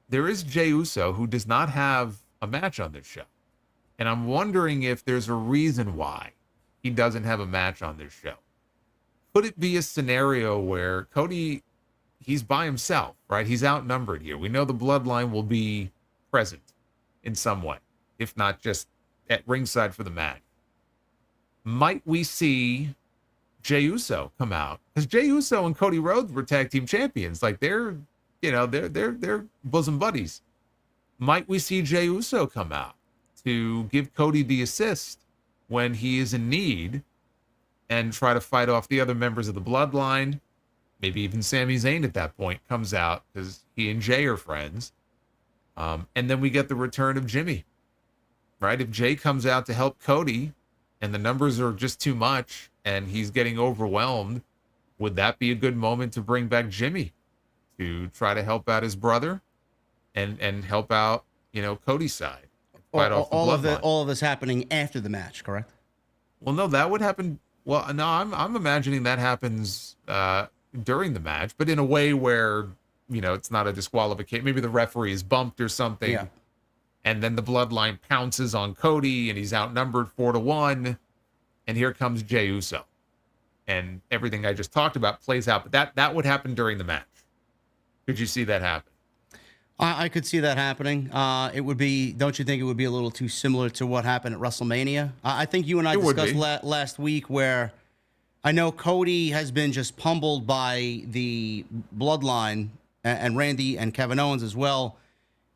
there is Jey Uso who does not have a match on this show. And I'm wondering if there's a reason why he doesn't have a match on this show. Could it be a scenario where Cody he's by himself, right? He's outnumbered here. We know the Bloodline will be present in some way, if not just at ringside for the match. Might we see Jey Uso come out? Because Jey Uso and Cody Rhodes were tag team champions. Like they're bosom buddies. Might we see Jey Uso come out to give Cody the assist when he is in need and try to fight off the other members of the Bloodline? Maybe even Sami Zayn at that point comes out because he and Jey are friends. And then we get the return of Jimmy, right? If Jey comes out to help Cody and the numbers are just too much and he's getting overwhelmed, would that be a good moment to bring back Jimmy to try to help out his brother and help out, Cody's side? All of this happening after the match, correct? Well, no, that would happen. Well, no, I'm imagining that happens during the match, but in a way where, it's not a disqualification. Maybe the referee is bumped or something. Yeah. And then the Bloodline pounces on Cody and he's outnumbered 4-1. And here comes Jey Uso. And everything I just talked about plays out. But that would happen during the match. Could you see that happen? I could see that happening. It would be, don't you think it would be a little too similar to what happened at WrestleMania? I think you and I discussed last week where I know Cody has been just pummeled by the Bloodline and Randy and Kevin Owens as well.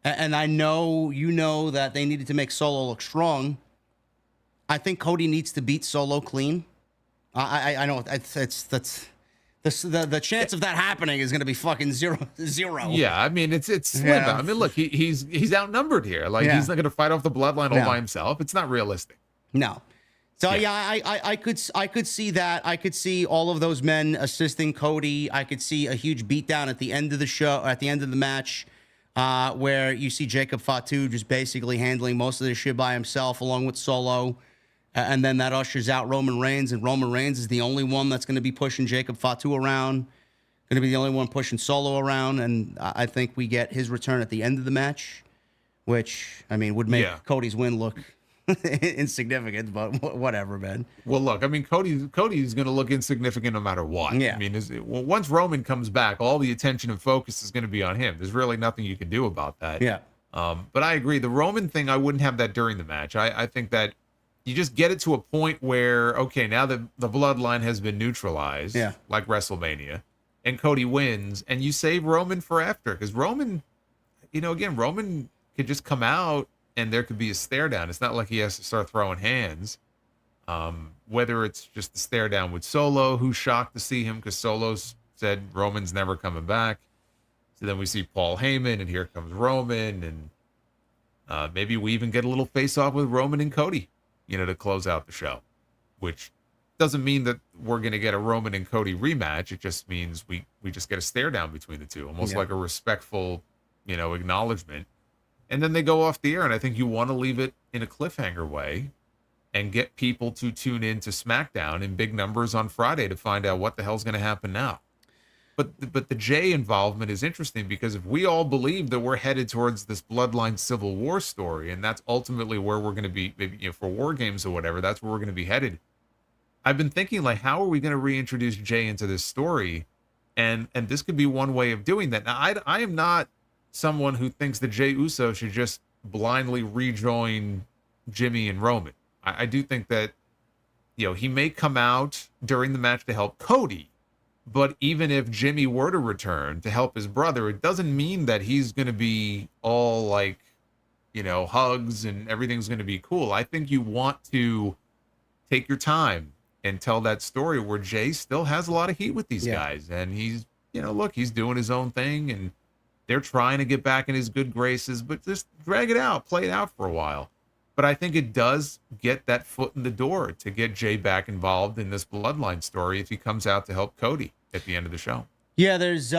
And I know that they needed to make Solo look strong. I think Cody needs to beat Solo clean. I know the chance of that happening is going to be fucking zero. Yeah, I mean it's slim. Yeah. I mean, look, he's outnumbered here. Like he's not going to fight off the Bloodline all by himself. It's not realistic. No. So I could see that. I could see all of those men assisting Cody. I could see a huge beatdown at the end of the show, at the end of the match, where you see Jacob Fatu just basically handling most of this shit by himself, along with Solo. And then that ushers out Roman Reigns, and Roman Reigns is the only one that's going to be pushing Jacob Fatu around, going to be the only one pushing Solo around, and I think we get his return at the end of the match, which, I mean, would make Cody's win look insignificant, but whatever, man. Well, look, I mean, Cody's going to look insignificant no matter what. Yeah. I mean, once Roman comes back, all the attention and focus is going to be on him. There's really nothing you can do about that. Yeah. But I agree. The Roman thing, I wouldn't have that during the match. I think that you just get it to a point where, okay, now that the Bloodline has been neutralized, like WrestleMania, and Cody wins, and you save Roman for after. Because Roman, again, Roman could just come out and there could be a stare down. It's not like he has to start throwing hands. Whether it's just the stare down with Solo, who's shocked to see him because Solo said Roman's never coming back. So then we see Paul Heyman, and here comes Roman, and maybe we even get a little face-off with Roman and Cody, to close out the show, which doesn't mean that we're going to get a Roman and Cody rematch. It just means we just get a stare down between the two, almost like a respectful, acknowledgement. And then they go off the air, and I think you want to leave it in a cliffhanger way and get people to tune in to SmackDown in big numbers on Friday to find out what the hell's going to happen now. But the Jey involvement is interesting because if we all believe that we're headed towards this Bloodline Civil War story, and that's ultimately where we're going to be, maybe, for War Games or whatever, that's where we're going to be headed. I've been thinking, like, how are we going to reintroduce Jey into this story? And this could be one way of doing that. Now, I am not someone who thinks that Jey Uso should just blindly rejoin Jimmy and Roman. I do think that, he may come out during the match to help Cody. But even if Jimmy were to return to help his brother, it doesn't mean that he's going to be all like, hugs and everything's going to be cool. I think you want to take your time and tell that story where Jey still has a lot of heat with these guys. And he's, look, he's doing his own thing and they're trying to get back in his good graces, but just drag it out, play it out for a while. But I think it does get that foot in the door to get Jey back involved in this Bloodline story if he comes out to help Cody at the end of the show. Yeah, there's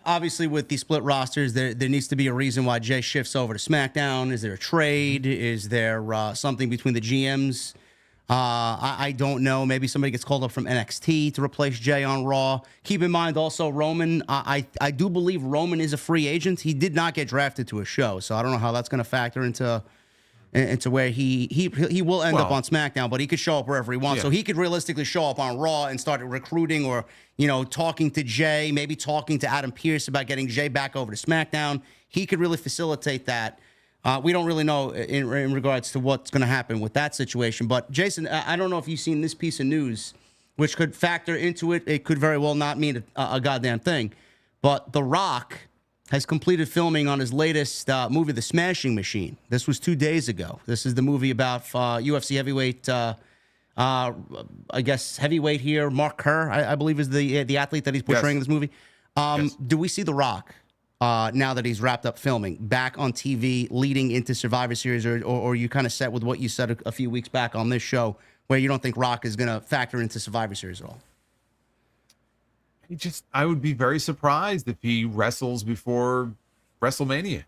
obviously with these split rosters, there needs to be a reason why Jey shifts over to SmackDown. Is there a trade? Is there something between the GMs? I don't know. Maybe somebody gets called up from NXT to replace Jey on Raw. Keep in mind also Roman. I do believe Roman is a free agent. He did not get drafted to a show, so I don't know how that's going to factor into and to where he will end up Well, on SmackDown, but he could show up wherever he wants. yeah. So he could realistically show up on Raw and start recruiting, or talking to Jay, maybe talking to Adam Pearce about getting Jay back over to SmackDown. He could really facilitate that. We don't really know in regards to what's going to happen with that situation. But Jason, I don't know if you've seen this piece of news, which could factor into it. It could very well not mean a goddamn thing. But The Rock has completed filming on his latest movie, The Smashing Machine. This was 2 days ago. This is the movie about UFC heavyweight, I guess heavyweight here, Mark Kerr, I believe is the athlete that he's portraying in this movie. Yes. Do we see The Rock, now that he's wrapped up filming, back on TV leading into Survivor Series, or you kind of set with what you said a few weeks back on this show, where you don't think Rock is going to factor into Survivor Series at all? I would be very surprised if he wrestles before WrestleMania.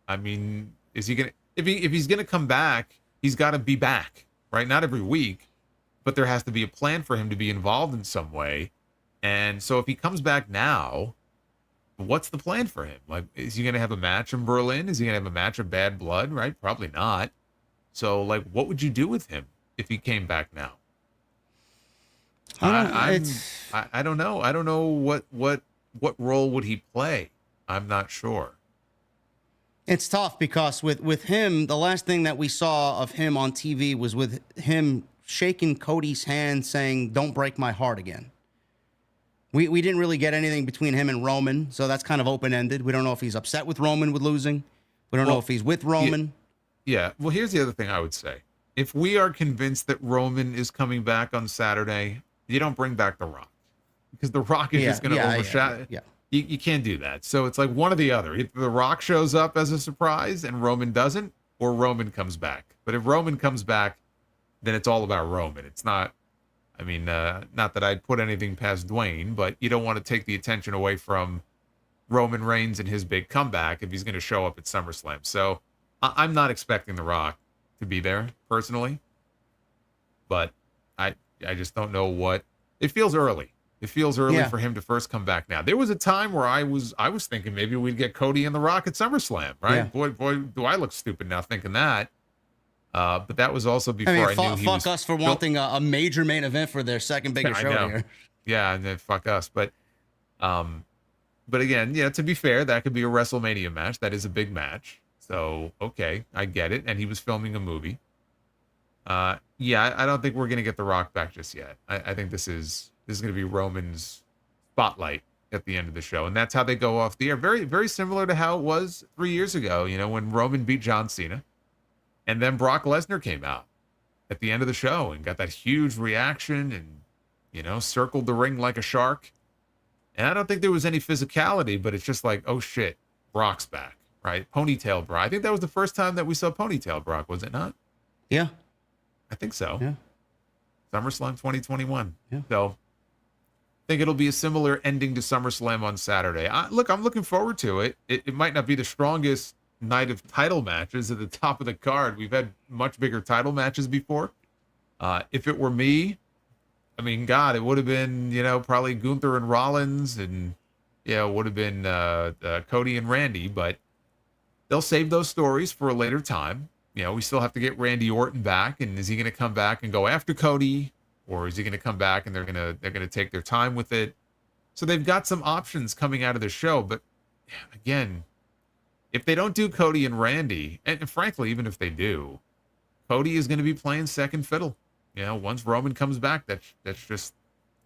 I mean, is he gonna if he's gonna come back, he's got to be back, right? Not every week, but there has to be a plan for him to be involved in some way. And so if he comes back now, what's the plan for him? Like, is he gonna have a match in Berlin? Is he gonna have a match of Bad Blood? Right? Probably not. So, like, what would you do with him if he came back now? I don't know. I don't know what role would he play. I'm not sure. It's tough because with him, the last thing that we saw of him on TV was with him shaking Cody's hand, saying, "Don't break my heart again." We didn't really get anything between him and Roman, so that's kind of open-ended. We don't know if he's upset with Roman with losing. We don't know if he's with Roman. Yeah. Well, here's the other thing I would say. If we are convinced that Roman is coming back on Saturday, you don't bring back The Rock, because The Rock is just going to overshadow. Yeah. You can't do that. So it's like one or the other. Either The Rock shows up as a surprise and Roman doesn't, or Roman comes back. But if Roman comes back, then it's all about Roman. It's not, I mean, not that I'd put anything past Dwayne, but you don't want to take the attention away from Roman Reigns and his big comeback if he's going to show up at SummerSlam. So I'm not expecting The Rock to be there personally, but I just don't know what it feels early. It feels early for him to first come back now. There was a time where I was thinking maybe we'd get Cody and The Rock at SummerSlam, right? Yeah. Boy, do I look stupid now thinking that. But that was also before I knew he was. Fuck us for wanting a major main event for their second biggest show here. Yeah, and then fuck us. But again, yeah, to be fair, that could be a WrestleMania match. That is a big match. So, okay, I get it. And he was filming a movie. Yeah, I don't think we're going to get The Rock back just yet. I think this is going to be Roman's spotlight at the end of the show. And that's how they go off the air. Very, very similar to how it was 3 years ago, when Roman beat John Cena. And then Brock Lesnar came out at the end of the show and got that huge reaction and, circled the ring like a shark. And I don't think there was any physicality, but it's just like, oh shit, Brock's back, right? Ponytail Brock. I think that was the first time that we saw Ponytail Brock, was it not? Yeah. I think so. Yeah. SummerSlam 2021. Yeah. So I think it'll be a similar ending to SummerSlam on Saturday. I'm looking forward to it. It might not be the strongest night of title matches at the top of the card. We've had much bigger title matches before. If it were me, I mean, God, it would have been, probably Gunther and Rollins, and it would have been Cody and Randy, but they'll save those stories for a later time. We still have to get Randy Orton back, and is he going to come back and go after Cody, or is he going to come back and they're going to take their time with it? So they've got some options coming out of the show, but again, if they don't do Cody and Randy, and frankly, even if they do, Cody is going to be playing second fiddle. Once Roman comes back, that's just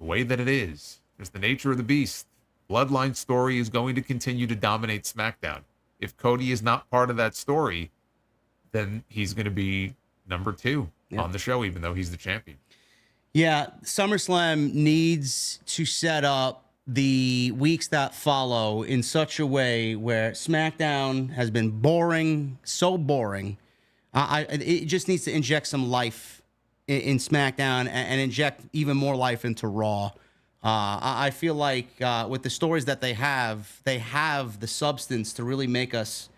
the way that it is. Just the nature of the beast. Bloodline story is going to continue to dominate SmackDown. If Cody is not part of that story, then he's going to be number 2 on the show, even though he's the champion. Yeah, SummerSlam needs to set up the weeks that follow in such a way where SmackDown has been boring, so boring. It just needs to inject some life in SmackDown and inject even more life into Raw. I feel like with the stories that they have the substance to really make us,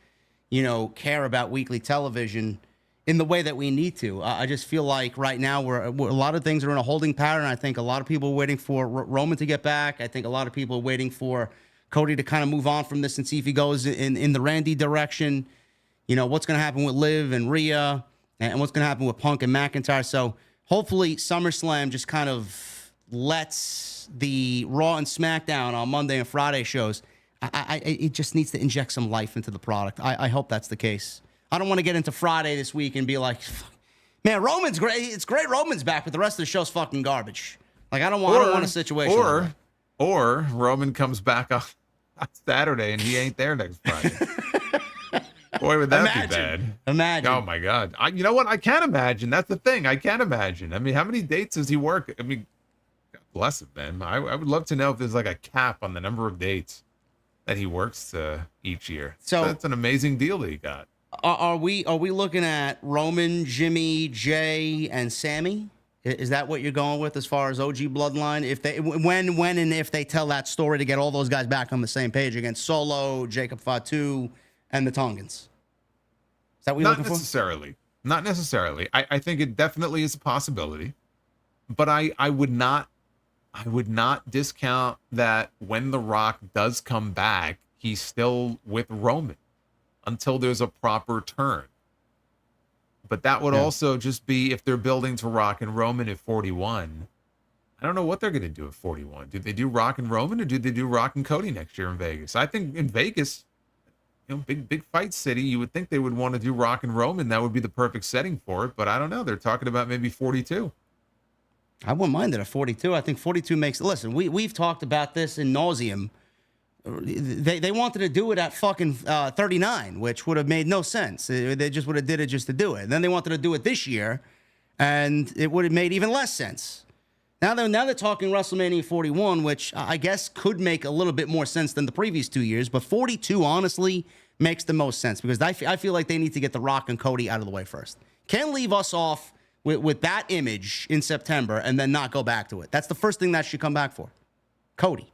care about weekly television in the way that we need to. I just feel like right now we're a lot of things are in a holding pattern. I think a lot of people are waiting for Roman to get back. I think a lot of people are waiting for Cody to kind of move on from this and see if he goes in the Randy direction. What's going to happen with Liv and Rhea. and what's going to happen with Punk and McIntyre. So hopefully SummerSlam just kind of lets the Raw and SmackDown on Monday and Friday shows. It just needs to inject some life into the product. I hope that's the case. I don't want to get into Friday this week and be like, man, Roman's great. It's great Roman's back, but the rest of the show's fucking garbage. Like, I don't want a situation. Or Roman comes back on Saturday and he ain't there next Friday. Boy, would that be bad. Imagine. Oh, my God. You know what? I can't imagine. That's the thing. I can't imagine. I mean, how many dates does he work? I mean, God bless him, man. I would love to know if there's like a cap on the number of dates that he works each year. So that's an amazing deal that he got. Are we looking at Roman, Jimmy, Jay, and Sammy? Is that what you're going with as far as OG Bloodline? If they when and if they tell that story to get all those guys back on the same page against Solo, Jacob Fatu, and the Tongans? Is that what you're looking for? Not necessarily. I think it definitely is a possibility, but I would not discount that when The Rock does come back, he's still with Roman until there's a proper turn. But that would also just be if they're building to Rock and Roman at 41. I don't know what they're going to do at 41. Do they do Rock and Roman, or do they do Rock and Cody next year in Vegas? I think in Vegas, big fight city, you would think they would want to do Rock and Roman. That would be the perfect setting for it. But I don't know. They're talking about maybe 42. I wouldn't mind it at 42. I think 42 makes... Listen, we've talked about this in nauseum. They wanted to do it at fucking 39, which would have made no sense. They just would have did it just to do it. And then they wanted to do it this year, and it would have made even less sense. Now they're talking WrestleMania 41, which I guess could make a little bit more sense than the previous 2 years. But 42, honestly, makes the most sense because I feel like they need to get The Rock and Cody out of the way first. Can't leave us off with that image in September and then not go back to it. That's the first thing that should come back for. Cody.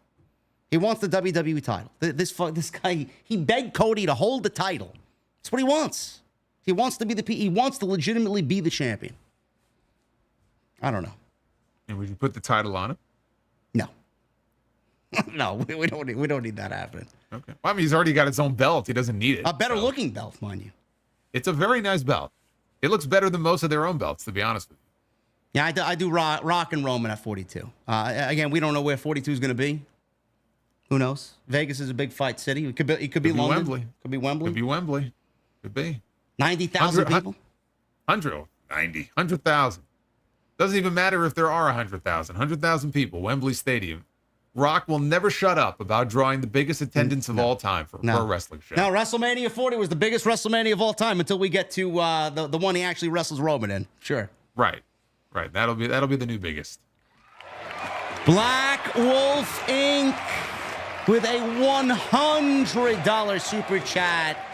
He wants the WWE title. This guy, he begged Cody to hold the title. That's what he wants. He wants to be he wants to legitimately be the champion. I don't know. And would you put the title on him? No. No, we don't need that happening. Okay. Well, I mean, he's already got his own belt. He doesn't need it. A better looking belt, mind you. It's a very nice belt. It looks better than most of their own belts, to be honest with you. Yeah, I do Rock and Roman at 42. Again, we don't know where 42 is going to be. Who knows? Vegas is a big fight city. It could be London. Wembley. Could be Wembley. Could be Wembley. Could be. 90,000 people? 100,000. Doesn't even matter if there are 100,000. 100,000 people, Wembley Stadium. Rock will never shut up about drawing the biggest attendance of all time for a pro wrestling show. Now, WrestleMania 40 was the biggest WrestleMania of all time until we get to the one he actually wrestles Roman in. Sure. Right. That'll be the new biggest. Black Wolf Inc. with a $100 super chat.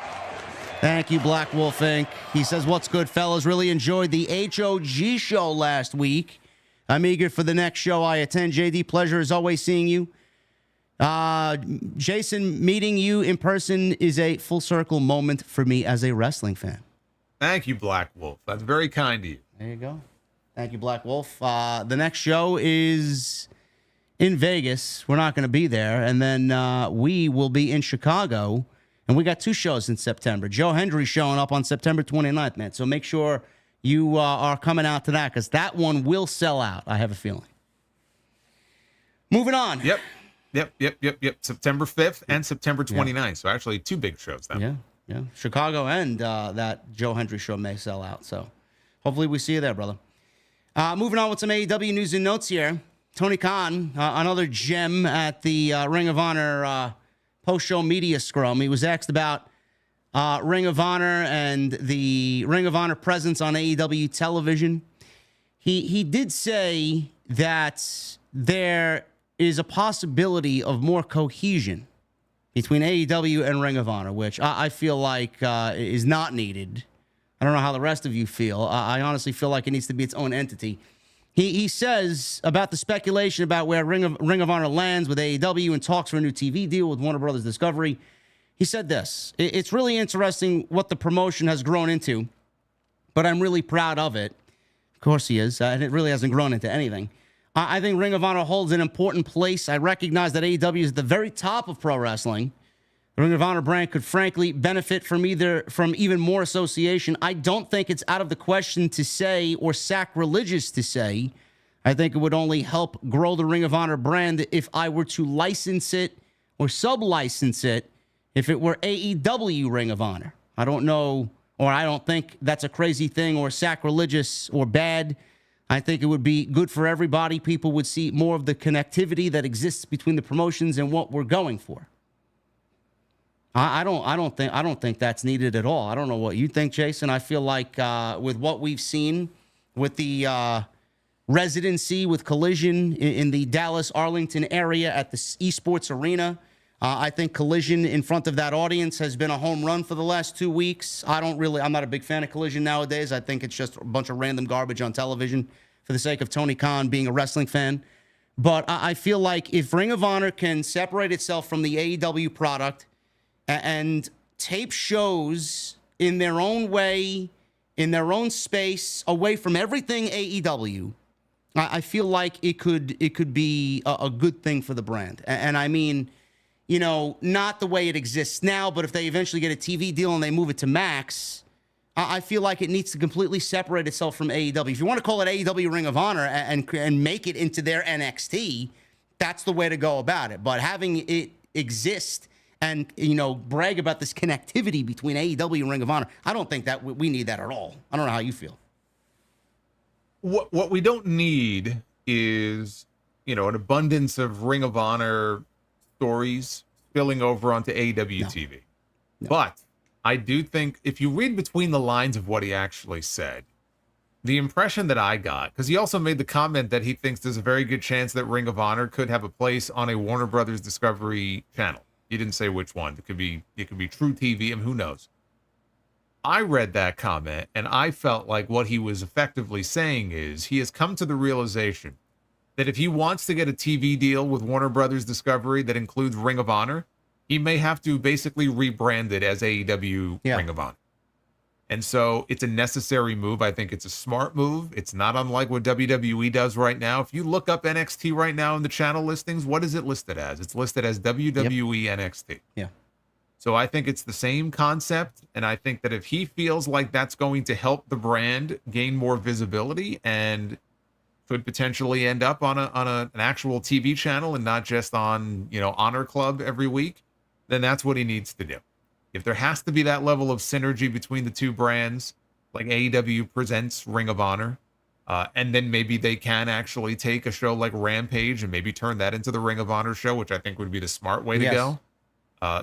Thank you, Black Wolf Inc. He says, what's good, fellas? Really enjoyed the HOG show last week. I'm eager for the next show I attend. JD, pleasure as always seeing you. Jason, meeting you in person is a full circle moment for me as a wrestling fan. Thank you, Black Wolf. That's very kind of you. There you go. Thank you, Black Wolf. The next show is in Vegas. We're not going to be there. And then we will be in Chicago. And we got 2 shows in September. Joe Hendry showing up on September 29th, man. So make sure you are coming out to that because that one will sell out. I have a feeling. Moving on. Yep. September 5th and September 29th. So actually 2 big shows then. Yeah. Chicago and that Joe Hendry show may sell out. So hopefully we see you there, brother. Moving on with some AEW news and notes here. Tony Khan, another gem at the Ring of Honor post-show media scrum. He was asked about Ring of Honor and the Ring of Honor presence on AEW television. He did say that there is a possibility of more cohesion between AEW and Ring of Honor, which I feel like is not needed. I don't know how the rest of you feel. I honestly feel like it needs to be its own entity. He says about the speculation about where Ring of Honor lands with AEW and talks for a new TV deal with Warner Brothers Discovery. He said this: it's really interesting what the promotion has grown into, but I'm really proud of it. Of course he is. And it really hasn't grown into anything. I think Ring of Honor holds an important place. I recognize that AEW is at the very top of pro wrestling, The Ring of Honor brand could frankly benefit from even more association. I don't think it's out of the question to say, or sacrilegious to say, I think it would only help grow the Ring of Honor brand if I were to license it or sub-license it if it were AEW Ring of Honor. I don't know, or I don't think that's a crazy thing or sacrilegious or bad. I think it would be good for everybody. People would see more of the connectivity that exists between the promotions and what we're going for. I don't think that's needed at all. I don't know what you think, Jason. I feel like with what we've seen with the residency with Collision in the Dallas Arlington area at the Esports Arena, I think Collision in front of that audience has been a home run for the last 2 weeks. I'm not a big fan of Collision nowadays. I think it's just a bunch of random garbage on television for the sake of Tony Khan being a wrestling fan. But I feel like if Ring of Honor can separate itself from the AEW product and tape shows in their own way, in their own space, away from everything AEW, I feel like it could be a good thing for the brand. And I mean, you know, not the way it exists now, but if they eventually get a TV deal and they move it to Max, I feel like it needs to completely separate itself from AEW. If you want to call it AEW Ring of Honor and make it into their NXT, that's the way to go about it. But having it exist and, you know, brag about this connectivity between AEW and Ring of Honor, I don't think that we need that at all. I don't know how you feel. What we don't need is, you know, an abundance of Ring of Honor stories spilling over onto AEW TV. No. But I do think if you read between the lines of what he actually said, the impression that I got, because he also made the comment that he thinks there's a very good chance that Ring of Honor could have a place on a Warner Brothers Discovery channel. He didn't say which one. It could be True TV, and who knows. I read that comment, and I felt like what he was effectively saying is he has come to the realization that if he wants to get a TV deal with Warner Brothers Discovery that includes Ring of Honor, he may have to basically rebrand it as AEW Ring of Honor. And so it's a necessary move. I think it's a smart move. It's not unlike what WWE does right now. If you look up NXT right now in the channel listings, what is it listed as? It's listed as WWE NXT. Yeah. So I think it's the same concept. And I think that if he feels like that's going to help the brand gain more visibility and could potentially end up on an actual TV channel and not just on, you know, Honor Club every week, then that's what he needs to do. If there has to be that level of synergy between the two brands, like AEW presents Ring of Honor, and then maybe they can actually take a show like Rampage and maybe turn that into the Ring of Honor show, which I think would be the smart way to go.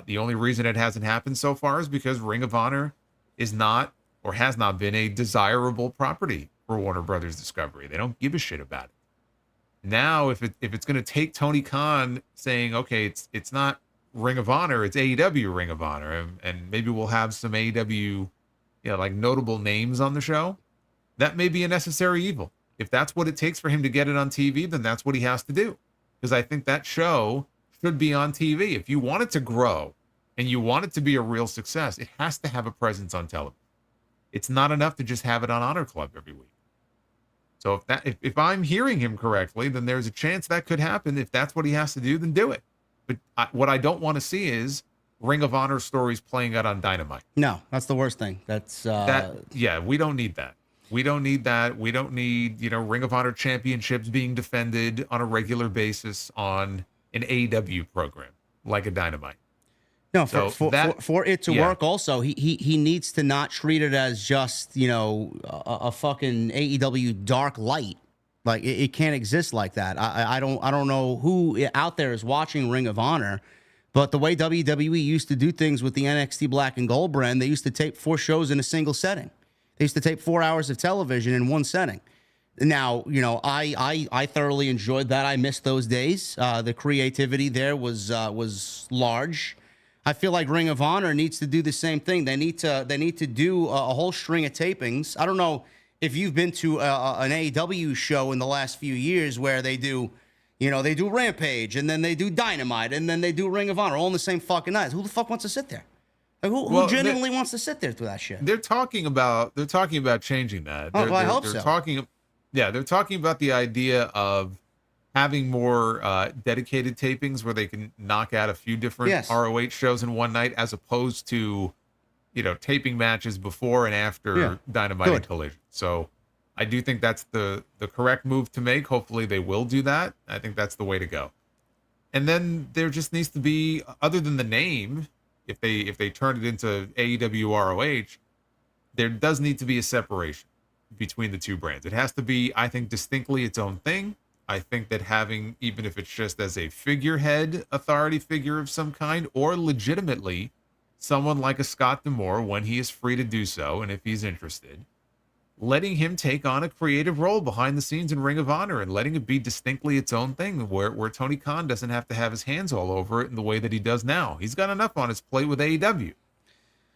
The only reason it hasn't happened so far is because Ring of Honor is not or has not been a desirable property for Warner Brothers Discovery. They don't give a shit about it. Now, if it's going to take Tony Khan saying, okay, it's not Ring of Honor, it's AEW Ring of Honor, and maybe we'll have some AEW, you know, like notable names on the show, that may be a necessary evil. If that's what it takes for him to get it on TV, then that's what he has to do. Because I think that show should be on TV. If you want it to grow and you want it to be a real success, it has to have a presence on television. It's not enough to just have it on Honor Club every week. So if I'm hearing him correctly, then there's a chance that could happen. If that's what he has to do, then do it. But what I don't want to see is Ring of Honor stories playing out on Dynamite. No, that's the worst thing. That's we don't need that. We don't need that. We don't need, you know, Ring of Honor championships being defended on a regular basis on an AEW program like a Dynamite. No, for it to work also, he needs to not treat it as just, you know, a fucking AEW dark light. Like it can't exist like that. I don't know who out there is watching Ring of Honor, but the way WWE used to do things with the NXT Black and Gold brand, they used to tape 4 shows in a single setting. They used to tape 4 hours of television in one setting. Now, you know, I thoroughly enjoyed that. I missed those days. The creativity there was large. I feel like Ring of Honor needs to do the same thing. They need to do a whole string of tapings. I don't know if you've been to an AEW show in the last few years where they do Rampage and then they do Dynamite and then they do Ring of Honor all in the same fucking night. Who the fuck wants to sit there? Like, who genuinely wants to sit there through that shit? They're talking about changing that. I hope so. They're talking about the idea of having more dedicated tapings where they can knock out a few different ROH shows in one night, as opposed to, taping matches before and after Dynamite and Collision. So I do think that's the correct move to make. Hopefully they will do that. I think that's the way to go. And then there just needs to be, other than the name, if they turn it into AEW ROH, there does need to be a separation between the two brands. It has to be, I think, distinctly its own thing. I think that having, even if it's just as a figurehead, authority figure of some kind, or legitimately someone like a Scott D'Amore, when he is free to do so, and if he's interested, letting him take on a creative role behind the scenes in Ring of Honor and letting it be distinctly its own thing, where Tony Khan doesn't have to have his hands all over it in the way that he does now. He's got enough on his plate with AEW.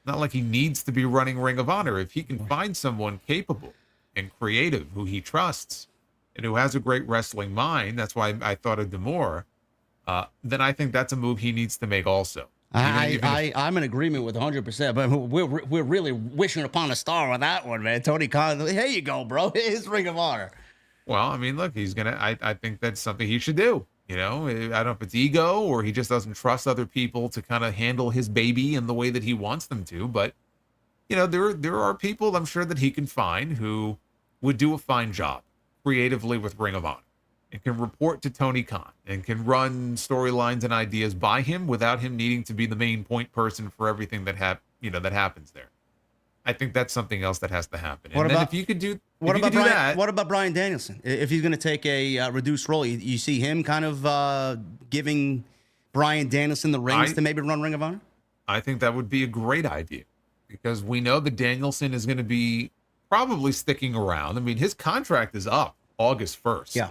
Not like he needs to be running Ring of Honor. If he can find someone capable and creative who he trusts and who has a great wrestling mind, that's why I thought of D'Amore, then I think that's a move he needs to make also. I'm in agreement with 100%, but we're really wishing upon a star on that one, man. Tony Khan, here you go, bro. It's Ring of Honor. Well, I mean, look, he's gonna. I think that's something he should do. I don't know if it's ego or he just doesn't trust other people to kind of handle his baby in the way that he wants them to. But there are people I'm sure that he can find who would do a fine job creatively with Ring of Honor, and can report to Tony Khan and can run storylines and ideas by him without him needing to be the main point person for everything that happens there. I think that's something else that has to happen. And then if you could do that, what about Bryan Danielson? If he's going to take a reduced role, you see him kind of giving Bryan Danielson the reins to maybe run Ring of Honor? I think that would be a great idea, because we know that Danielson is going to be probably sticking around. I mean, his contract is up August 1st. Yeah.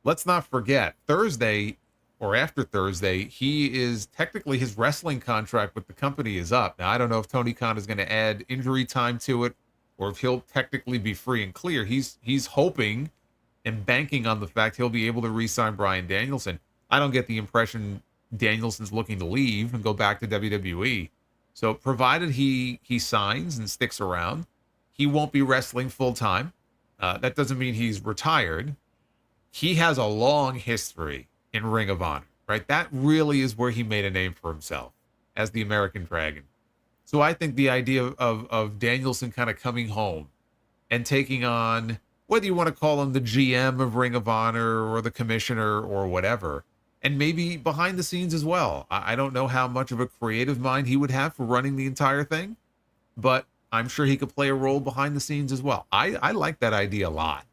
Let's not forget, Thursday or after Thursday, he is technically, his wrestling contract with the company is up. Now, I don't know if Tony Khan is going to add injury time to it or if he'll technically be free and clear. He's hoping and banking on the fact he'll be able to re-sign Bryan Danielson. I don't get the impression Danielson's looking to leave and go back to WWE. So provided he signs and sticks around, he won't be wrestling full time. That doesn't mean he's retired. He has a long history in Ring of Honor, right? That really is where he made a name for himself, as the American Dragon. So I think the idea of Danielson kind of coming home and taking on, whether you want to call him the GM of Ring of Honor or the commissioner or whatever, and maybe behind the scenes as well. I don't know how much of a creative mind he would have for running the entire thing, but I'm sure he could play a role behind the scenes as well. I like that idea a lot.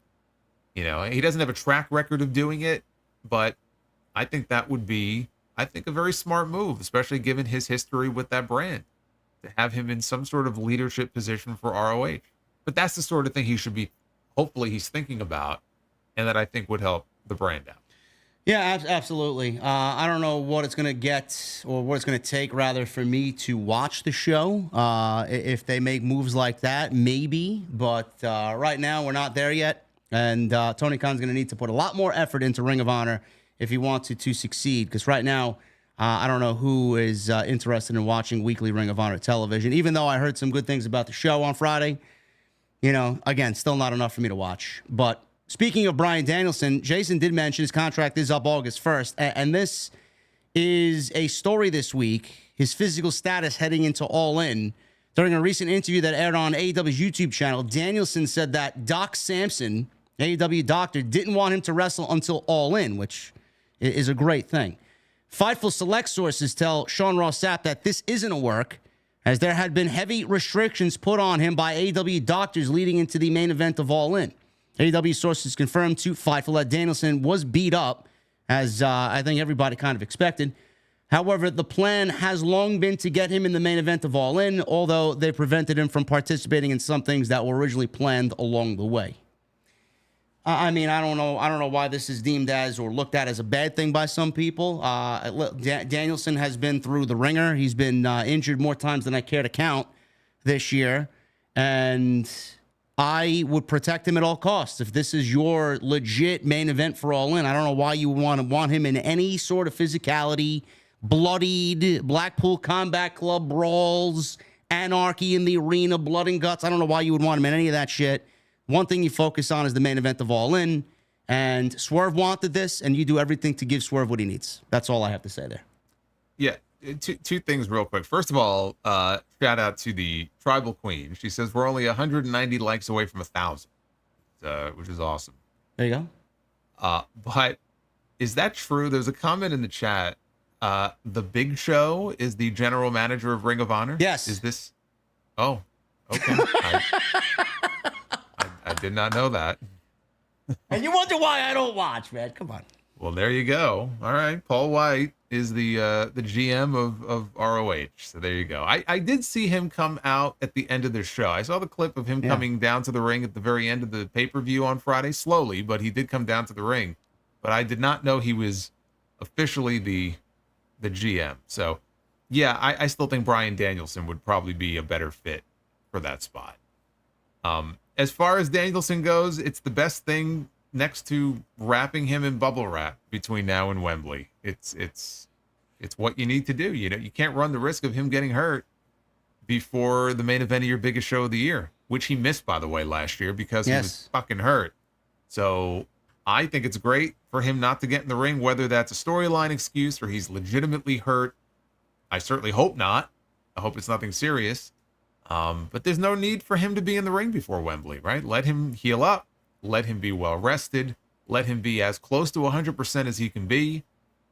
He doesn't have a track record of doing it, but I think that would be, a very smart move, especially given his history with that brand, to have him in some sort of leadership position for ROH. But that's the sort of thing he should be, hopefully he's thinking about, and that I think would help the brand out. Yeah, absolutely. I don't know what it's going to get, or what it's going to take, rather, for me to watch the show. If they make moves like that, maybe. But right now, we're not there yet. And Tony Khan's going to need to put a lot more effort into Ring of Honor if he wants it to succeed. Because right now, I don't know who is interested in watching weekly Ring of Honor television. Even though I heard some good things about the show on Friday, again, still not enough for me to watch. But speaking of Bryan Danielson, Jason did mention his contract is up August 1st. And this is a story this week, his physical status heading into All In. During a recent interview that aired on AEW's YouTube channel, Danielson said that Doc Sampson, AEW doctor, didn't want him to wrestle until All In, which is a great thing. Fightful Select sources tell Sean Ross Sapp that this isn't a work, as there had been heavy restrictions put on him by AEW doctors leading into the main event of All In. AEW sources confirmed to Fightful that Danielson was beat up, as I think everybody kind of expected. However, the plan has long been to get him in the main event of All In, although they prevented him from participating in some things that were originally planned along the way. I mean, I don't know why this is deemed as or looked at as a bad thing by some people. Danielson has been through the ringer. He's been injured more times than I care to count this year. And I would protect him at all costs. If this is your legit main event for All In, I don't know why you want him in any sort of physicality, bloodied, Blackpool Combat Club brawls, anarchy in the arena, blood and guts. I don't know why you would want him in any of that shit. One thing you focus on is the main event of All In. And Swerve wanted this, and you do everything to give Swerve what he needs. That's all I have to say there. Yeah, two things real quick. First of all, shout out to the Tribal Queen. She says we're only 190 likes away from 1,000, which is awesome. There you go. But is that true? There's a comment in the chat. The Big Show is the general manager of Ring of Honor? Yes. Is this? Oh, okay. I did not know that. And you wonder why I don't watch, man. Come on. Well, there you go. All right. Paul White is the GM of ROH. So there you go. I did see him come out at the end of the show. I saw the clip of him coming down to the ring at the very end of the pay-per-view on Friday, slowly, but he did come down to the ring. But I did not know he was officially the GM. So, yeah, I still think Bryan Danielson would probably be a better fit for that spot. As far as Danielson goes, it's the best thing next to wrapping him in bubble wrap between now and Wembley. It's what you need to do. You know, you can't run the risk of him getting hurt before the main event of your biggest show of the year, which he missed, by the way, last year because he was fucking hurt. So I think it's great for him not to get in the ring, whether that's a storyline excuse or he's legitimately hurt. I certainly hope not. I hope it's nothing serious. But there's no need for him to be in the ring before Wembley, right? Let him heal up. Let him be well rested. Let him be as close to 100% as he can be.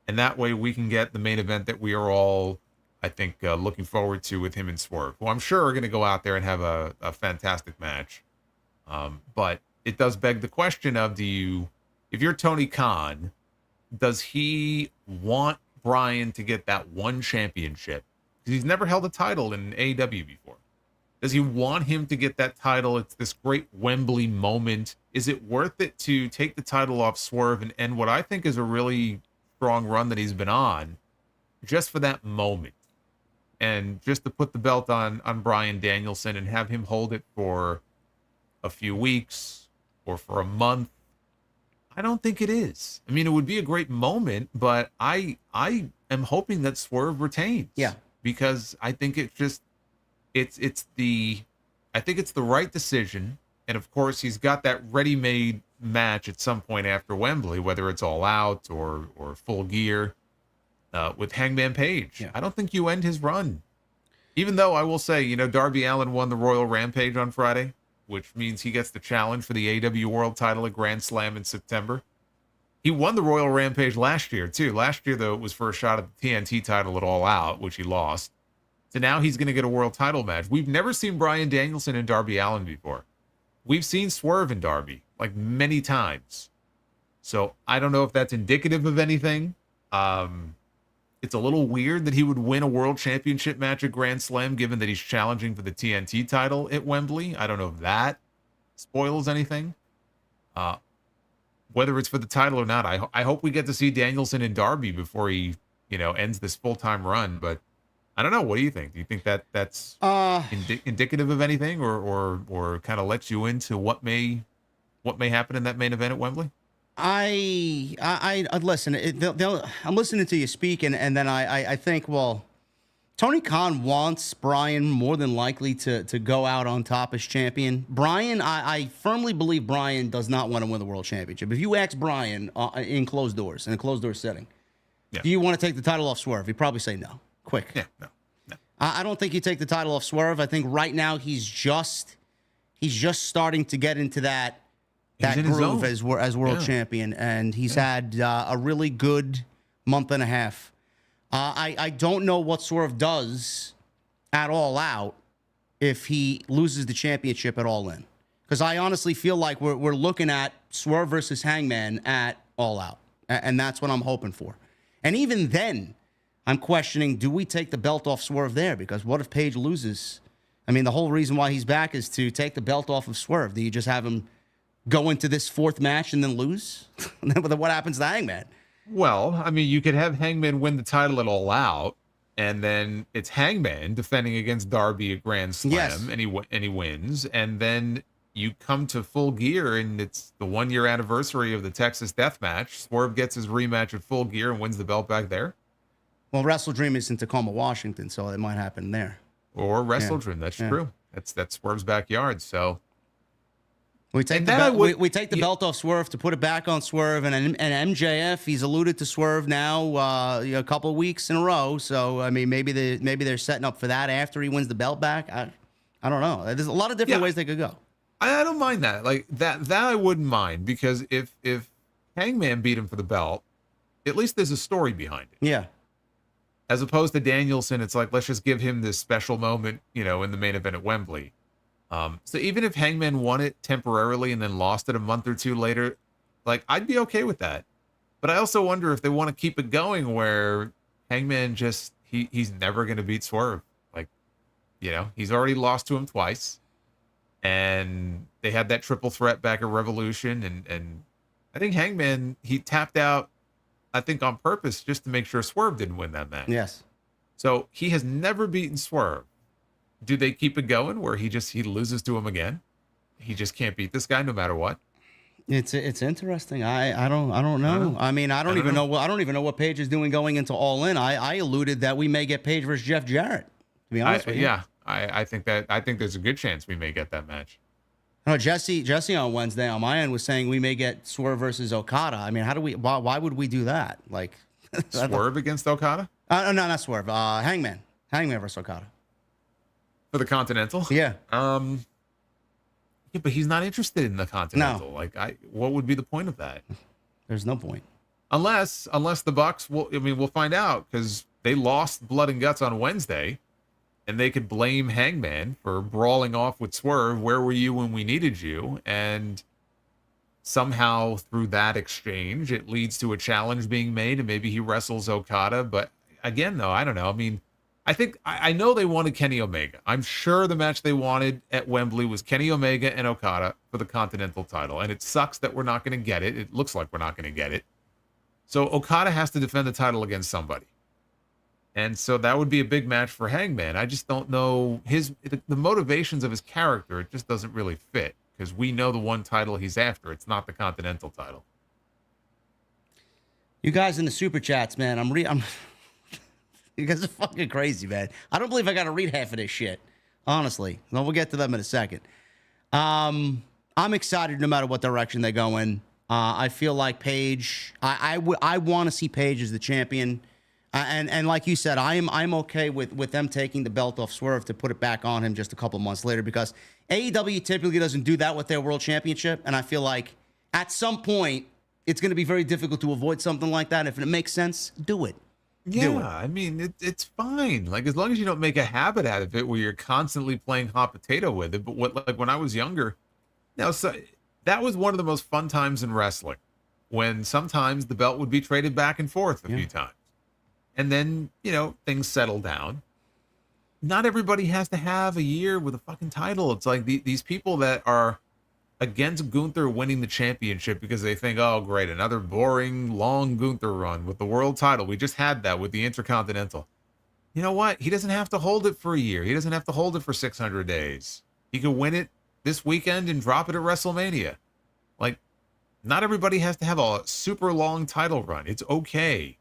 And that way we can get the main event that we are all, I think, looking forward to with him and Swerve, who I'm sure are going to go out there and have a fantastic match. But it does beg the question of, if you're Tony Khan, does he want Bryan to get that one championship? Because he's never held a title in AEW before. Does he want him to get that title? It's this great Wembley moment. Is it worth it to take the title off Swerve and end what I think is a really strong run that he's been on just for that moment? And just to put the belt on Bryan Danielson and have him hold it for a few weeks or for a month? I don't think it is. I mean, it would be a great moment, but I am hoping that Swerve retains. Yeah. Because I think it's the right decision. And of course, he's got that ready-made match at some point after Wembley, whether it's All Out or Full Gear, with Hangman Page. Yeah. I don't think you end his run. Even though I will say, Darby Allin won the Royal Rampage on Friday, which means he gets the challenge for the AEW World title at Grand Slam in September. He won the Royal Rampage last year, too. Last year, though, it was for a shot at the TNT title at All Out, which he lost. So now he's going to get a world title match. We've never seen Bryan Danielson and Darby Allin before. We've seen Swerve and Darby, like, many times. So I don't know if that's indicative of anything. It's a little weird that he would win a world championship match at Grand Slam, given that he's challenging for the TNT title at Wembley. I don't know if that spoils anything. Whether it's for the title or not, I hope we get to see Danielson and Darby before he, ends this full-time run. But I don't know. What do you think? Do you think that's indicative of anything, or kind of lets you into what may happen in that main event at Wembley? I listen. I'm listening to you speak, and then I think, well, Tony Khan wants Bryan more than likely to go out on top as champion. Bryan, I firmly believe Bryan does not want to win the world championship. If you ask Bryan in a closed door setting, do you want to take the title off Swerve? He'd probably say no. Quick. Yeah, no. I don't think you take the title off Swerve. I think right now he's just starting to get into that groove as world champion, and he's had a really good month and a half. I don't know what Swerve does at All Out if he loses the championship at All In, because I honestly feel like we're looking at Swerve versus Hangman at All Out, and that's what I'm hoping for. And even then, I'm questioning, do we take the belt off Swerve there? Because what if Page loses? I mean, the whole reason why he's back is to take the belt off of Swerve. Do you just have him go into this fourth match and then lose? And then what happens to Hangman? Well, I mean, you could have Hangman win the title at All Out, and then it's Hangman defending against Darby at Grand Slam, and he wins, and then you come to Full Gear, and it's the 1-year anniversary of the Texas Death Match. Swerve gets his rematch at Full Gear and wins the belt back there. Well, Wrestle Dream is in Tacoma, Washington, so it might happen there. Or Wrestle Dream, that's true. That's Swerve's backyard. So We take And the that I belt. would- We take the belt off Swerve to put it back on Swerve, and MJF. He's alluded to Swerve now a couple of weeks in a row. So I mean, maybe they're setting up for that after he wins the belt back. I don't know. There's a lot of different ways they could go. I don't mind that. Like that I wouldn't mind, because if Hangman beat him for the belt, at least there's a story behind it. Yeah. As opposed to Danielson, it's like, let's just give him this special moment, in the main event at Wembley. So even if Hangman won it temporarily and then lost it a month or two later, like, I'd be okay with that. But I also wonder if they want to keep it going where Hangman just, he's never going to beat Swerve. Like, he's already lost to him twice. And they had that triple threat back at Revolution. And I think Hangman, he tapped out, I think on purpose, just to make sure Swerve didn't win that match. Yes. So he has never beaten Swerve. Do they keep it going where he loses to him again? He just can't beat this guy no matter what. It's interesting. I don't know. I mean, I don't even know what Paige is doing going into All In. I alluded that we may get Paige versus Jeff Jarrett. To be honest with you. Yeah, I think there's a good chance we may get that match. No, Jesse on Wednesday on my end was saying we may get Swerve versus Okada. I mean, why would we do that? Like Swerve against Okada? No, not Swerve. Hangman versus Okada. For the Continental? Yeah. Yeah, but he's not interested in the Continental. No. Like, what would be the point of that? There's no point. Unless the Bucks we'll find out, because they lost Blood and Guts on Wednesday, and they could blame Hangman for brawling off with Swerve. Where were you when we needed you? And somehow through that exchange, it leads to a challenge being made, and maybe he wrestles Okada. But again, though, I don't know. I mean, I know they wanted Kenny Omega. I'm sure the match they wanted at Wembley was Kenny Omega and Okada for the Continental title. And it sucks that we're not going to get it. It looks like we're not going to get it. So Okada has to defend the title against somebody. And so that would be a big match for Hangman. I just don't know the motivations of his character. It just doesn't really fit, because we know the one title he's after. It's not the Continental title. You guys in the super chats, man. You guys are fucking crazy, man. I don't believe I got to read half of this shit. Honestly. Well, we'll get to them in a second. I'm excited no matter what direction they go in. I feel like Paige, I want to see Paige as the champion. And like you said, I'm okay with them taking the belt off Swerve to put it back on him just a couple months later, because AEW typically doesn't do that with their world championship. And I feel like at some point, it's going to be very difficult to avoid something like that. If it makes sense, do it. Yeah, I mean, it's fine. Like, as long as you don't make a habit out of it where you're constantly playing hot potato with it. But when I was younger, so that was one of the most fun times in wrestling, when sometimes the belt would be traded back and forth a few times. And then, things settle down. Not everybody has to have a year with a fucking title. It's like these people that are against Gunther winning the championship because they think, oh, great, another boring, long Gunther run with the world title. We just had that with the Intercontinental. You know what? He doesn't have to hold it for a year. He doesn't have to hold it for 600 days. He could win it this weekend and drop it at WrestleMania. Like, not everybody has to have a super long title run. It's okay.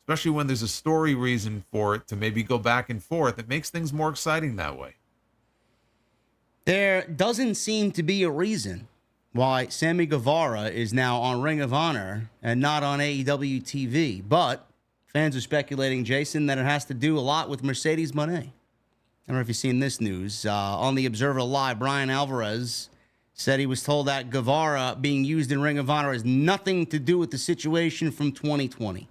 Especially when there's a story reason for it to maybe go back and forth. It makes things more exciting that way. There doesn't seem to be a reason why Sammy Guevara is now on Ring of Honor and not on AEW TV. But fans are speculating, Jason, that it has to do a lot with Mercedes Mone. I don't know if you've seen this news. On the Observer Live, Brian Alvarez said he was told that Guevara being used in Ring of Honor has nothing to do with the situation from 2020.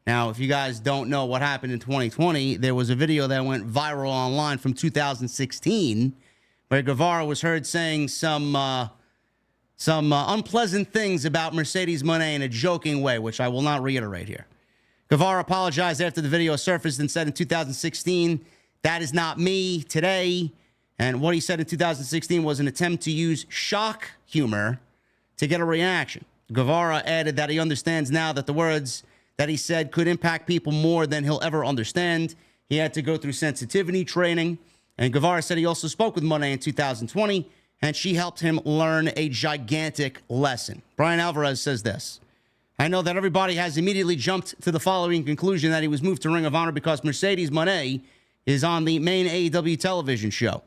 Now, if you guys don't know what happened in 2020, there was a video that went viral online from 2016 where Guevara was heard saying some unpleasant things about Mercedes Mone in a joking way, which I will not reiterate here. Guevara apologized after the video surfaced and said in 2016, "That is not me today." And what he said in 2016 was an attempt to use shock humor to get a reaction. Guevara added that he understands now that the words that he said could impact people more than he'll ever understand. He had to go through sensitivity training. And Guevara said he also spoke with Mone in 2020, and she helped him learn a gigantic lesson. Brian Alvarez says this: "I know that everybody has immediately jumped to the following conclusion, that he was moved to Ring of Honor because Mercedes Mone is on the main AEW television show.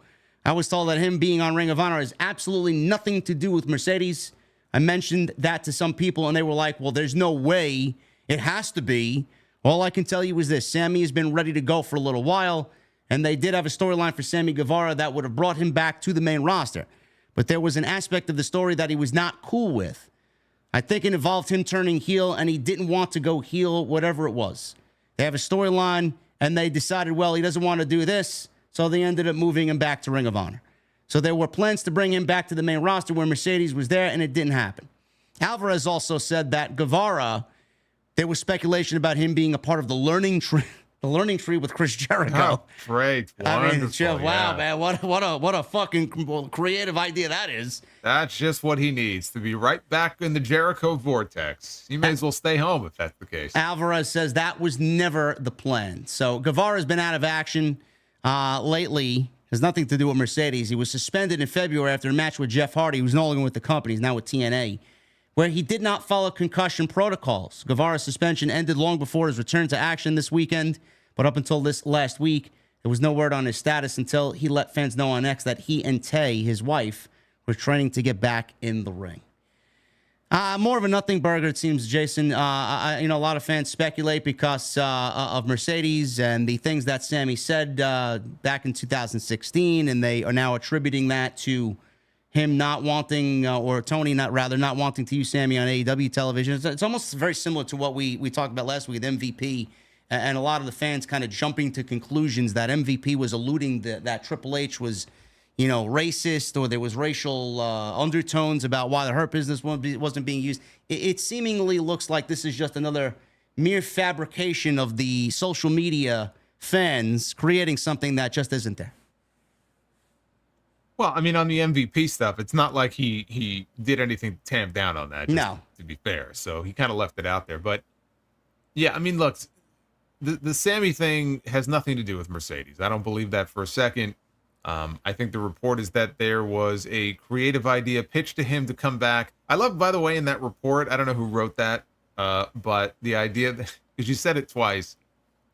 I was told that him being on Ring of Honor has absolutely nothing to do with Mercedes. I mentioned that to some people, and they were like, well, there's no way. It has to be. All I can tell you is this. Sammy has been ready to go for a little while, and they did have a storyline for Sammy Guevara that would have brought him back to the main roster. But there was an aspect of the story that he was not cool with. I think it involved him turning heel, and he didn't want to go heel, whatever it was. They have a storyline, and they decided, well, he doesn't want to do this, so they ended up moving him back to Ring of Honor. So there were plans to bring him back to the main roster where Mercedes was there, and it didn't happen. Alvarez also said that Guevara, there was speculation about him being a part of the learning tree with Chris Jericho. Oh, great. Wonderful. I mean, wow, man, what a fucking creative idea that is. That's just what he needs, to be right back in the Jericho vortex. He may as well stay home if that's the case. Alvarez says that was never the plan. So Guevara's been out of action lately. Has nothing to do with Mercedes. He was suspended in February after a match with Jeff Hardy, who's no longer with the company. He's now with TNA, where he did not follow concussion protocols. Guevara's suspension ended long before his return to action this weekend, but up until this last week, there was no word on his status until he let fans know on X that he and Tay, his wife, were training to get back in the ring. More of a nothing burger, it seems, Jason. A lot of fans speculate because of Mercedes and the things that Sammy said back in 2016, and they are now attributing that to him not wanting, or Tony not wanting to use Sammy on AEW television. It's almost very similar to what we talked about last week with MVP, and a lot of the fans kind of jumping to conclusions that MVP was alluding that Triple H was, racist, or there was racial undertones about why the Hurt Business wasn't being used. It seemingly looks like this is just another mere fabrication of the social media fans creating something that just isn't there. Well, I mean, on the MVP stuff, it's not like he did anything to tamp down on that. No. To be fair. So he kind of left it out there. But, yeah, I mean, look, the Sammy thing has nothing to do with Mercedes. I don't believe that for a second. I think the report is that there was a creative idea pitched to him to come back. I love, by the way, in that report, I don't know who wrote that, but the idea, because you said it twice,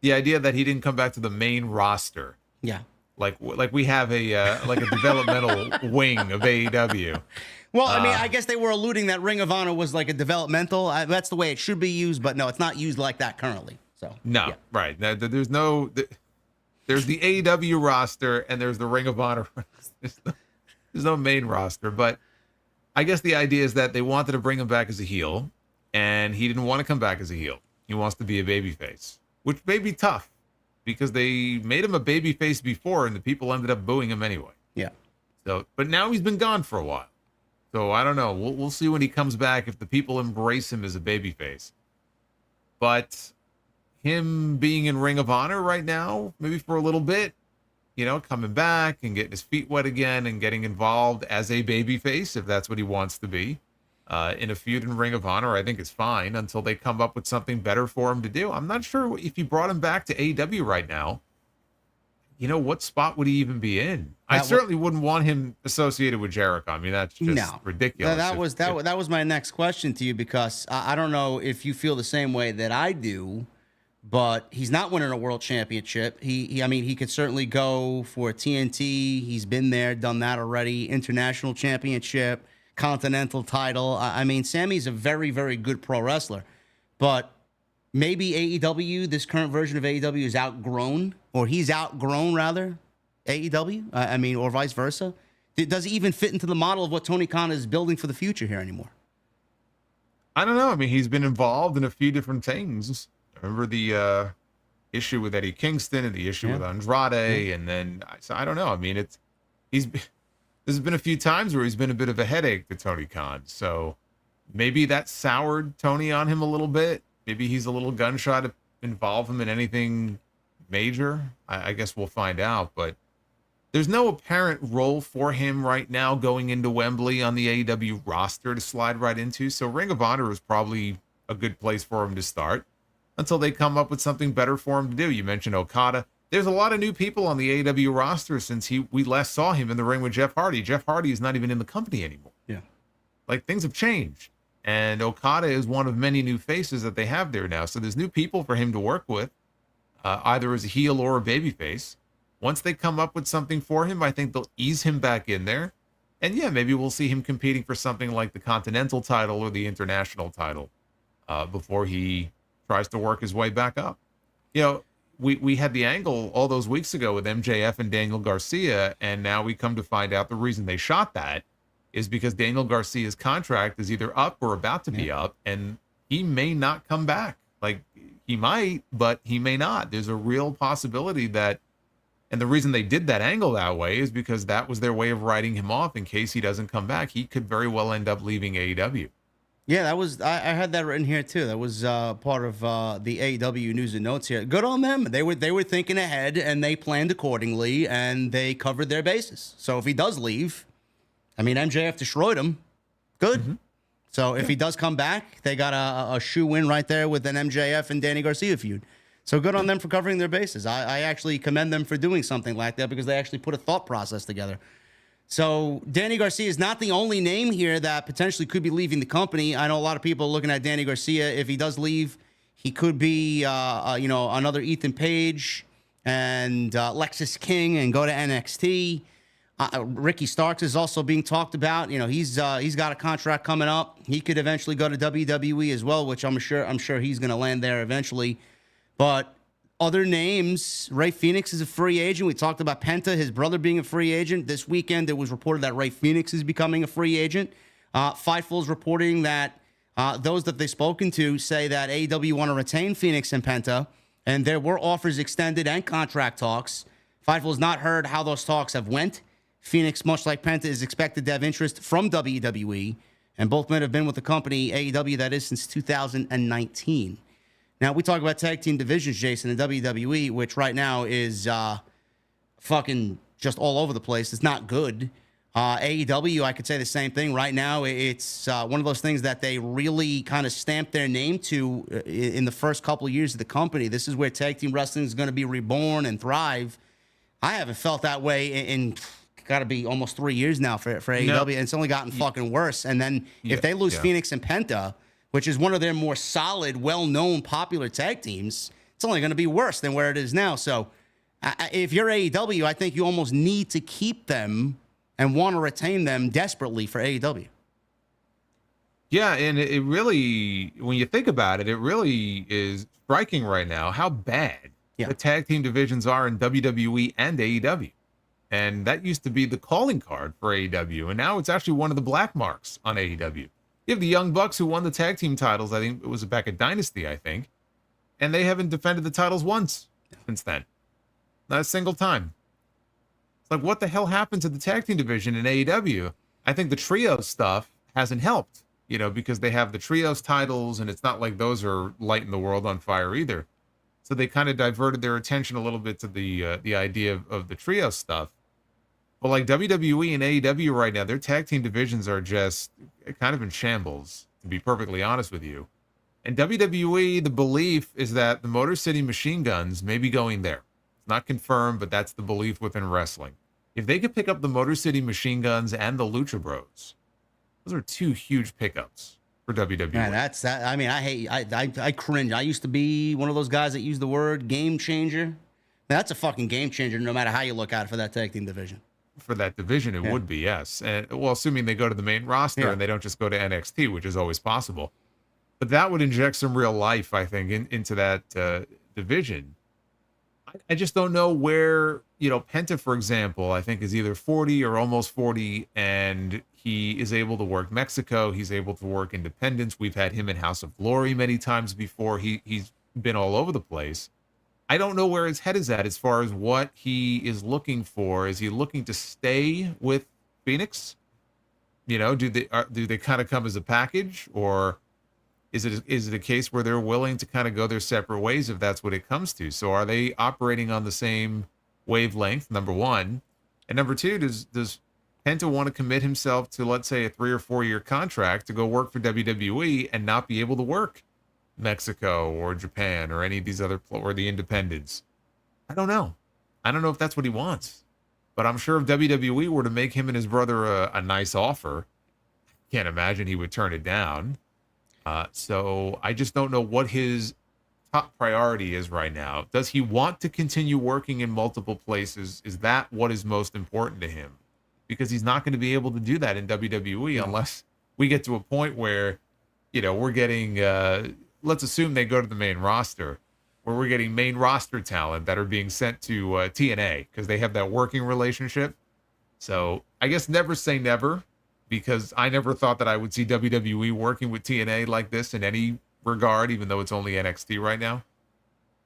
the idea that he didn't come back to the main roster. Yeah. Like we have a developmental wing of AEW. Well, I mean, I guess they were alluding that Ring of Honor was like a developmental. That's the way it should be used, but no, it's not used like that currently. So no, yeah. Right. There's the AEW roster and there's the Ring of Honor. There's no main roster, but I guess the idea is that they wanted to bring him back as a heel, and he didn't want to come back as a heel. He wants to be a babyface, which may be tough because they made him a babyface before, and the people ended up booing him anyway. Yeah. So, but now he's been gone for a while, so I don't know. We'll see when he comes back if the people embrace him as a babyface. But him being in Ring of Honor right now, maybe for a little bit, coming back and getting his feet wet again and getting involved as a babyface, if that's what he wants to be, in a feud in Ring of Honor, I think is fine until they come up with something better for him to do. I'm not sure if you brought him back to AEW right now, what spot would he even be in? I certainly wouldn't want him associated with Jericho. I mean, that's just ridiculous. That was my next question to you, because I don't know if you feel the same way that I do. But he's not winning a world championship. He could certainly go for TNT. He's been there, done that already. International championship, continental title. I mean, Sammy's a very, very good pro wrestler. But maybe AEW, this current version of AEW, is outgrown, or he's outgrown, rather, AEW. Or vice versa. Does he even fit into the model of what Tony Khan is building for the future here anymore? I don't know. I mean, he's been involved in a few different things. Remember the issue with Eddie Kingston and the issue with Andrade, and then I don't know. I mean, there's been a few times where he's been a bit of a headache to Tony Khan. So maybe that soured Tony on him a little bit. Maybe he's a little gun shy to involve him in anything major. I guess we'll find out. But there's no apparent role for him right now going into Wembley on the AEW roster to slide right into. So Ring of Honor is probably a good place for him to start until they come up with something better for him to do. You mentioned Okada. There's a lot of new people on the AEW roster since we last saw him in the ring with Jeff Hardy. Jeff Hardy is not even in the company anymore. Yeah. Like, things have changed. And Okada is one of many new faces that they have there now. So there's new people for him to work with, either as a heel or a babyface. Once they come up with something for him, I think they'll ease him back in there. And yeah, maybe we'll see him competing for something like the Continental title or the International title before he tries to work his way back up. You know, we had the angle all those weeks ago with MJF and Daniel Garcia, and now we come to find out the reason they shot that is because Daniel Garcia's contract is either up or about to be up, and he may not come back. Like, he might, but he may not. There's a real possibility that, and the reason they did that angle that way is because that was their way of writing him off in case he doesn't come back. He could very well end up leaving AEW. Yeah, that was I had that written here too. That was part of the AEW news and notes here. Good on them. They were thinking ahead and they planned accordingly and they covered their bases. So if he does leave, I mean, MJF destroyed him. Good. Mm-hmm. So if he does come back, they got a shoe-in right there with an MJF and Danny Garcia feud. So good on them for covering their bases. I actually commend them for doing something like that because they actually put a thought process together. So Danny Garcia is not the only name here that potentially could be leaving the company. I know a lot of people are looking at Danny Garcia. If he does leave, he could be, another Ethan Page and Lexis King and go to NXT. Ricky Starks is also being talked about. You know, he's got a contract coming up. He could eventually go to WWE as well, which I'm sure he's going to land there eventually. But other names, Rey Fenix is a free agent. We talked about Penta, his brother, being a free agent. This weekend, it was reported that Rey Fenix is becoming a free agent. Fightful is reporting that those that they've spoken to say that AEW want to retain Fenix and Penta, and there were offers extended and contract talks. Fightful has not heard how those talks have went. Fenix, much like Penta, is expected to have interest from WWE, and both men have been with the company, AEW, that is, since 2019. Now, we talk about tag team divisions, Jason, in WWE, which right now is fucking just all over the place. It's not good. AEW, I could say the same thing. Right now, it's one of those things that they really kind of stamped their name to in the first couple of years of the company. This is where tag team wrestling is going to be reborn and thrive. I haven't felt that way in got to be almost 3 years now for AEW, and it's only gotten fucking worse. And then if they lose Phoenix and Penta, which is one of their more solid, well-known, popular tag teams, it's only going to be worse than where it is now. So if you're AEW, I think you almost need to keep them and want to retain them desperately for AEW. Yeah, and it really, when you think about it, it really is striking right now how bad the tag team divisions are in WWE and AEW. And that used to be the calling card for AEW, and now it's actually one of the black marks on AEW. You have the Young Bucks who won the tag team titles. I think it was back at Dynasty, and they haven't defended the titles once since then. Not a single time. It's like, what the hell happened to the tag team division in AEW? I think the trios stuff hasn't helped, because they have the trios titles, and it's not like those are lighting the world on fire either. So they kind of diverted their attention a little bit to the idea of the trio stuff. But like WWE and AEW right now, their tag team divisions are just kind of in shambles, to be perfectly honest with you. And WWE, the belief is that the Motor City Machine Guns may be going there. It's not confirmed, but that's the belief within wrestling. If they could pick up the Motor City Machine Guns and the Lucha Bros, those are two huge pickups for WWE. Man, that's that. I mean, I cringe. I used to be one of those guys that used the word game changer. Man, that's a fucking game changer, no matter how you look at it for that tag team division. For that division, it would be, yes. And, well, assuming they go to the main roster and they don't just go to NXT, which is always possible. But that would inject some real life, I think, into that division. I just don't know where, Penta, for example, I think is either 40 or almost 40, and he is able to work Mexico. He's able to work independence. We've had him in House of Glory many times before. He's been all over the place. I don't know where his head is at as far as what he is looking for. Is he looking to stay with Phoenix? Do they kind of come as a package, or is it a case where they're willing to kind of go their separate ways if that's what it comes to? So are they operating on the same wavelength? Number one, and number two, does Penta want to commit himself to, let's say, a 3 or 4 year contract to go work for WWE and not be able to work Mexico or Japan or any of these other, or the independents? I don't know if that's what he wants, but I'm sure if WWE were to make him and his brother a nice offer, can't imagine he would turn it down. So I just don't know what his top priority is right now. Does he want to continue working in multiple places? Is that what is most important to him? Because he's not going to be able to do that in WWE unless we get to a point where, we're getting, let's assume they go to the main roster, where we're getting main roster talent that are being sent to TNA because they have that working relationship. So I guess never say never, because I never thought that I would see WWE working with TNA like this in any regard, even though it's only NXT right now.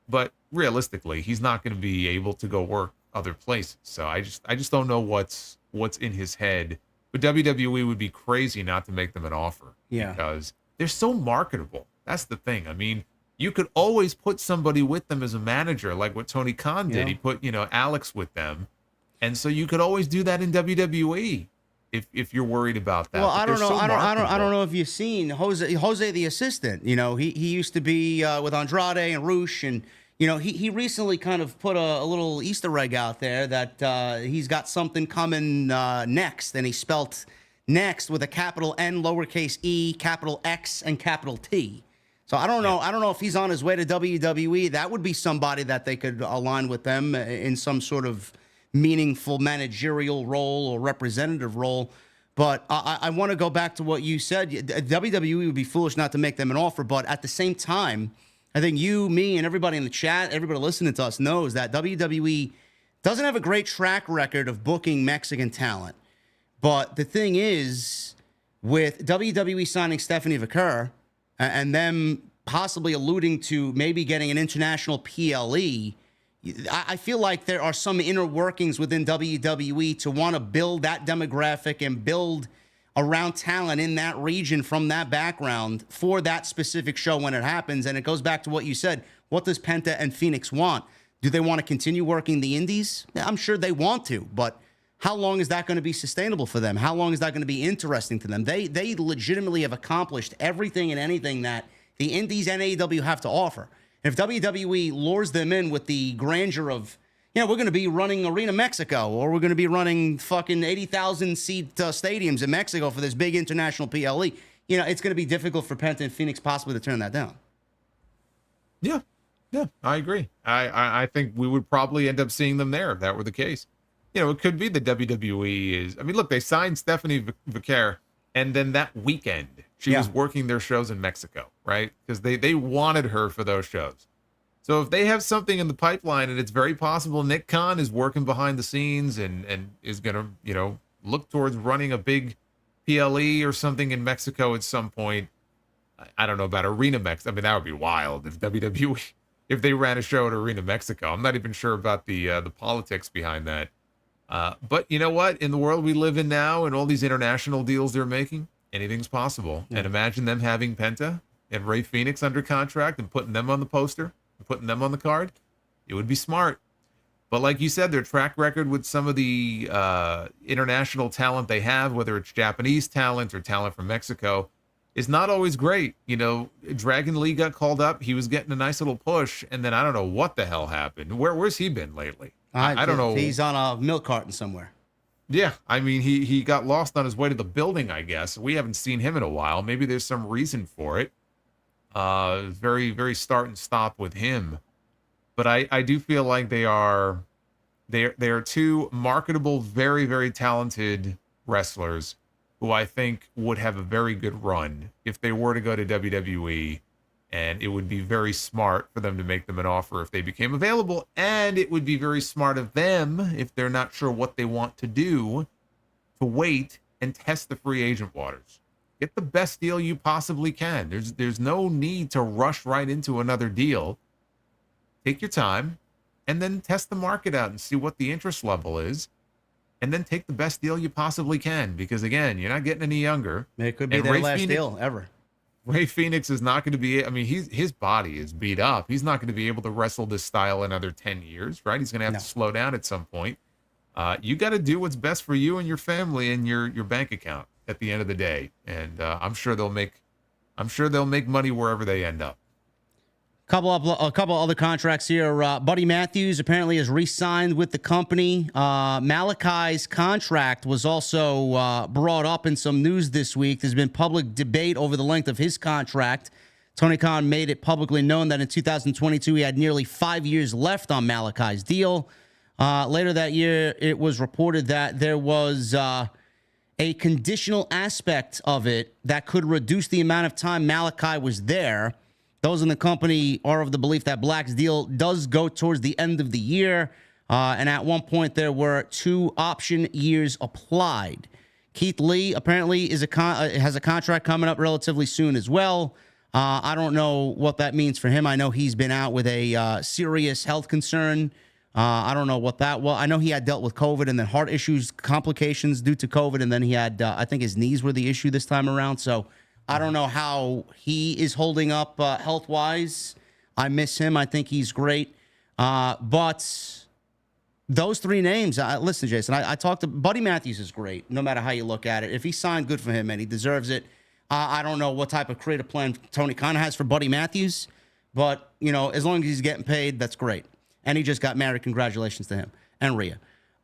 But realistically, he's not going to be able to go work other places. So I just don't know what's in his head. But WWE would be crazy not to make them an offer. Yeah. Because they're so marketable. That's the thing. I mean, you could always put somebody with them as a manager, like what Tony Khan did. He put, Alex with them. And so you could always do that in WWE. If you're worried about that. Well, I don't know. I don't know if you've seen Jose the assistant. He used to be with Andrade and Roosh, and he recently kind of put a little Easter egg out there that he's got something coming next, and he spelt next with a capital N, lowercase e, capital X, and capital T. So I don't know. I don't know if he's on his way to WWE. That would be somebody that they could align with them in some sort of meaningful managerial role or representative role. But I want to go back to what you said. WWE would be foolish not to make them an offer. But at the same time, I think you, me, and everybody in the chat, everybody listening to us knows that WWE doesn't have a great track record of booking Mexican talent. But the thing is, with WWE signing Stephanie Vaquer and them possibly alluding to maybe getting an international PLE, I feel like there are some inner workings within WWE to want to build that demographic and build around talent in that region from that background for that specific show when it happens. And it goes back to what you said. What does Penta and Phoenix want? Do they want to continue working the indies? I'm sure they want to, but how long is that going to be sustainable for them? How long is that going to be interesting to them? They legitimately have accomplished everything and anything that the indies and AEW have to offer. If WWE lures them in with the grandeur of, we're going to be running Arena Mexico, or we're going to be running fucking 80,000 seat stadiums in Mexico for this big international PLE, it's going to be difficult for Penta and Phoenix possibly to turn that down. Yeah, I agree. I think we would probably end up seeing them there if that were the case. It could be the WWE is. I mean, look, they signed Stephanie Vaquer, and then that weekend she was working their shows in Mexico, right? Because they wanted her for those shows. So if they have something in the pipeline, and it's very possible Nick Khan is working behind the scenes and is going to, look towards running a big PLE or something in Mexico at some point. I don't know about Arena Mexico. I mean, that would be wild if WWE, if they ran a show at Arena Mexico. I'm not even sure about the politics behind that. But you know what? In the world we live in now and all these international deals they're making, anything's possible. And imagine them having Penta and Rey Fenix under contract and putting them on the poster and putting them on the card. It would be smart. But like you said, their track record with some of the international talent they have, whether it's Japanese talent or talent from Mexico, is not always great. Dragon Lee got called up. He was getting a nice little push. And then I don't know what the hell happened. Where's he been lately? I don't know. He's on a milk carton somewhere. Yeah, I mean, he got lost on his way to the building, I guess. We haven't seen him in a while. Maybe there's some reason for it. Very, very start and stop with him. But I do feel like they are two marketable, very, very talented wrestlers who I think would have a very good run if they were to go to WWE. And it would be very smart for them to make them an offer if they became available. And it would be very smart of them, if they're not sure what they want to do, to wait and test the free agent waters. Get the best deal you possibly can. There's no need to rush right into another deal. Take your time and then test the market out and see what the interest level is. And then take the best deal you possibly can. Because, again, you're not getting any younger. It could be their last deal ever. Rey Fenix is not going to be, I mean, his body is beat up. He's not going to be able to wrestle this style another 10 years, right? He's going to have to slow down at some point. You got to do what's best for you and your family and your bank account at the end of the day. And I'm sure they'll make money wherever they end up. A couple other contracts here. Buddy Matthews apparently has re-signed with the company. Malakai's contract was also brought up in some news this week. There's been public debate over the length of his contract. Tony Khan made it publicly known that in 2022 he had nearly 5 years left on Malakai's deal. Later that year, it was reported that there was a conditional aspect of it that could reduce the amount of time Malakai was there. Those in the company are of the belief that Black's deal does go towards the end of the year. And at one point, there were 2 option years applied. Keith Lee apparently has a contract coming up relatively soon as well. I don't know what that means for him. I know he's been out with a serious health concern. I don't know what that was. I know he had dealt with COVID and then heart issues, complications due to COVID. And then he had, I think his knees were the issue this time around. So I don't know how he is holding up health-wise. I miss him. I think he's great. But those 3 names, listen, Jason, I talked to Buddy Matthews is great, no matter how you look at it. If he signed, good for him, and he deserves it. I don't know what type of creative plan Tony Khan has for Buddy Matthews, but, as long as he's getting paid, that's great. And he just got married. Congratulations to him and Rhea.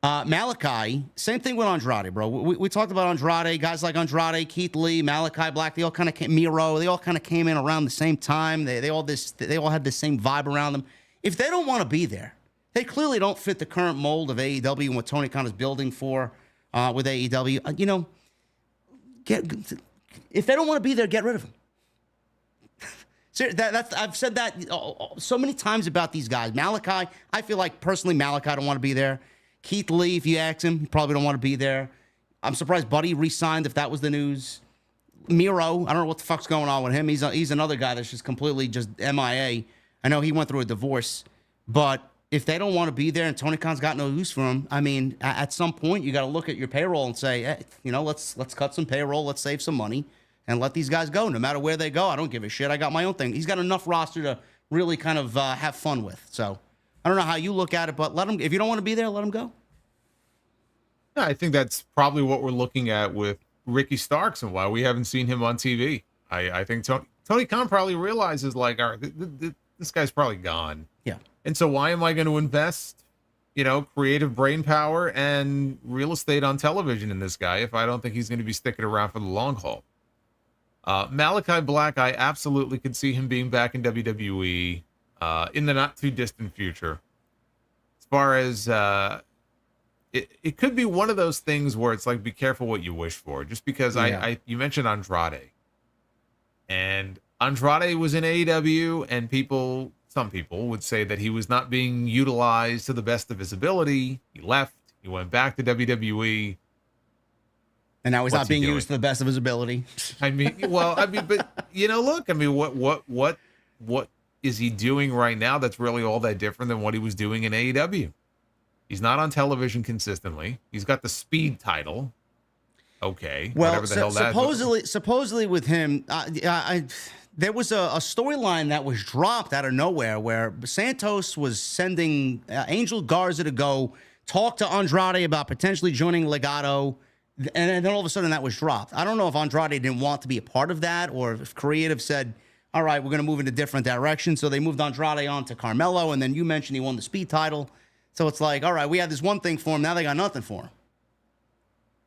Malakai, same thing with Andrade, bro. We talked about Andrade, guys like Andrade, Keith Lee, Malakai Black. They all kind of came, Miro. They all kind of came in around the same time. They all had the same vibe around them. If they don't want to be there, they clearly don't fit the current mold of AEW and what Tony Khan is building for with AEW. If they don't want to be there, get rid of them. I've said that so many times about these guys. Malakai, I feel like personally Malakai don't want to be there. Keith Lee, if you ask him, he probably don't want to be there. I'm surprised Buddy re-signed if that was the news. Miro, I don't know what the fuck's going on with him. He's another guy that's just completely just MIA. I know he went through a divorce, but if they don't want to be there and Tony Khan's got no use for him, I mean, at some point you got to look at your payroll and say, hey, let's cut some payroll, let's save some money. And let these guys go. No matter where they go, I don't give a shit. I got my own thing. He's got enough roster to really kind of have fun with. So I don't know how you look at it, but let him. If you don't want to be there, let him go. Yeah, I think that's probably what we're looking at with Ricky Starks and why we haven't seen him on TV. I think Tony Khan probably realizes, like, all right, this guy's probably gone. Yeah. And so why am I going to invest, creative brain power and real estate on television in this guy if I don't think he's going to be sticking around for the long haul? Malakai Black, I absolutely could see him being back in WWE in the not too distant future. As far as it could be one of those things where it's like, be careful what you wish for. Just because you mentioned Andrade, and Andrade was in AEW, and some people would say that he was not being utilized to the best of his ability. He left. He went back to WWE. And now he's not being used to the best of his ability. But look, what is he doing right now that's really all that different than what he was doing in AEW? He's not on television consistently. He's got the speed title. Okay. Well, whatever the hell that supposedly with him, there was a storyline that was dropped out of nowhere where Santos was sending Angel Garza to go talk to Andrade about potentially joining Legado. And then all of a sudden that was dropped. I don't know if Andrade didn't want to be a part of that or if creative said, all right, we're going to move in a different direction. So they moved Andrade on to Carmelo. And then you mentioned he won the speed title. So it's like, all right, we had this one thing for him. Now they got nothing for him.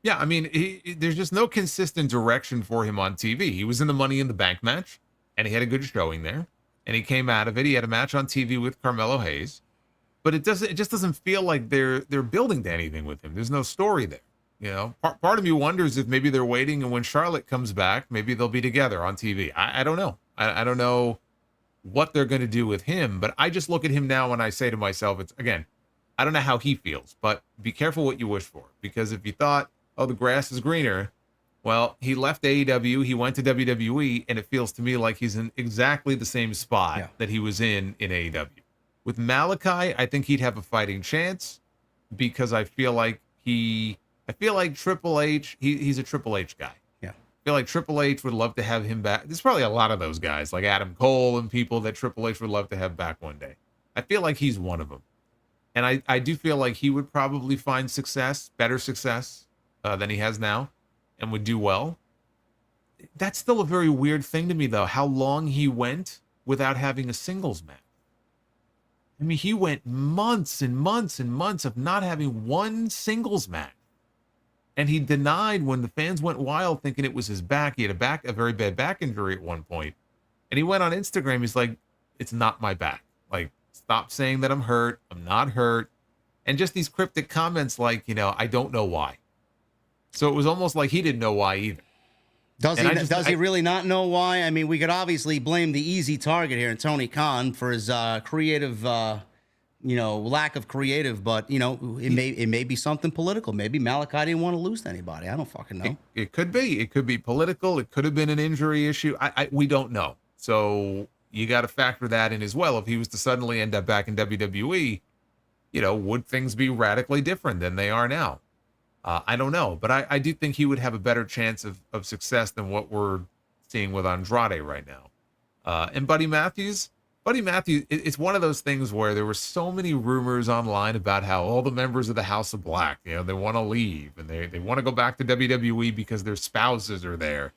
Yeah, I mean, there's just no consistent direction for him on TV. He was in the Money in the Bank match, and he had a good showing there. And he came out of it. He had a match on TV with Carmelo Hayes. But it just doesn't feel like they're building to anything with him. There's no story there. Part of me wonders if maybe they're waiting, and when Charlotte comes back, maybe they'll be together on TV. I don't know. I don't know what they're going to do with him, but I just look at him now and I say to myself, I don't know how he feels, but be careful what you wish for. Because if you thought, oh, the grass is greener, well, he left AEW, he went to WWE, and it feels to me like he's in exactly the same spot that he was in AEW. With Malakai, I think he'd have a fighting chance because I feel like Triple H, he's a Triple H guy. Yeah. I feel like Triple H would love to have him back. There's probably a lot of those guys, like Adam Cole and people that Triple H would love to have back one day. I feel like he's one of them. And I do feel like he would probably find better success than he has now, and would do well. That's still a very weird thing to me, though, how long he went without having a singles match. I mean, he went months and months and months of not having one singles match. And he denied when the fans went wild thinking it was his back. He had a very bad back injury at one point. And he went on Instagram. He's like, it's not my back. Like, stop saying that I'm hurt. I'm not hurt. And just these cryptic comments like, I don't know why. So it was almost like he didn't know why either. Does he really not know why? I mean, we could obviously blame the easy target here in Tony Khan for his creative, lack of creative. But, it may be something political. Maybe Malakai didn't want to lose to anybody. I don't fucking know. It could be. It could be political. It could have been an injury issue. We don't know. So you got to factor that in as well. If he was to suddenly end up back in WWE, would things be radically different than they are now? I don't know, but I do think he would have a better chance of success than what we're seeing with Andrade right now. And Buddy Matthews, it's one of those things where there were so many rumors online about how all the members of the House of Black, they want to leave and they want to go back to WWE because their spouses are there.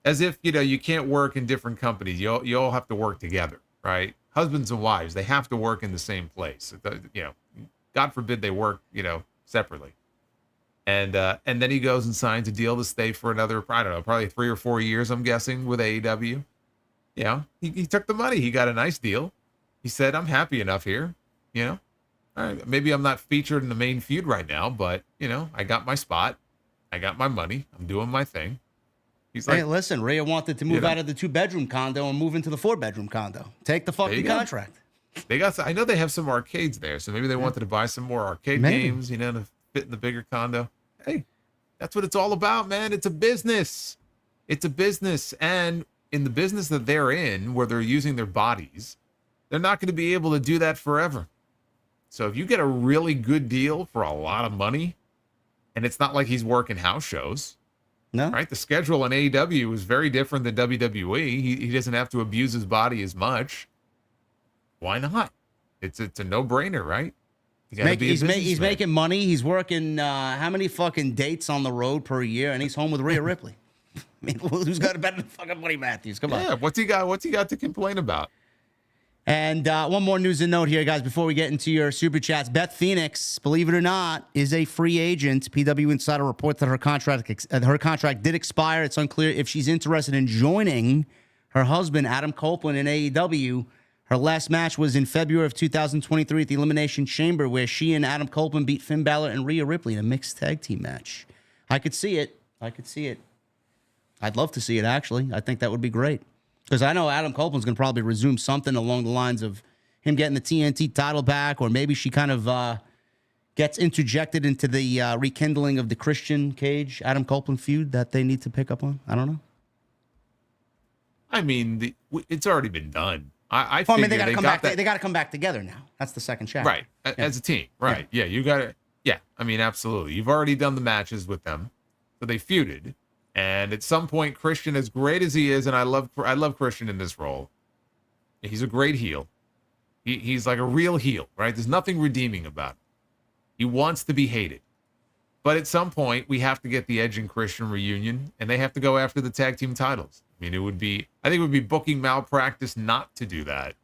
As if, you can't work in different companies. You all have to work together, right? Husbands and wives, they have to work in the same place. God forbid they work, separately. And then he goes and signs a deal to stay for another, I don't know, probably 3 or 4 years, I'm guessing, with AEW. He took the money. He got a nice deal. He said, I'm happy enough here. All right, maybe I'm not featured in the main feud right now, but, I got my spot. I got my money. I'm doing my thing. He's like, hey, listen, Rhea wanted to move out of the 2-bedroom condo and move into the 4-bedroom condo. Take the fucking contract. I know they have some arcades there, so maybe they wanted to buy some more arcade games, to fit in the bigger condo. Hey, that's what it's all about, man. It's a business. It's a business. And in the business that they're in, where they're using their bodies, they're not going to be able to do that forever. So if you get a really good deal for a lot of money, and it's not like he's working house shows, no, right? The schedule in AEW is very different than WWE. He doesn't have to abuse his body as much. Why not? It's a no-brainer, right? He's making money. He's working how many fucking dates on the road per year, and he's home with Rhea Ripley. I mean, who's got it better than fucking Buddy Matthews? Come on. Yeah, what's he got to complain about? And one more news and note here, guys, before we get into your super chats. Beth Phoenix, believe it or not, is a free agent. PW Insider reports that her contract did expire. It's unclear if she's interested in joining her husband, Adam Copeland, in AEW. Her last match was in February of 2023 at the Elimination Chamber, where she and Adam Copeland beat Finn Balor and Rhea Ripley in a mixed tag team match. I could see it. I'd love to see it, actually. I think that would be great. Because I know Adam Copeland's going to probably resume something along the lines of him getting the TNT title back, or maybe she kind of gets interjected into the rekindling of the Christian Cage, Adam Copeland feud that they need to pick up on. I don't know. I mean, it's already been done. I mean, they got to come back. They got to come back together now. That's the second chapter, right? As a team, right? Yeah, you got to. Yeah, I mean, absolutely. You've already done the matches with them, so they feuded. And at some point, Christian, as great as he is, and I love Christian in this role. He's a great heel. He's like a real heel, right? There's nothing redeeming about him. He wants to be hated. But at some point, we have to get the Edge and Christian reunion, and they have to go after the tag team titles. I mean, I think it would be booking malpractice not to do that.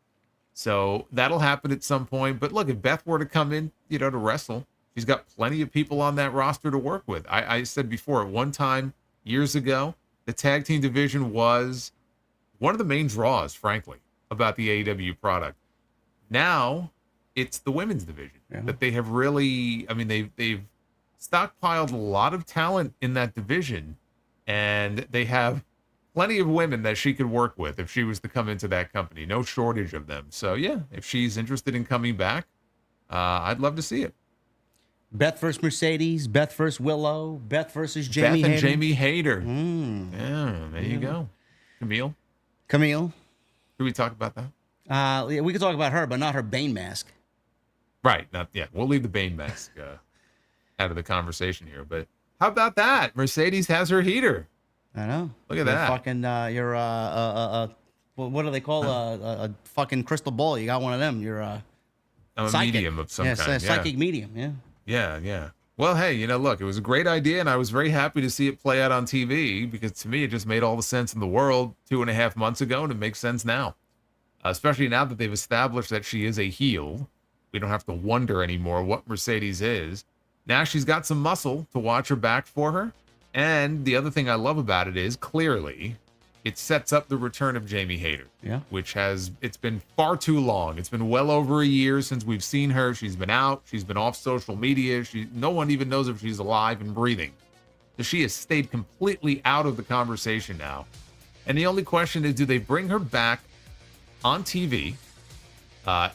So that'll happen at some point. But look, if Beth were to come in, to wrestle, she's got plenty of people on that roster to work with. I said before, at one time, years ago, the tag team division was one of the main draws, frankly, about the AEW product. Now, it's the women's division that they have really, I mean, they've stockpiled a lot of talent in that division, and they have plenty of women that she could work with if she was to come into that company. No shortage of them. So, yeah, if she's interested in coming back, I'd love to see it. Beth versus Mercedes, Beth versus Willow, Beth versus Jamie Beth and Hayter. Jamie Hayter. Yeah, there you go. Camille. Should we talk about that? We could talk about her, but not her Bane mask. Right. We'll leave the Bane mask out of the conversation here. But how about that? Mercedes has her heater. I know. Look at that. Fucking, what do they call a fucking crystal ball? You got one of them. You're a psychic. Medium of some kind. Psychic medium. Yeah. Yeah. Well, hey, look, it was a great idea, and I was very happy to see it play out on TV, because to me, it just made all the sense in the world 2.5 months ago, and it makes sense now. Especially now that they've established that she is a heel. We don't have to wonder anymore what Mercedes is. Now she's got some muscle to watch her back for her. And the other thing I love about it is, clearly, it sets up the return of Jamie Hayter. Yeah. It's been far too long. It's been well over a year since we've seen her. She's been out. She's been off social media. No one even knows if she's alive and breathing. So she has stayed completely out of the conversation now. And the only question is, do they bring her back on TV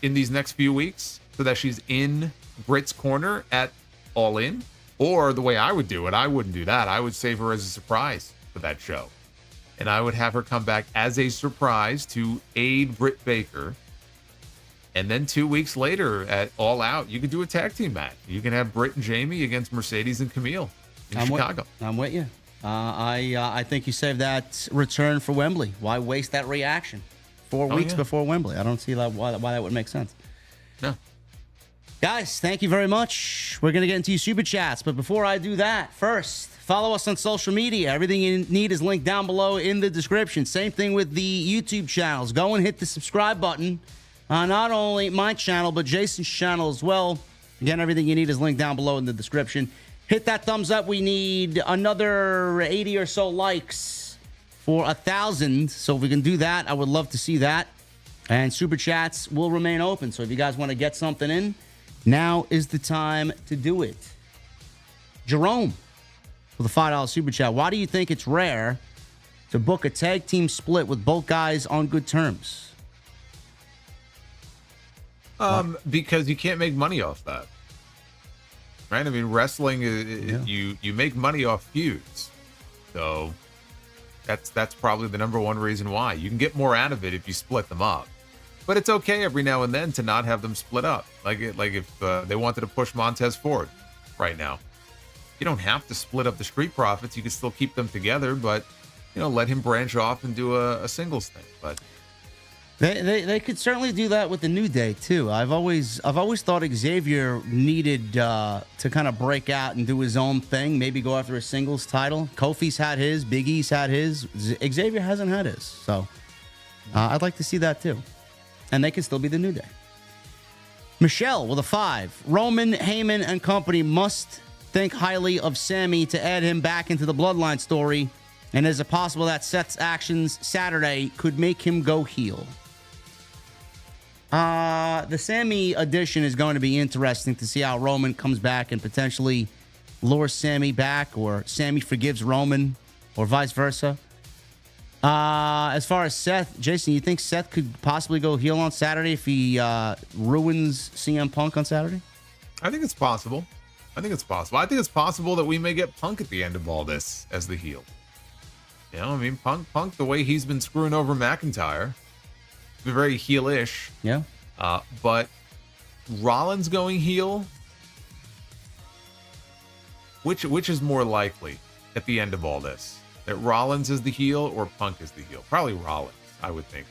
in these next few weeks so that she's in Britt's corner at All In? Or the way I would do it, I wouldn't do that. I would save her as a surprise for that show. And I would have her come back as a surprise to aid Britt Baker. And then 2 weeks later at All Out, you could do a tag team match. You can have Britt and Jamie against Mercedes and Camille in Chicago. I'm with you. I think you saved that return for Wembley. Why waste that reaction 4 weeks before Wembley? I don't see why that would make sense. No. Guys, thank you very much. We're going to get into your super chats. But before I do that, first, follow us on social media. Everything you need is linked down below in the description. Same thing with the YouTube channels. Go and hit the subscribe button. Not only my channel, but Jason's channel as well. Again, everything you need is linked down below in the description. Hit that thumbs up. We need another 80 or so likes for 1,000. So if we can do that, I would love to see that. And super chats will remain open. So if you guys want to get something in, now is the time to do it. Jerome with a $5 super chat. Why do you think it's rare to book a tag team split with both guys on good terms? Because you can't make money off that. Right? I mean, wrestling, you make money off feuds. So that's probably the number one reason why. You can get more out of it if you split them up. But it's okay every now and then to not have them split up. Like if they wanted to push Montez Ford right now. You don't have to split up the Street Profits. You can still keep them together, but let him branch off and do a singles thing. But they could certainly do that with the New Day too. I've always thought Xavier needed to kind of break out and do his own thing. Maybe go after a singles title. Kofi's had his, Big E's had his. Xavier hasn't had his, so I'd like to see that too. And they can still be the New Day. Michelle with a 5. Roman, Heyman, and company must think highly of Sammy to add him back into the Bloodline story. And is it possible that Seth's actions Saturday could make him go heel? The Sammy addition is going to be interesting to see how Roman comes back and potentially lures Sammy back, or Sammy forgives Roman, or vice versa. As far as Seth, Jason, you think Seth could possibly go heel on Saturday if he ruins CM Punk on Saturday? I think it's possible. I think it's possible that we may get Punk at the end of all this as the heel. I mean, Punk, the way he's been screwing over McIntyre, been very heelish. Yeah. But Rollins going heel, which is more likely at the end of all this? That Rollins is the heel or Punk is the heel? Probably Rollins, I would think.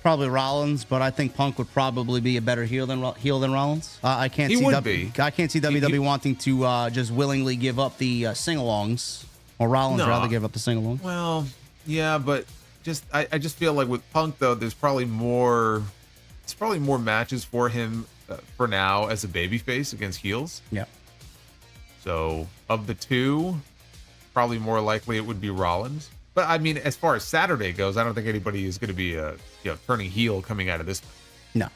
Probably Rollins, but I think Punk would probably be a better heel than Rollins. I can't see WWE wanting to just willingly give up the sing-alongs, or Rollins rather give up the sing-along. Well, yeah, but I just feel like with Punk though, there's probably more matches for him for now as a babyface against heels. Yeah. So of the two, probably more likely it would be Rollins. But I mean, as far as Saturday goes, I don't think anybody is going to be turning heel coming out of this one. No.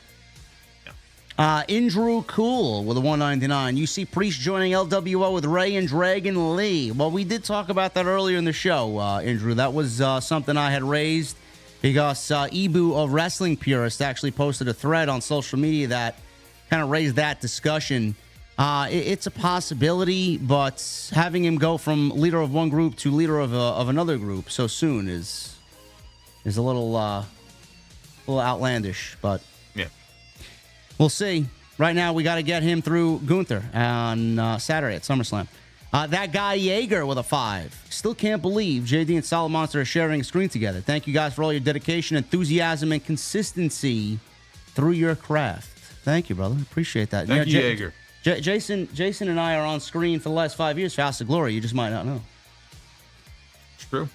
Andrew Cool with a 199. You see Priest joining LWO with Rey and Dragon Lee. Well, we did talk about that earlier in the show, Andrew. That was something I had raised because Ibu of Wrestling Purist actually posted a thread on social media that kind of raised that discussion. It's a possibility, but having him go from leader of one group to leader of another group so soon is a little outlandish. But yeah, we'll see. Right now, we got to get him through Gunther on Saturday at SummerSlam. That guy Jaeger with a 5. Still can't believe JD and Solid Monster are sharing a screen together. Thank you guys for all your dedication, enthusiasm, and consistency through your craft. Thank you, brother. Appreciate that. Thank you, Jaeger. Jason and I are on screen for the last 5 years for House of Glory. You just might not know. It's true.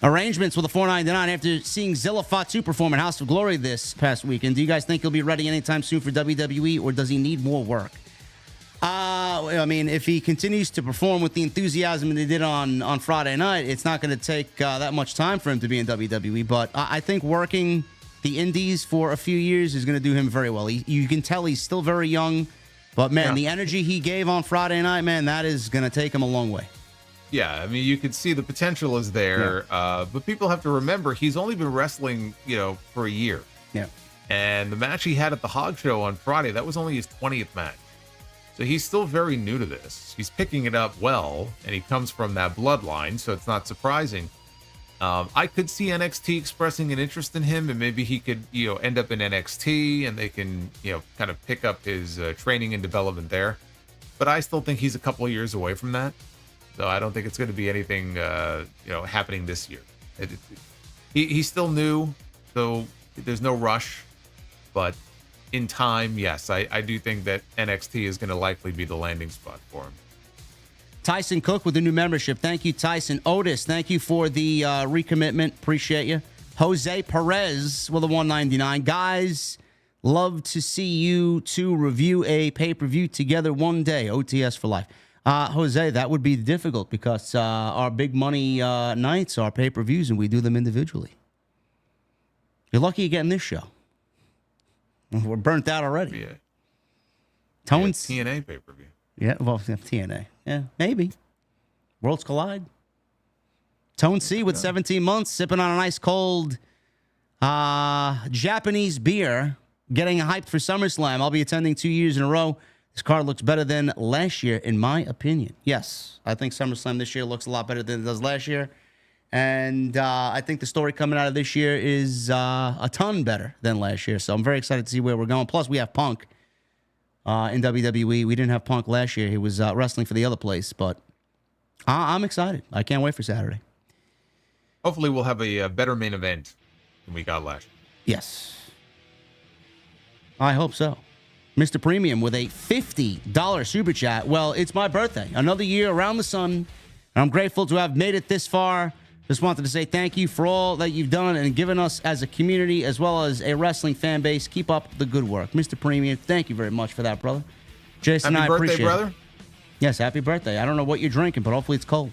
Arrangements with a $4.99 after seeing Zilla Fatu perform at House of Glory this past weekend. Do you guys think he'll be ready anytime soon for WWE, or does he need more work? I mean, if he continues to perform with the enthusiasm that he did on Friday night, it's not going to take that much time for him to be in WWE. But I think working the indies for a few years is going to do him very well. You can tell he's still very young. But, man, the energy he gave on Friday night, man, that is going to take him a long way. Yeah, I mean, you can see the potential is there. Yeah. But people have to remember he's only been wrestling, for a year. Yeah. And the match he had at the Hog Show on Friday, that was only his 20th match. So he's still very new to this. He's picking it up well, and he comes from that bloodline, so it's not surprising. I could see NXT expressing an interest in him, and maybe he could, end up in NXT, and they can, kind of pick up his training and development there. But I still think he's a couple of years away from that. So I don't think it's going to be anything, happening this year. He's still new, so there's no rush. But in time, yes, I do think that NXT is going to likely be the landing spot for him. Tyson Cook with the new membership. Thank you, Tyson. Otis, thank you for the recommitment. Appreciate you. Jose Perez with a $1.99. Guys, love to see you two review a pay-per-view together one day. OTS for life. Jose, that would be difficult because our big money nights are pay-per-views and we do them individually. You're lucky you're getting this show. We're burnt out already. Yeah. Tones. TNA pay-per-view. Yeah, well, TNA. Yeah, maybe. Worlds collide. Tone C with 17 months, sipping on an ice cold Japanese beer, getting hyped for SummerSlam. I'll be attending 2 years in a row. This card looks better than last year, in my opinion. Yes, I think SummerSlam this year looks a lot better than it does last year. And I think the story coming out of this year is a ton better than last year. So I'm very excited to see where we're going. Plus, we have Punk. In WWE. We didn't have Punk last year. He was wrestling for the other place, but I'm excited. I can't wait for Saturday. Hopefully we'll have a better main event than we got last year. Yes. I hope so. Mr. Premium with a $50 super chat. Well, it's my birthday. Another year around the sun, and I'm grateful to have made it this far. Just wanted to say thank you for all that you've done and given us as a community as well as a wrestling fan base. Keep up the good work. Mr. Premium, thank you very much for that, brother. Jason, happy I birthday, appreciate brother. it. Yes, happy birthday. I don't know what you're drinking, but hopefully it's cold.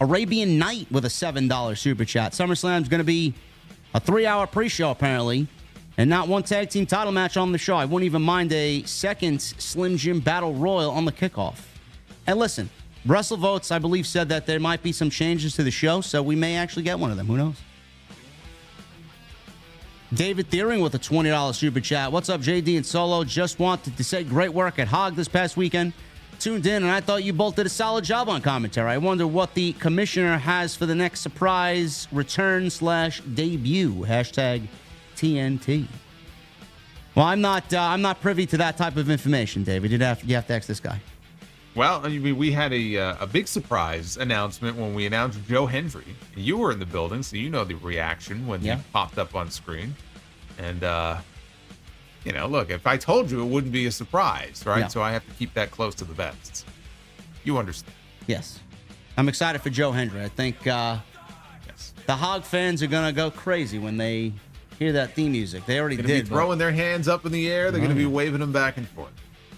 Arabian Night with a $7 super chat. SummerSlam's going to be a 3-hour pre-show, apparently, and not one tag team title match on the show. I wouldn't even mind a second Slim Jim Battle Royal on the kickoff. And listen, WrestleVotes, I believe, said that there might be some changes to the show, so we may actually get one of them. Who knows? David Thiering with a $20 super chat. What's up, JD and Solo? Just wanted to say great work at Hog this past weekend. Tuned in, and I thought you both did a solid job on commentary. I wonder what the commissioner has for the next surprise return/debut. Hashtag TNT. Well, I'm not privy to that type of information, David. You have to ask this guy. Well, I mean, we had a big surprise announcement when we announced Joe Hendry. You were in the building, so you know the reaction when he popped up on screen. And, look, if I told you, it wouldn't be a surprise, right? Yeah. So I have to keep that close to the vest. You understand. Yes. I'm excited for Joe Hendry. I think the Hog fans are going to go crazy when they hear that theme music. They already They're did. Be throwing their hands up in the air. They're going to be waving them back and forth.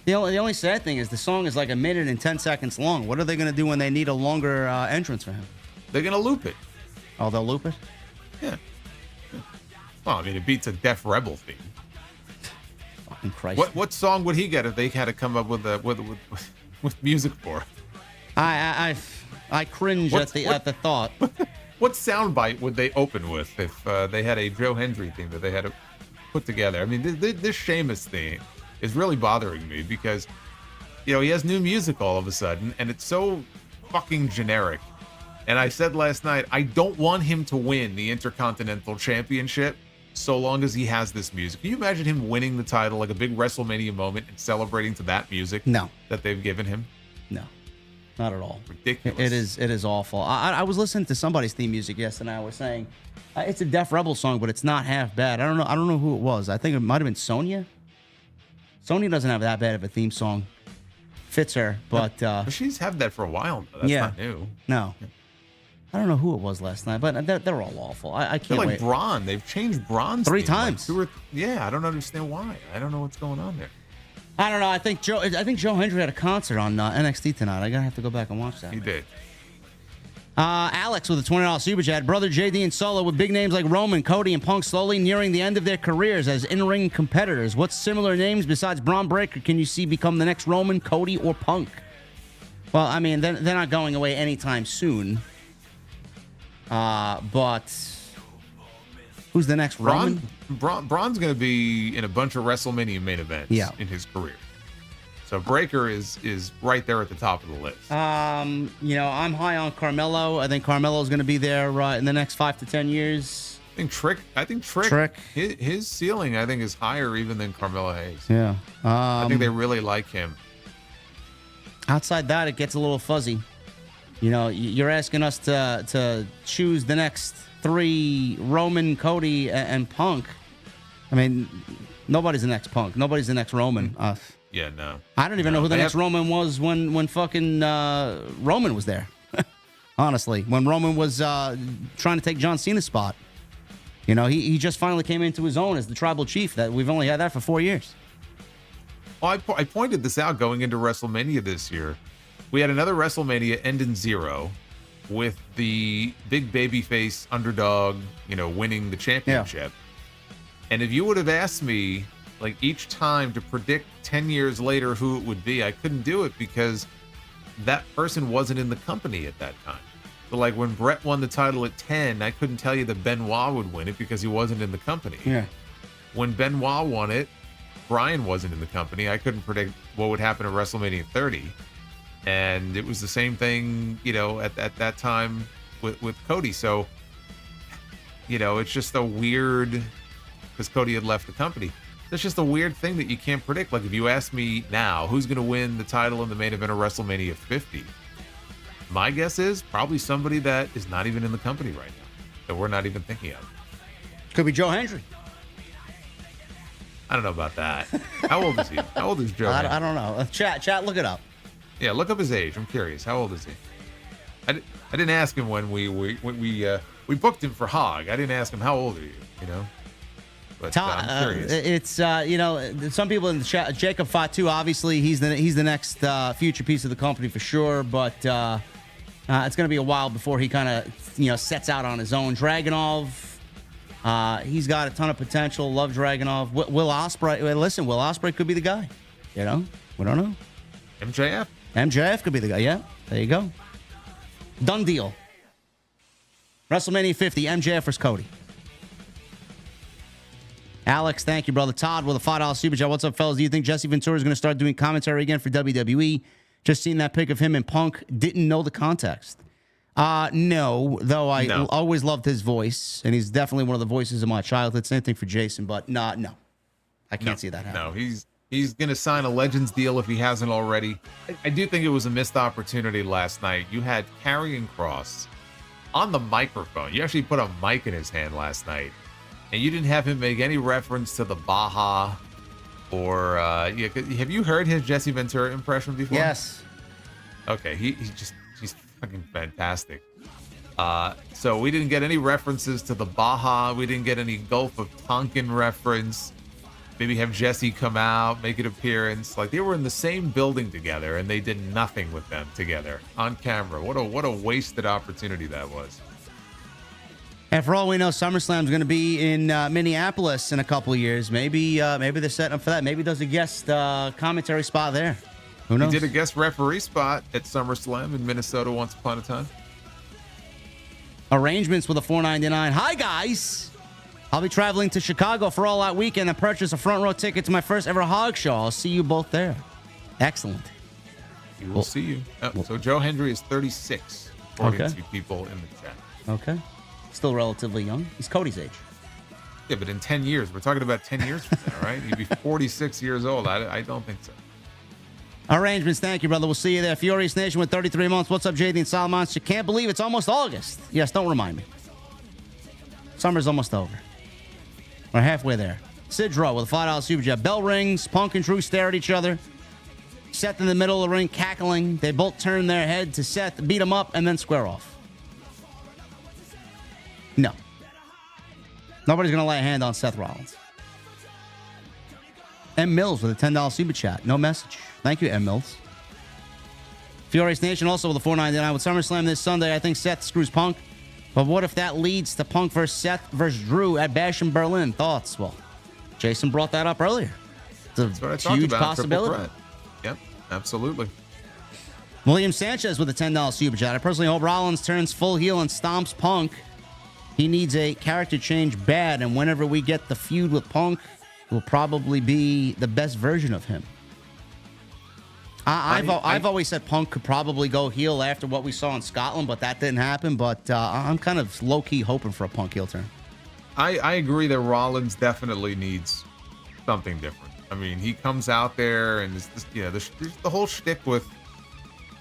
The only sad thing is the song is like a minute and 10 seconds long. What are they going to do when they need a longer entrance for him? They're going to loop it. Oh, they'll loop it? Yeah. Well, I mean, it beats a Def Rebel theme. Fucking Christ. What song would he get if they had to come up with music for it? I cringe at the thought. What soundbite would they open with if they had a Joe Hendry theme that they had to put together? I mean, this Sheamus theme is really bothering me because, he has new music all of a sudden, and it's so fucking generic. And I said last night, I don't want him to win the Intercontinental Championship so long as he has this music. Can you imagine him winning the title, like a big WrestleMania moment, and celebrating to that music that they've given him? No, not at all. Ridiculous. It is awful. I was listening to somebody's theme music yesterday. I was saying it's a Def Rebel song, but it's not half bad. I don't know who it was. I think it might have been Sonya. Sonya doesn't have that bad of a theme song. Fits her, but she's had that for a while. That's not new. No. I don't know who it was last night, but they're all awful. I can't they're like wait. Braun. They've changed Braun's 3 theme times. I don't understand why. I don't know what's going on there. I don't know. I think Joe Hendry had a concert on NXT tonight. I gotta have to go back and watch that. He did. Alex with a $20 super chat. Brother JD and Solo with big names like Roman, Cody, and Punk slowly nearing the end of their careers as in-ring competitors. What similar names besides Braun Breaker can you see become the next Roman, Cody, or Punk? Well, I mean, they're not going away anytime soon. But who's the next Roman? Braun's going to be in a bunch of WrestleMania main events in his career. So Breaker is right there at the top of the list. I'm high on Carmelo. I think Carmelo's going to be there in the next 5 to 10 years. I think Trick. His ceiling, I think, is higher even than Carmelo Hayes. Yeah. I think they really like him. Outside that, it gets a little fuzzy. You're asking us to choose the next 3: Roman, Cody, and Punk. I mean, nobody's the next Punk. Nobody's the next Roman. Yeah, no. I don't even know who the next Roman was when fucking Roman was there. Honestly, when Roman was trying to take John Cena's spot. He just finally came into his own as the tribal chief. That we've only had that for 4 years. Well, I pointed this out going into WrestleMania this year. We had another WrestleMania end in 0 with the big babyface underdog, winning the championship. Yeah. And if you would have asked me, like, each time to predict 10 years later who it would be, I couldn't do it because that person wasn't in the company at that time. So, like, when Brett won the title at 10, I couldn't tell you that Benoit would win it because he wasn't in the company. Yeah. When Benoit won it, Bryan wasn't in the company. I couldn't predict what would happen at WrestleMania 30. And it was the same thing, at that time with Cody. So, it's just a weird, because Cody had left the company. That's just a weird thing that you can't predict. Like, if you ask me now, who's going to win the title in the main event of WrestleMania 50? My guess is probably somebody that is not even in the company right now, that we're not even thinking of. Could be Joe Hendry. I don't know about that. How old is he? How old is Joe Hendry? I don't know. Chat, look it up. Yeah, look up his age. I'm curious. How old is he? I didn't ask him when we booked him for Hog. I didn't ask him how old are you, But I'm curious. It's some people in the chat. Jacob Fatu, obviously he's the next future piece of the company for sure. But it's going to be a while before he kind of sets out on his own. Dragunov, he's got a ton of potential. Love Dragunov. Will Ospreay. Listen, Will Ospreay could be the guy. We don't know. MJF could be the guy. Yeah, there you go. Done deal. WrestleMania 50, MJF versus Cody. Alex, thank you, brother. Todd with a $5 super chat. What's up, fellas? Do you think Jesse Ventura is going to start doing commentary again for WWE? Just seen that pic of him and Punk. Didn't know the context. No, though I always loved his voice, and he's definitely one of the voices of my childhood. Same thing for Jason, but no. I can't see that happening. No, he's going to sign a Legends deal if he hasn't already. I do think it was a missed opportunity last night. You had Karrion Kross on the microphone. You actually put a mic in his hand last night, and you didn't have him make any reference to the Baja or have you heard his Jesse Ventura impression before? Yes. Okay, he's fucking fantastic. So we didn't get any references to the Baja. We didn't get any Gulf of Tonkin reference. Maybe have Jesse come out, make an appearance. Like, they were in the same building together, and they did nothing with them together on camera. What a wasted opportunity that was. And for all we know, SummerSlam's going to be in Minneapolis in a couple of years. Maybe they're setting up for that. Maybe there's a guest commentary spot there. Who knows? He did a guest referee spot at SummerSlam in Minnesota once upon a time. Arrangements with a $4.99. Hi, guys. I'll be traveling to Chicago for All Out Weekend and purchase a front row ticket to my first ever Hog Show. I'll see you both there. Excellent. We will see you. So Joe Hendry is 36, according to people in the chat. Okay. Still relatively young. He's Cody's age. Yeah, but in 10 years, we're talking about 10 years from now, right? He'd be 46 years old. I don't think so. Arrangements, thank you, brother. We'll see you there. Furious Nation with 33 months. What's up, JD and Solomon? You can't believe it's almost August. Yes, don't remind me. Summer's almost over. We're halfway there. Sidro with a $5 super chat. Bell rings. Punk and Drew stare at each other. Seth in the middle of the ring, cackling. They both turn their head to Seth, beat him up, and then square off. No. Nobody's going to lay a hand on Seth Rollins. M. Mills with a $10 super chat. No message. Thank you, M. Mills. Furious Nation also with a $4.99 with SummerSlam this Sunday. I think Seth screws Punk. But what if that leads to Punk versus Seth versus Drew at Bash in Berlin? Thoughts? Well, Jason brought that up earlier. It's a huge possibility. Yep, absolutely. William Sanchez with a $10 super chat. I personally hope Rollins turns full heel and stomps Punk. He needs a character change bad, and whenever we get the feud with Punk, it will probably be the best version of him. I've always said Punk could probably go heel after what we saw in Scotland, but that didn't happen. But I'm kind of low-key hoping for a Punk heel turn. I agree that Rollins definitely needs something different. I mean, he comes out there and there's the whole shtick with,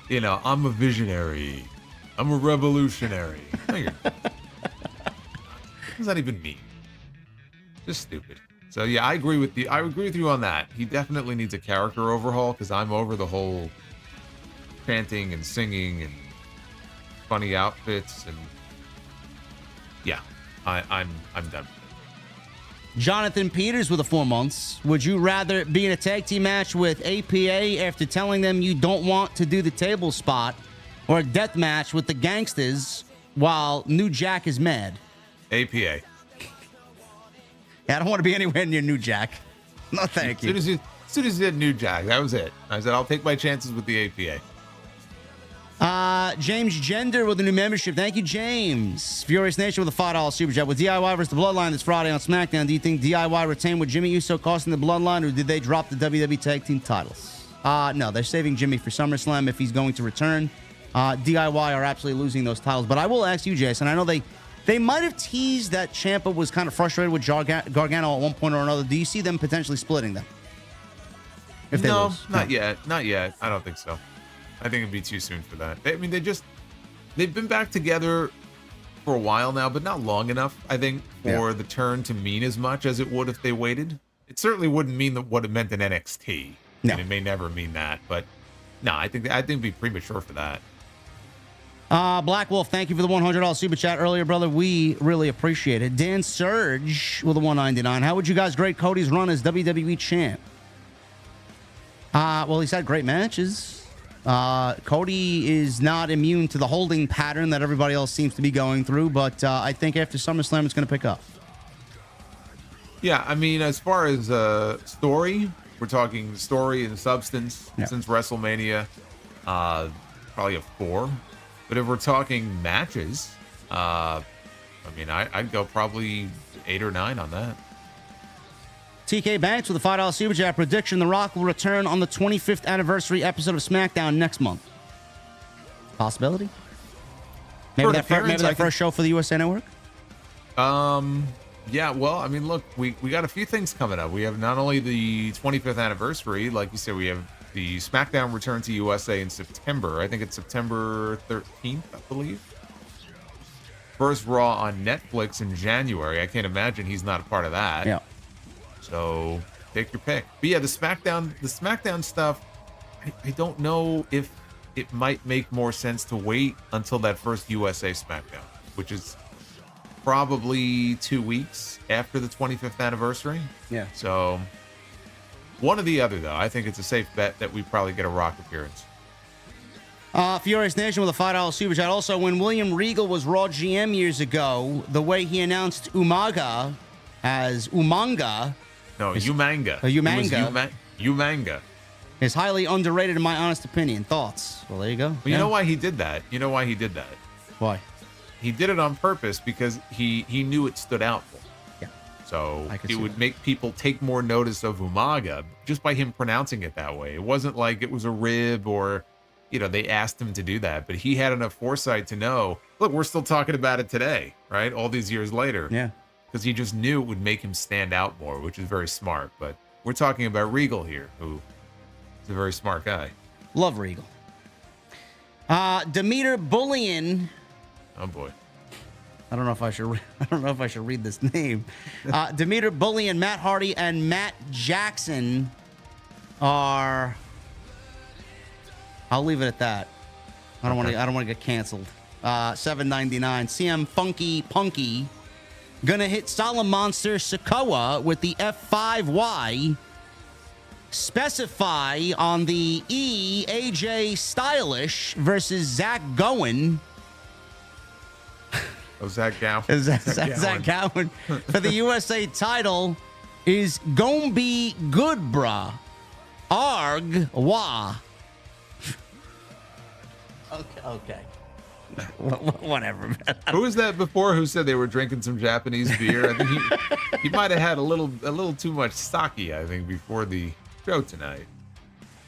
I'm a visionary, I'm a revolutionary. No, what does that even mean? Just stupid. So yeah, I agree with you on that. He definitely needs a character overhaul because I'm over the whole chanting and singing and funny outfits and yeah, I'm done. Jonathan Peters with a 4 months. Would you rather be in a tag team match with APA after telling them you don't want to do the table spot, or a death match with the Gangsters while New Jack is mad? APA. Yeah, I don't want to be anywhere near New Jack. No, thank you. As soon as you said New Jack, that was it. I said, I'll take my chances with the APA. James Gender with a new membership. Thank you, James. Furious Nation with a $5 super chat. With DIY versus the Bloodline this Friday on SmackDown, do you think DIY retained with Jimmy Uso costing the Bloodline, or did they drop the WWE Tag Team titles? No, they're saving Jimmy for SummerSlam if he's going to return. DIY are absolutely losing those titles. But I will ask you, Jason, I know they might have teased that Ciampa was kind of frustrated with Gargano at one point or another. Do you see them potentially splitting them? If they lose? Not yet. Not yet. I don't think so. I think it'd be too soon for that. They've been back together for a while now, but not long enough, I think, for the turn to mean as much as it would if they waited. It certainly wouldn't mean what it meant in NXT. No. And it may never mean that, but no, I think it'd be premature for that. Black Wolf, thank you for the $100 super chat earlier, brother. We really appreciate it. Dan Surge with a $199. How would you guys grade Cody's run as WWE champ? Well, he's had great matches. Cody is not immune to the holding pattern that everybody else seems to be going through, but I think after SummerSlam, it's going to pick up. Yeah, I mean, as far as story, we're talking story and substance since WrestleMania, probably a 4. But if we're talking matches, I'd go probably 8 or 9 on that. TK Banks with a $5 super chat. Prediction: The Rock will return on the 25th anniversary episode of SmackDown next month. Possibility? Maybe that first show for the USA Network? Yeah, well, I mean, look, we got a few things coming up. We have not only the 25th anniversary, like you said, we have the SmackDown return to USA in September. I think it's September 13th, I believe. First Raw on Netflix in January. I can't imagine he's not a part of that. Yeah. So take your pick. But yeah, the SmackDown stuff, I don't know if it might make more sense to wait until that first USA SmackDown, which is probably 2 weeks after the 25th anniversary. Yeah. So one or the other, though. I think it's a safe bet that we probably get a Rock appearance. Furious Nation with a $5 super chat. Also, when William Regal was Raw GM years ago, the way he announced Umaga as Umanga. No, Umanga. Umanga. Is highly underrated in my honest opinion. Thoughts? Well, there you go. Well, you know why he did that? Why? He did it on purpose because he knew it stood out for him. Yeah. So it would make people take more notice of Umaga just by him pronouncing it that way. It wasn't like it was a rib or, they asked him to do that. But he had enough foresight to know, look, we're still talking about it today, right? All these years later. Yeah. Because he just knew it would make him stand out more, which is very smart. But we're talking about Regal here, who is a very smart guy. Love Regal. Demeter Bullion. Oh boy. I don't know if I should read this name. Demeter Bullion, Matt Hardy, and Matt Jackson are. I'll leave it at that. I don't want to get canceled. $7.99. CM Funky Punky gonna hit Solid Monster Sikoa with the F5Y specify on the E, AJ Stylish versus Zach Gowen. Oh, Zach Gowen. Zach Gowen for the USA title is gonna be good, brah. Arg wah. Okay. Whatever, man. Who was that before who said they were drinking some Japanese beer? I think he might have had a little too much sake, I think, before the show tonight.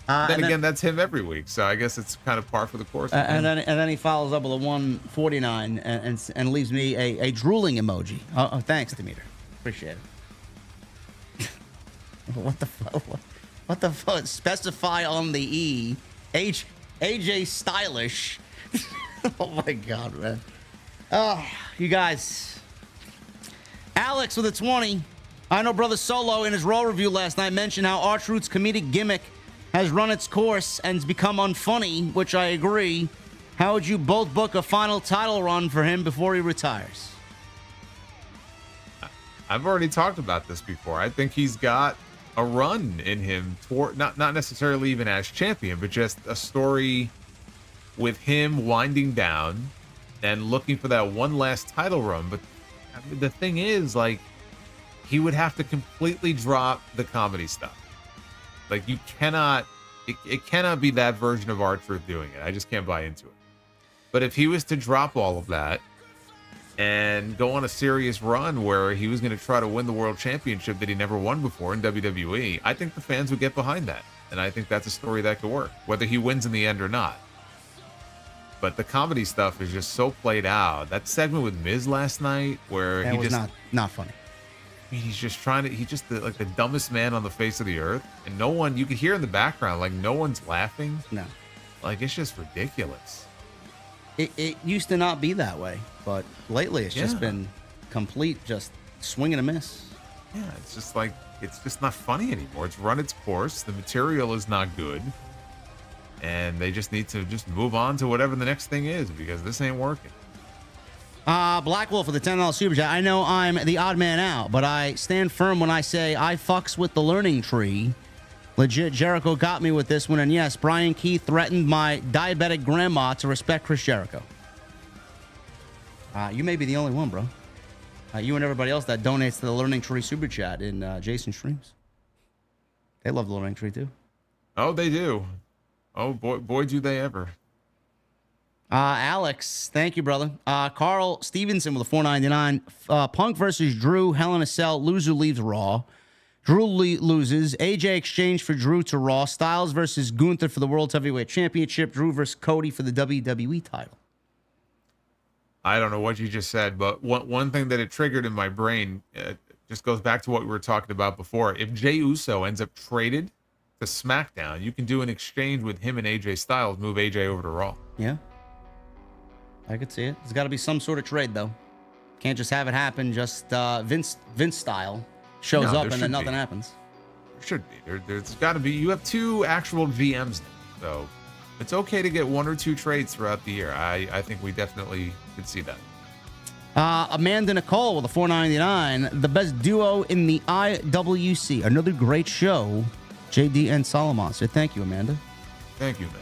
Then again, that's him every week, so I guess it's kind of par for the course. And then he follows up with a 149 and leaves me a drooling emoji. Oh, thanks, Demeter. Appreciate it. What the fuck? What the fuck? Specify on the E. AJ Stylish. Oh my God, man. Oh, you guys. Alex with a 20. I know Brother Solo in his Raw review last night mentioned how R-Truth's comedic gimmick has run its course and has become unfunny, which I agree. How would you both book a final title run for him before he retires? I've already talked about this before. I think he's got a run in him, toward not necessarily even as champion, but just a story with him winding down and looking for that one last title run. But I mean, the thing is, like, he would have to completely drop the comedy stuff. Like, you cannot, it cannot be that version of R-Truth doing it. I just can't buy into it. But if he was to drop all of that and go on a serious run where he was going to try to win the world championship that he never won before in WWE, I think the fans would get behind that. And I think that's a story that could work, whether he wins in the end or not. But the comedy stuff is just so played out. That segment with Miz last night where he was just not funny. I mean, he's just trying to, he's just like the dumbest man on the face of the earth. And no one, you could hear in the background, like no one's laughing. No. Like, it's just ridiculous. It used to not be that way, but lately it's just been complete, just swing and a miss. Yeah, it's just like, it's just not funny anymore. It's run its course. The material is not good. And they just need to just move on to whatever the next thing is, because this ain't working. Black Wolf with the $10 super chat. I know I'm the odd man out, but I stand firm when I say I fucks with the learning tree. Legit, Jericho got me with this one, and yes, Brian Keith threatened my diabetic grandma to respect Chris Jericho. You may be the only one, bro. You and everybody else that donates to the learning tree super chat in Jason streams. They love the learning tree too. Oh, they do. Oh boy, do they ever. Alex, thank you, brother. Carl Stevenson with a $4.99. Punk versus Drew, Hell in a Cell. Loser leaves Raw. Drew loses. AJ exchanged for Drew to Raw. Styles versus Gunther for the World Heavyweight Championship. Drew versus Cody for the WWE title. I don't know what you just said, but one thing that it triggered in my brain just goes back to what we were talking about before. If Jey Uso ends up traded to SmackDown, you can do an exchange with him and AJ Styles, move AJ over to Raw. Yeah. I could see it. There's got to be some sort of trade, though. Can't just have it happen just Vince style. Shows up and then nothing happens. There should be. There's got to be. You have two actual GMs now, so it's okay to get one or two trades throughout the year. I think we definitely could see that. Amanda Nicole with a $4.99. The best duo in the IWC. Another great show. JD and Solomon. So thank you, Amanda. Thank you, man.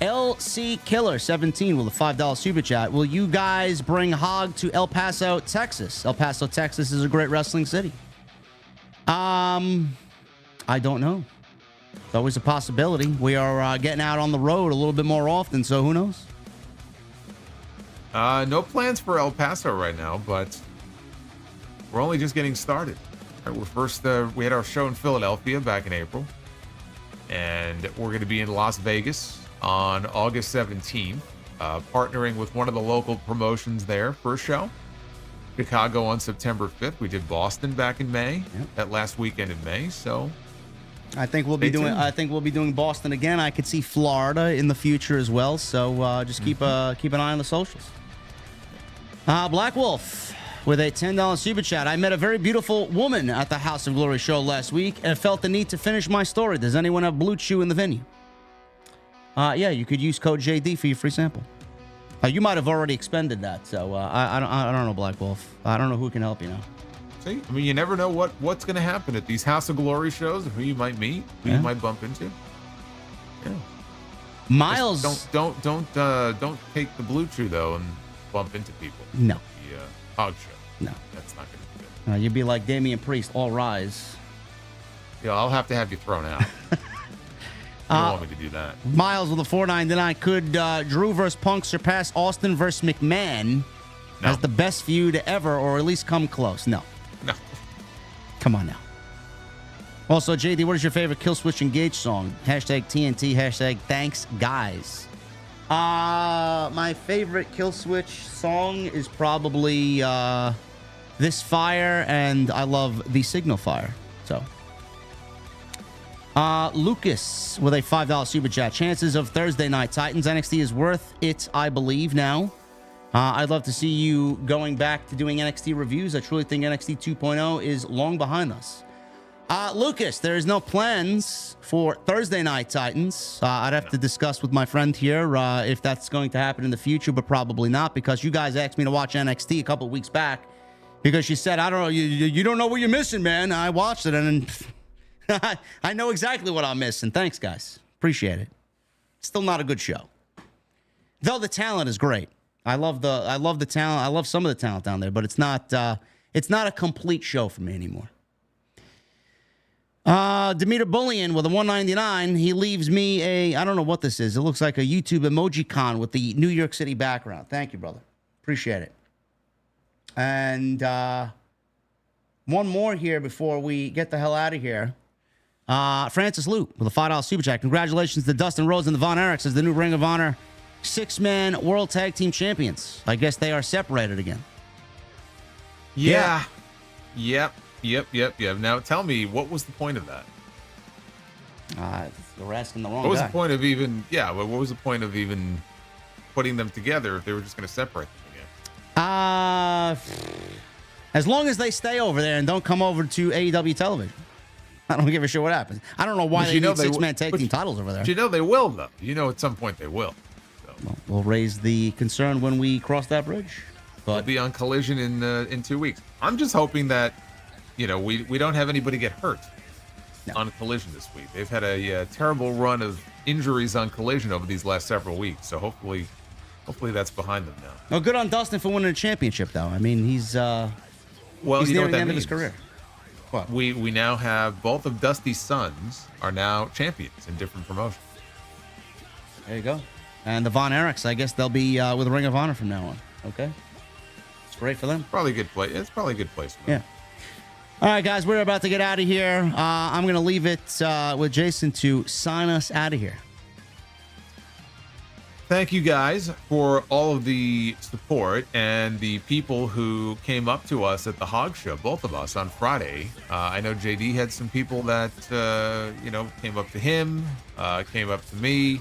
LC Killer 17 with a $5 super chat. Will you guys bring Hog to El Paso, Texas? El Paso, Texas is a great wrestling city. I don't know. It's always a possibility. We are getting out on the road a little bit more often, so who knows? No plans for El Paso right now, but we're only just getting started. Right, we had our show in Philadelphia back in April, and we're going to be in Las Vegas on August 17th, partnering with one of the local promotions there for a show. Chicago on September 5th. We did Boston back in May, that last weekend in May. So I think we'll be doing Boston again. I could see Florida in the future as well. So just keep an eye on the socials. Black Wolf with a $10 super chat. I met a very beautiful woman at the House of Glory show last week and felt the need to finish my story. Does anyone have Blue Chew in the venue? Yeah, you could use code JD for your free sample. You might have already expended that, so I don't know, Black Wolf. I don't know who can help you now. See, I mean, you never know what's going to happen at these House of Glory shows, who you might meet, who you might bump into. Yeah. Miles, just don't take the Blue Chew though and bump into people. No. The hog show. No, that's not going to be good. You'd be like Damian Priest. All rise. Yeah, I'll have to have you thrown out. You don't want me to do that. Miles with a $4.99. Could Drew versus Punk surpass Austin versus McMahon as the best feud ever, or at least come close? No. No. Come on now. Also, JD, what is your favorite Kill Switch Engage song? Hashtag TNT, hashtag thanks, guys. My favorite Kill Switch song is probably This Fire, and I love The Signal Fire. So, Lucas with a $5 super chat. Chances of Thursday Night Titans NXT is worth it, I believe, now. I'd love to see you going back to doing NXT reviews. I truly think NXT 2.0 is long behind us. Lucas, there is no plans for Thursday Night Titans. I'd have to discuss with my friend here if that's going to happen in the future, but probably not, because you guys asked me to watch NXT a couple of weeks back because she said, I don't know, you don't know what you're missing, man. I watched it, and I know exactly what I'm missing. Thanks, guys. Appreciate it. Still not a good show. Though the talent is great. I love the talent. I love some of the talent down there, but it's not a complete show for me anymore. Demeter Bullion with a $1.99. He leaves me I don't know what this is. It looks like a YouTube emoji con with the New York City background. Thank you, brother. Appreciate it. And one more here before we get the hell out of here. Francis Luke with a $5 super chat. Congratulations to Dustin Rhodes and the Von Erichs as the new Ring of Honor 6-man World Tag Team Champions. I guess they are separated again. Yeah. Yep. Now tell me, what was the point of that? You're asking the wrong guy. What was the point of what was the point of even putting them together if they were just going to separate them again? As long as they stay over there and don't come over to AEW television. I don't give a shit what happens. I don't know why they need 6-man tag team titles over there. But you know they will, though. You know at some point they will. So. Well, we'll raise the concern when we cross that bridge. But we'll be on Collision in 2 weeks. I'm just hoping that we don't have anybody get hurt on Collision this week. They've had a terrible run of injuries on Collision over these last several weeks. So hopefully that's behind them now. Oh, good on Dustin for winning a championship, though. I mean, he's nearing the end of his career. What? We now have both of Dusty's sons are now champions in different promotions. There you go. And the Von Erichs, I guess they'll be with Ring of Honor from now on. Okay. It's great for them. Probably a good place. It's probably a good place for them. Yeah. All right, guys, we're about to get out of here. I'm going to leave it with Jason to sign us out of here. Thank you guys for all of the support and the people who came up to us at the Hog Show, both of us, on Friday. I know JD had some people that, came up to him, came up to me.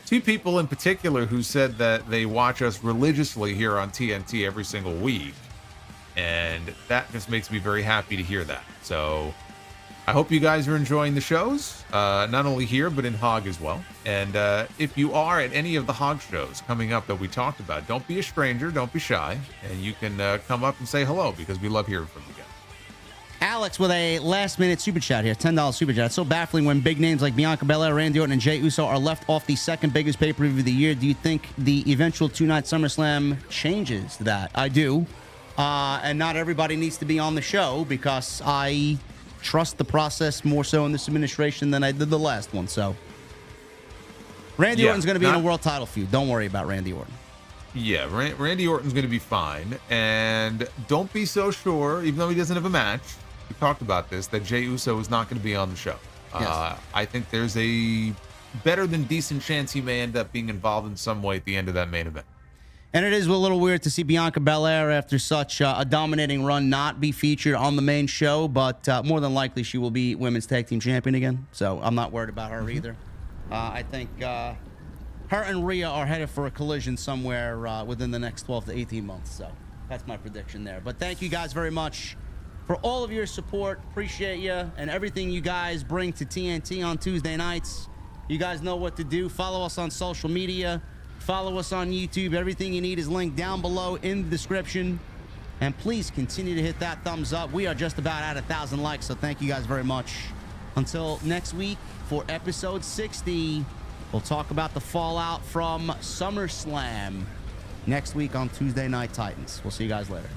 2 people in particular who said that they watch us religiously here on TNT every single week. And that just makes me very happy to hear that. So I hope you guys are enjoying the shows, not only here, but in Hog as well. And if you are at any of the Hog shows coming up that we talked about, don't be a stranger, don't be shy, and you can come up and say hello, because we love hearing from you guys. Alex with a last-minute super chat here, $10 super chat. It's so baffling when big names like Bianca Belair, Randy Orton, and Jey Uso are left off the second biggest pay-per-view of the year. Do you think the eventual 2-night SummerSlam changes that? I do. And not everybody needs to be on the show, because I trust the process more so in this administration than I did the last one. So Randy Orton's going to be in a world title feud. Don't worry about Randy Orton. Yeah, Randy Orton's going to be fine. And don't be so sure, even though he doesn't have a match, we talked about this, that Jey Uso is not going to be on the show. Yes. I think there's a better than decent chance he may end up being involved in some way at the end of that main event. And it is a little weird to see Bianca Belair, after such a dominating run, not be featured on the main show, but more than likely she will be Women's Tag Team Champion again. So I'm not worried about her either. I think her and Rhea are headed for a collision somewhere within the next 12 to 18 months. So that's my prediction there. But thank you guys very much for all of your support. Appreciate you and everything you guys bring to TNT on Tuesday nights. You guys know what to do. Follow us on social media. Follow us on YouTube. Everything you need is linked down below in the description. And please continue to hit that thumbs up. We are just about at 1,000 likes, so thank you guys very much. Until next week for episode 60, we'll talk about the fallout from SummerSlam next week on Tuesday Night Titans. We'll see you guys later.